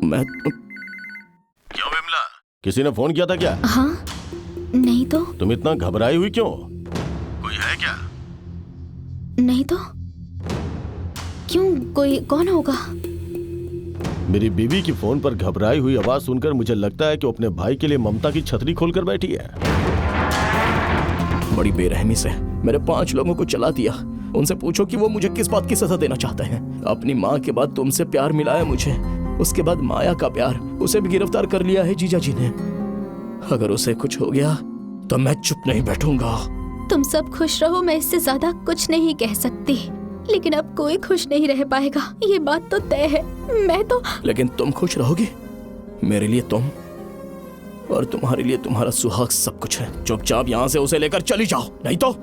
मैं क्या विमला, किसी ने फोन किया था क्या? हाँ, नहीं तो। तुम इतना घबराई हुई क्यों? कोई है क्या? नहीं तो। क्यों, कोई कौन होगा? मेरी बीवी की फोन पर घबराई हुई आवाज सुनकर मुझे लगता है कि वो अपने भाई के लिए ममता की छतरी खोलकर बैठी है। बड़ी बेरहमी से मेरे 5 लोगों को चला दिया। उनसे पूछो कि वो मुझे किस बात की सजा देना चाहते हैं। अपनी माँ के बाद तुमसे प्यार मिला है मुझे, उसके बाद माया का प्यार, उसे भी गिरफ्तार कर लिया है जीजा जी ने। अगर उसे कुछ हो गया तो मैं चुप नहीं बैठूंगा। तुम सब खुश रहो, मैं इससे ज्यादा कुछ नहीं कह सकती, लेकिन अब कोई खुश नहीं रह पाएगा, ये बात तो तय है। मैं तो। लेकिन तुम खुश रहोगी? मेरे लिए तुम और तुम्हारे लिए तुम्हारा सुहाग सब कुछ है। चुपचाप यहाँ से उसे लेकर चली जाओ, नहीं तो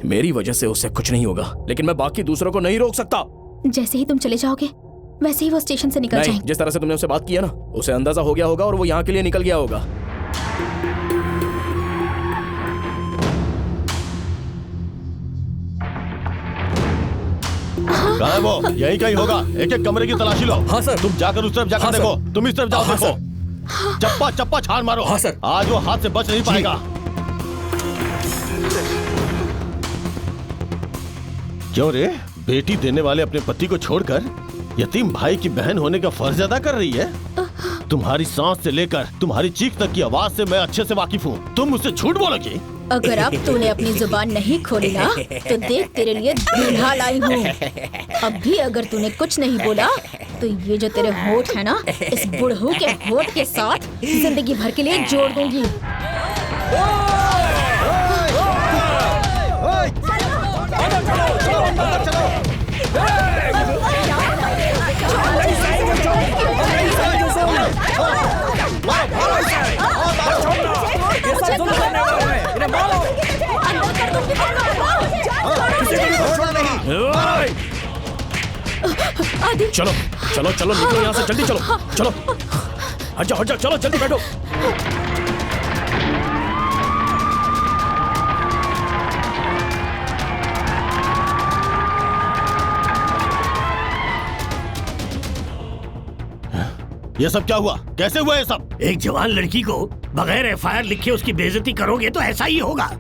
मेरी वजह से उसे कुछ नहीं होगा, लेकिन मैं बाकी दूसरों को नहीं रोक सकता। जैसे ही तुम चले जाओगे वैसे ही वो स्टेशन से निकल जाएंगे। जिस तरह से तुमने उससे बात किया ना, उसे अंदाजा हो गया होगा और वो यहाँ के लिए निकल गया होगा। कहाँ है वो? यही कहीं होगा। एक एक कमरे की तलाशी लो। हाँ सर। तुम जाकर उस तरफ जाकर देखो। तुम इस तरफ जाओ, हाँ देखो। चप्पा चप्पा छान मारो। हाँ सर। आज वो हाथ से बच नहीं पाएगा। क्यों रे, बेटी देने वाले अपने पति को छोड़कर यतीम भाई की बहन होने का फर्ज अदा कर रही है? तुम्हारी सांस से लेकर तुम्हारी चीख तक की आवाज से मैं अच्छे से वाकिफ हूँ। तुम मुझसे झूठ बोलोगी? अगर अब तूने अपनी जुबान नहीं खोली ना तो देख तेरे लिए दूल्हा लाई हूँ। अब भी अगर तूने कुछ नहीं बोला तो ये जो तेरे होठ है ना, इस बुढ़ऊ के होठ के साथ जिंदगी भर के लिए जोड़ दूंगी। चलो चलो चलो, निकलो यहाँ से, जल्दी चलो। चलो हट जाओ, चलो जल्दी बैठो। ये सब क्या हुआ? कैसे हुआ ये सब? एक जवान लड़की को बगैर एफआईआर लिखे उसकी बेइज्जती करोगे तो ऐसा ही होगा।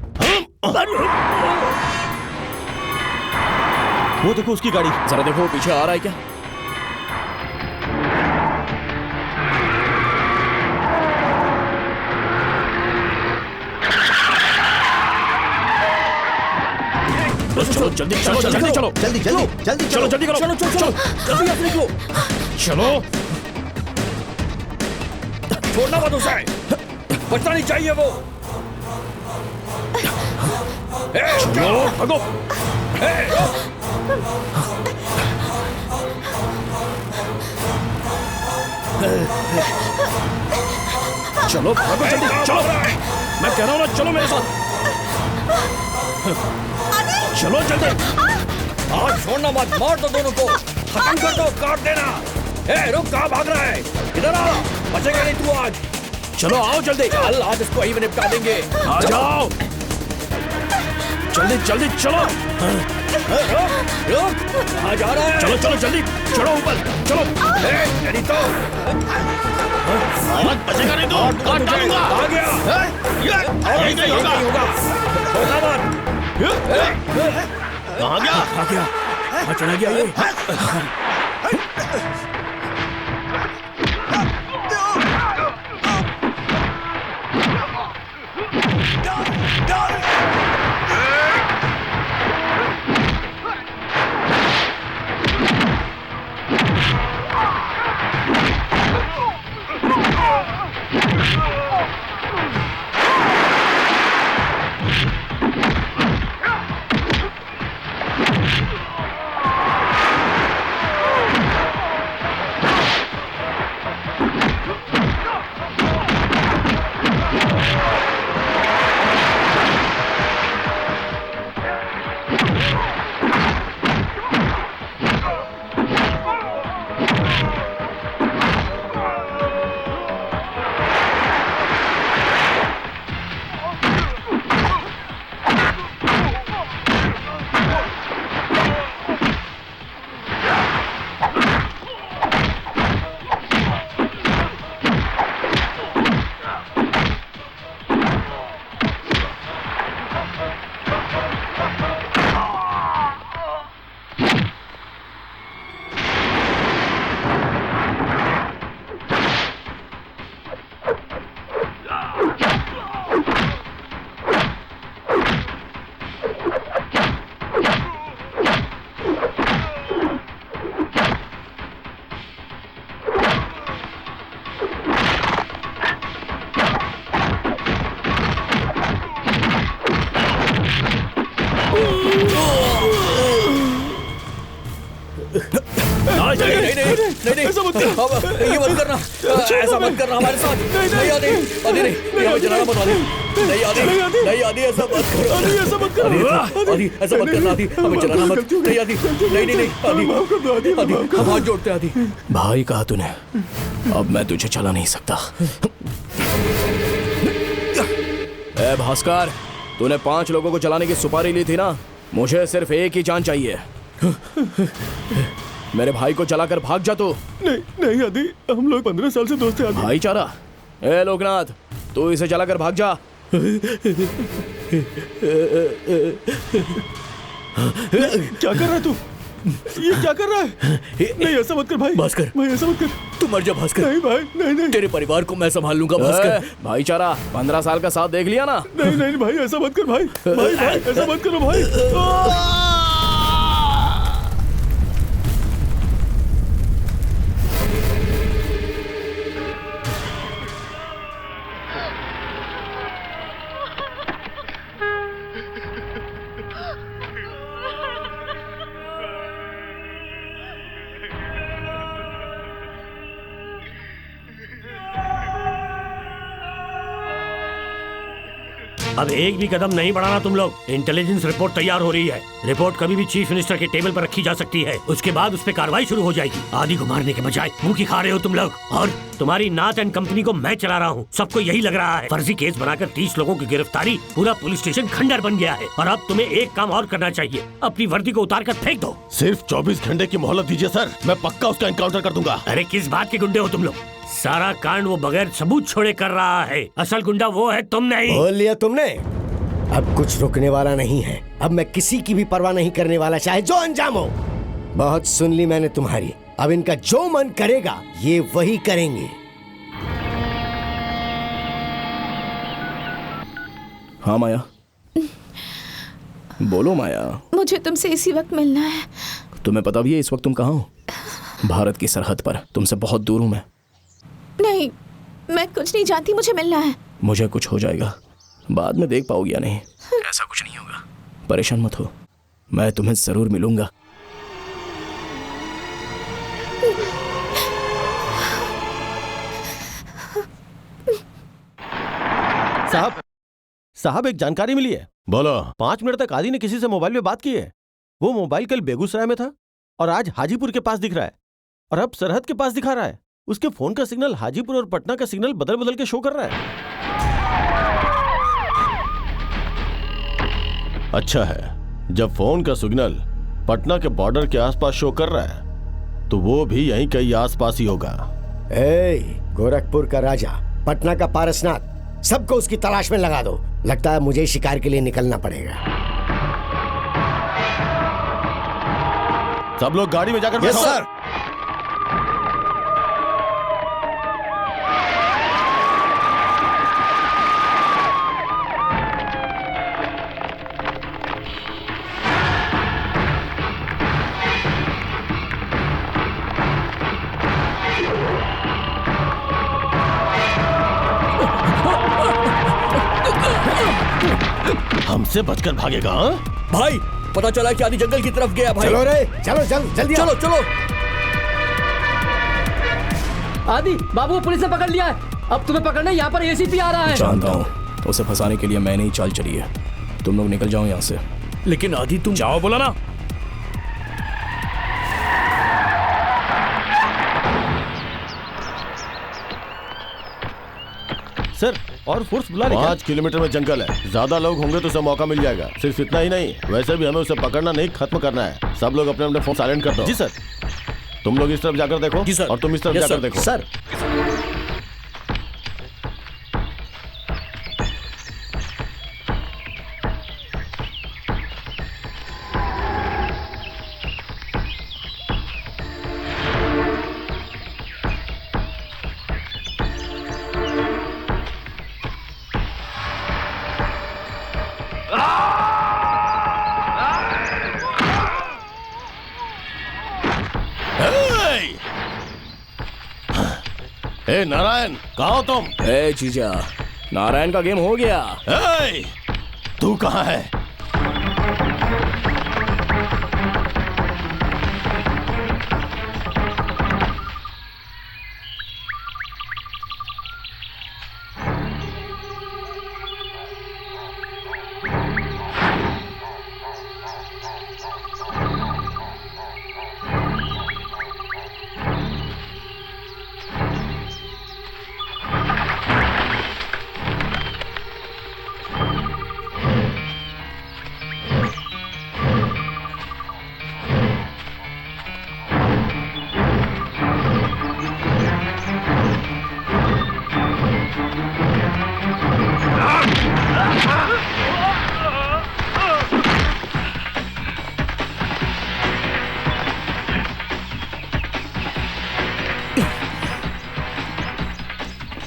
वो देखो उसकी गाड़ी। जरा देखो पीछे आ रहा है क्या? चलो जल्दी, चलो जल्दी, चलो जल्दी जल्दी जल्दी चलो, जल्दी करो, चलो चलो चलो जल्दी आप निकलो। चलो। छोड़ना मत उसे, बचना नहीं चाहिए वो। चलो भागो। चलो भागो जल्दी, चलो। मैं कह रहा हूँ ना, चलो मेरे साथ। चलो जल्दी। आज छोड़ना मत, मार दो दोनों को, खत्म कर दो, काट देना। ए रुक, कहाँ भाग रहा है? इधर आ, बचेगा नहीं तू आज। चलो आओ जल्दी। कल आज इसको यही निपटा देंगे। आ जाओ जल्दी जल्दी, चलो। रुक, आ जा रहा है। चलो चलो जल्दी, चढ़ो ऊपर, चलो। नहीं तो बचेगा नहीं तू, काट डालूंगा। आ गया। यही नहीं होगा। छोड़ना मत। कहाँ गया? आ गया, चढ़ा गया ये। मत कर। ये मत करना, ऐसा मत करना हमारे साथ। नहीं आदि, आदि नहीं, हमें जलाना मत आदि। नहीं आदि, नहीं आदि, ऐसा मत करो। आदि ऐसा मत करो। आदि ऐसा मत करना आदि, हमें जलाना मत। नहीं आदि, नहीं नहीं नहीं आदि, आदि हम हाथ जोड़ते हैं आदि। भाई कहा तूने, अब मैं तुझे चला नहीं सकता। ए भास्कर, तूने 5 लोगों को चलाने की सुपारी ली थी ना, मुझे सिर्फ एक ही जान चाहिए। मेरे भाई को चलाकर भाग जा तू। नहीं आदि, हम लोग 15 साल से दोस्त हैं आदि। भाईचारा। ए लोकनाथ, तू इसे चलाकर भाग जा। क्या कर रहा है तू? ये क्या कर रहा है? नहीं ऐसा मत कर भाई। भास्कर, भाई ऐसा मत कर। तू मर जा भास्कर। नहीं भाई, नहीं नहीं। तेरे परिवार को मैं संभाल लूंगा भास्कर। भाईचारा, 15 साल का साथ देख लिया ना। नहीं नहीं भाई, ऐसा मत कर भाई। भाई ऐसा मत करो भाई। अब एक भी कदम नहीं बढ़ाना तुम लोग। इंटेलिजेंस रिपोर्ट तैयार हो रही है। रिपोर्ट कभी भी चीफ मिनिस्टर के टेबल पर रखी जा सकती है। उसके बाद उस पर कार्रवाई शुरू हो जाएगी। आदि को मारने के बजाय मुंह की खा रहे हो तुम लोग। और तुम्हारी नाथ एंड कंपनी को मैं चला रहा हूँ, सबको यही लग रहा है। फर्जी केस बनाकर 30 लोगों की गिरफ्तारी, पूरा पुलिस स्टेशन खंडर बन गया है। और अब तुम्हें एक काम और करना चाहिए, अपनी वर्दी को उतार कर फेंक दो। सिर्फ 24 घंटे की मोहलत दीजिए सर, मैं पक्का उसका एनकाउंटर कर दूंगा। अरे किस बात के गुंडे हो तुम लोग? सारा कांड वो बगैर सबूत छोड़े कर रहा है। असल गुंडा वो है, तुम नहीं। बोल लिया तुमने। अब कुछ रुकने वाला नहीं है। अब मैं किसी की भी परवाह नहीं करने वाला, चाहे जो अंजाम हो। बहुत सुन ली मैंने तुम्हारी। अब इनका जो मन करेगा ये वही करेंगे। हाँ माया, बोलो माया। मुझे तुमसे इसी वक्त मिलना है। तुम्हें पता भी है इस वक्त तुम कहाँ हो? भारत की सरहद पर। तुमसे बहुत दूर हूँ मैं। नहीं, मैं कुछ नहीं जानती, मुझे मिलना है। मुझे कुछ हो जाएगा, बाद में देख पाओगी या नहीं। ऐसा कुछ नहीं होगा, परेशान मत हो, मैं तुम्हें जरूर मिलूंगा। साहब एक जानकारी मिली है। बोलो। 5 मिनट तक आदि ने किसी से मोबाइल में बात की है। वो मोबाइल कल बेगूसराय में था और आज हाजीपुर के पास दिख रहा है और अब सरहद के पास दिखा रहा है। उसके फोन का सिग्नल हाजीपुर और पटना का सिग्नल बदल बदल के शो कर रहा है। अच्छा है, जब फोन का सिग्नल पटना के बॉर्डर के आसपास शो कर रहा है तो वो भी यहीं कहीं आसपास ही होगा। गोरखपुर का राजा, पटना का पारसनाथ, सबको उसकी तलाश में लगा दो। लगता है मुझे शिकार के लिए निकलना पड़ेगा। सब लोग गाड़ी में जाकर बैठो। सर। हमसे बचकर भागेगा? भाई पता चला कि आदि जंगल की तरफ गया। भाई चलो रे, चलो जल्दी चलो चलो। आदि बाबू, पुलिस ने पकड़ लिया है। अब तुम्हें पकड़ना, यहाँ पर एसीपी आ रहा है। जानता हूँ, उसे फंसाने के लिए मैंने ही चाल चली है। तुम लोग निकल जाओ यहाँ से। लेकिन आदि तुम जाओ, बोला ना। सर और फोर्स बुला रहे। 5 किलोमीटर में जंगल है, ज्यादा लोग होंगे तो उसे मौका मिल जाएगा। सिर्फ इतना ही नहीं, वैसे भी हमें उसे पकड़ना नहीं, खत्म करना है। सब लोग अपने अपने फोन साइलेंट कर दो। जी सर। तुम लोग इस तरफ जाकर देखो। जी सर। और तुम इस तरफ जाकर देखो। सर। ए नारायण, कहाँ हो तुम? ए जीजा, नारायण का गेम हो गया। ए, तू कहाँ है?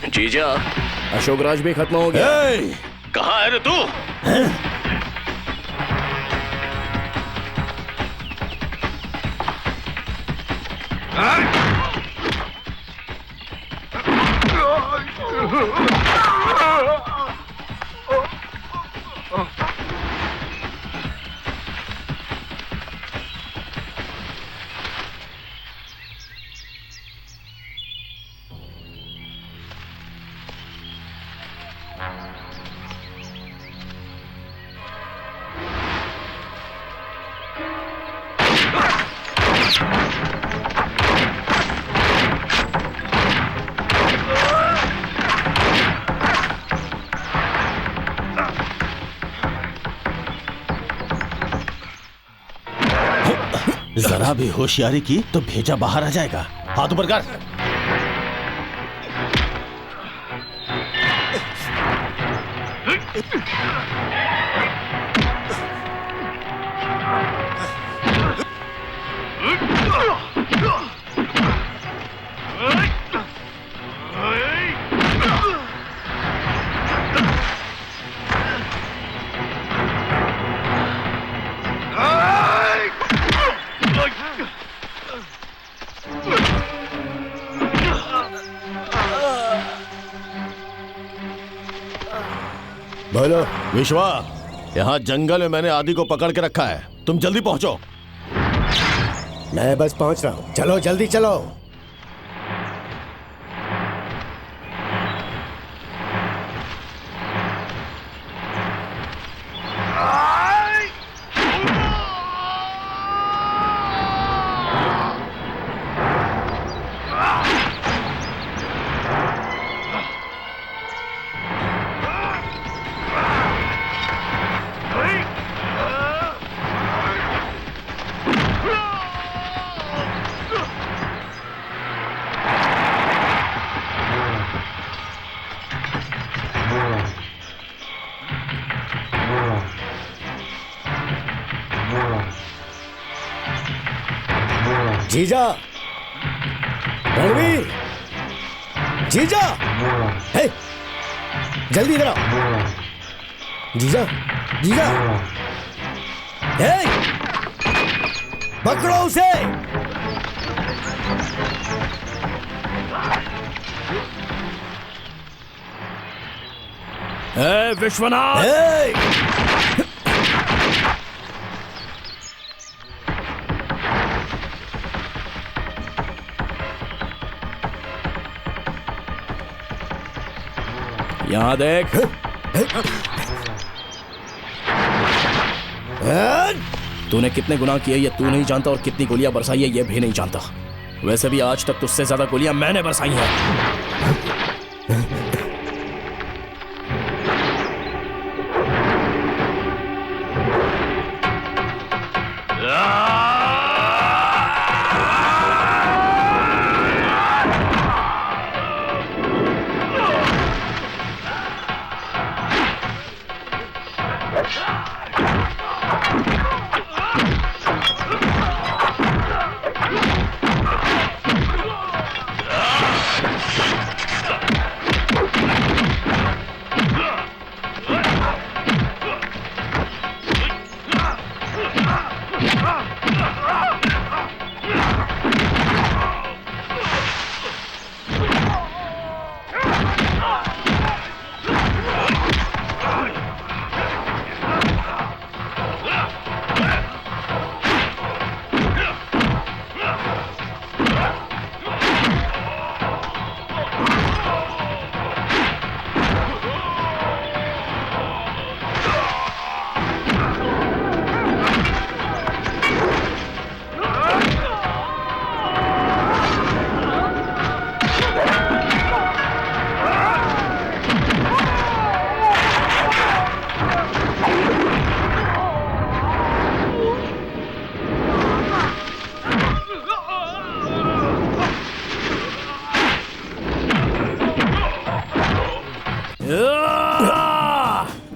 जीजा, अशोक राज भी खत्म हो गया। कहाँ है रे तू? जरा भी होशियारी की तो भेजा बाहर आ जाएगा। हाथ ऊपर कर। बोलो। विश्वा, यहाँ जंगल में मैंने आदि को पकड़ के रखा है, तुम जल्दी पहुंचो। मैं बस पहुंच रहा हूँ, चलो जल्दी चलो। जीजा, रणवीर, जीजा, हे, जल्दी इधर आओ। जीजा, जीजा, हे, पकड़ो उसे। विश्वनाथ, यहाँ देख। तूने कितने गुनाह किए ये तू नहीं जानता, और कितनी गोलियां बरसाई है ये भी नहीं जानता। वैसे भी आज तक तुझसे ज्यादा गोलियां मैंने बरसाई हैं।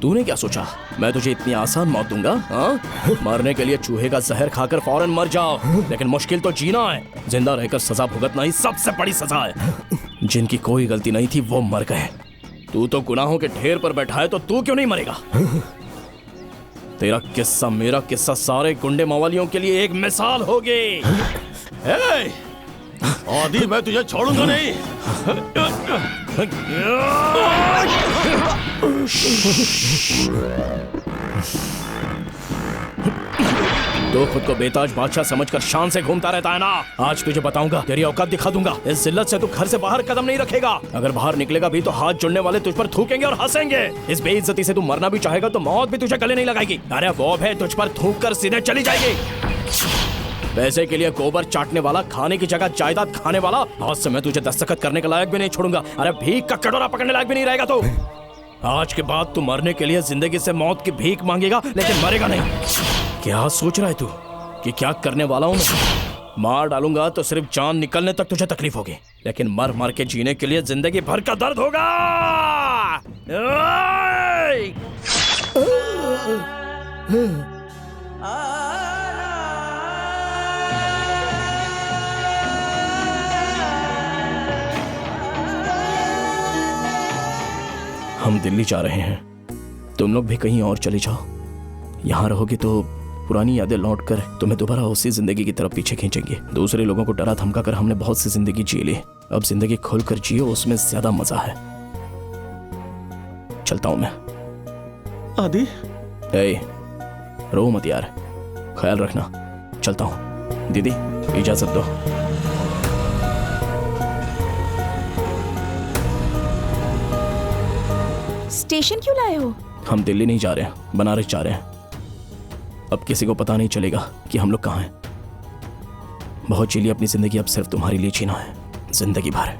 तूने क्या सोचा मैं तुझे इतनी आसान मौत दूंगा? हाँ, मरने के लिए चूहे का जहर खाकर फौरन मर जाओ, लेकिन मुश्किल तो जीना है। जिंदा रहकर सजा भुगतना ही सबसे बड़ी सजा है। जिनकी कोई गलती नहीं थी वो मर गए। तू तो गुनाहों के ढेर पर बैठा है, तो तू क्यों नहीं मरेगा? तेरा किस्सा मेरा किस्सा सारे गुंडे मवालियों के लिए एक मिसाल होगी। आदि मैं तुझे छोड़ूंगा नहीं। तो खुद को बेताज बादशाह समझकर शान से घूमता रहता है ना। आज तुझे बताऊंगा, तेरी औकात दिखा दूंगा। इस जिल्लत से तू घर से बाहर कदम नहीं रखेगा। अगर बाहर निकलेगा भी तो हाथ जोड़ने वाले तुझ पर थूकेंगे और हंसेंगे। इस बेइज्जती से तू मरना भी चाहेगा तो मौत भी तुझे गले नहीं लगाएगी। अरे वो भी तुझ पर थूक कर सीधे चली जाएगी। पैसे के लिए गोबर चाटने वाला, खाने की जगह जायदाद खाने वाला, आज से मैं तुझे दस्तखत करने के लायक भी नहीं छोड़ूंगा। अरे भीख का कटोरा पकड़ने लायक भी नहीं रहेगा तू। आज के बाद तू मरने के लिए जिंदगी से मौत की भीख मांगेगा, लेकिन मरेगा नहीं। क्या सोच रहा है तू कि क्या करने वाला हूं मैं? मार डालूंगा तो सिर्फ जान निकलने तक तुझे तकलीफ होगी, लेकिन मर मर के जीने के लिए जिंदगी भर का दर्द होगा। हम दिल्ली जा रहे हैं, तुम लोग भी कहीं और चले जाओ। यहाँ रहोगे तो पुरानी यादें लौटकर तुम्हें दोबारा उसी जिंदगी की तरफ पीछे खींचेंगे। दूसरे लोगों को डरा धमका कर हमने बहुत सी जिंदगी जी ली, अब जिंदगी खुलकर जियो, उसमें ज्यादा मजा है। चलता हूं मैं। आदि रो मत यार, ख्याल रखना। चलता हूं। दीदी इजाजत दो। स्टेशन क्यों लाए हो? हम दिल्ली नहीं जा रहे हैं, बनारस जा रहे हैं। अब किसी को पता नहीं चलेगा कि हम लोग कहाँ हैं। बहुत जी ली अपनी जिंदगी, अब सिर्फ तुम्हारे लिए जीना है जिंदगी भर।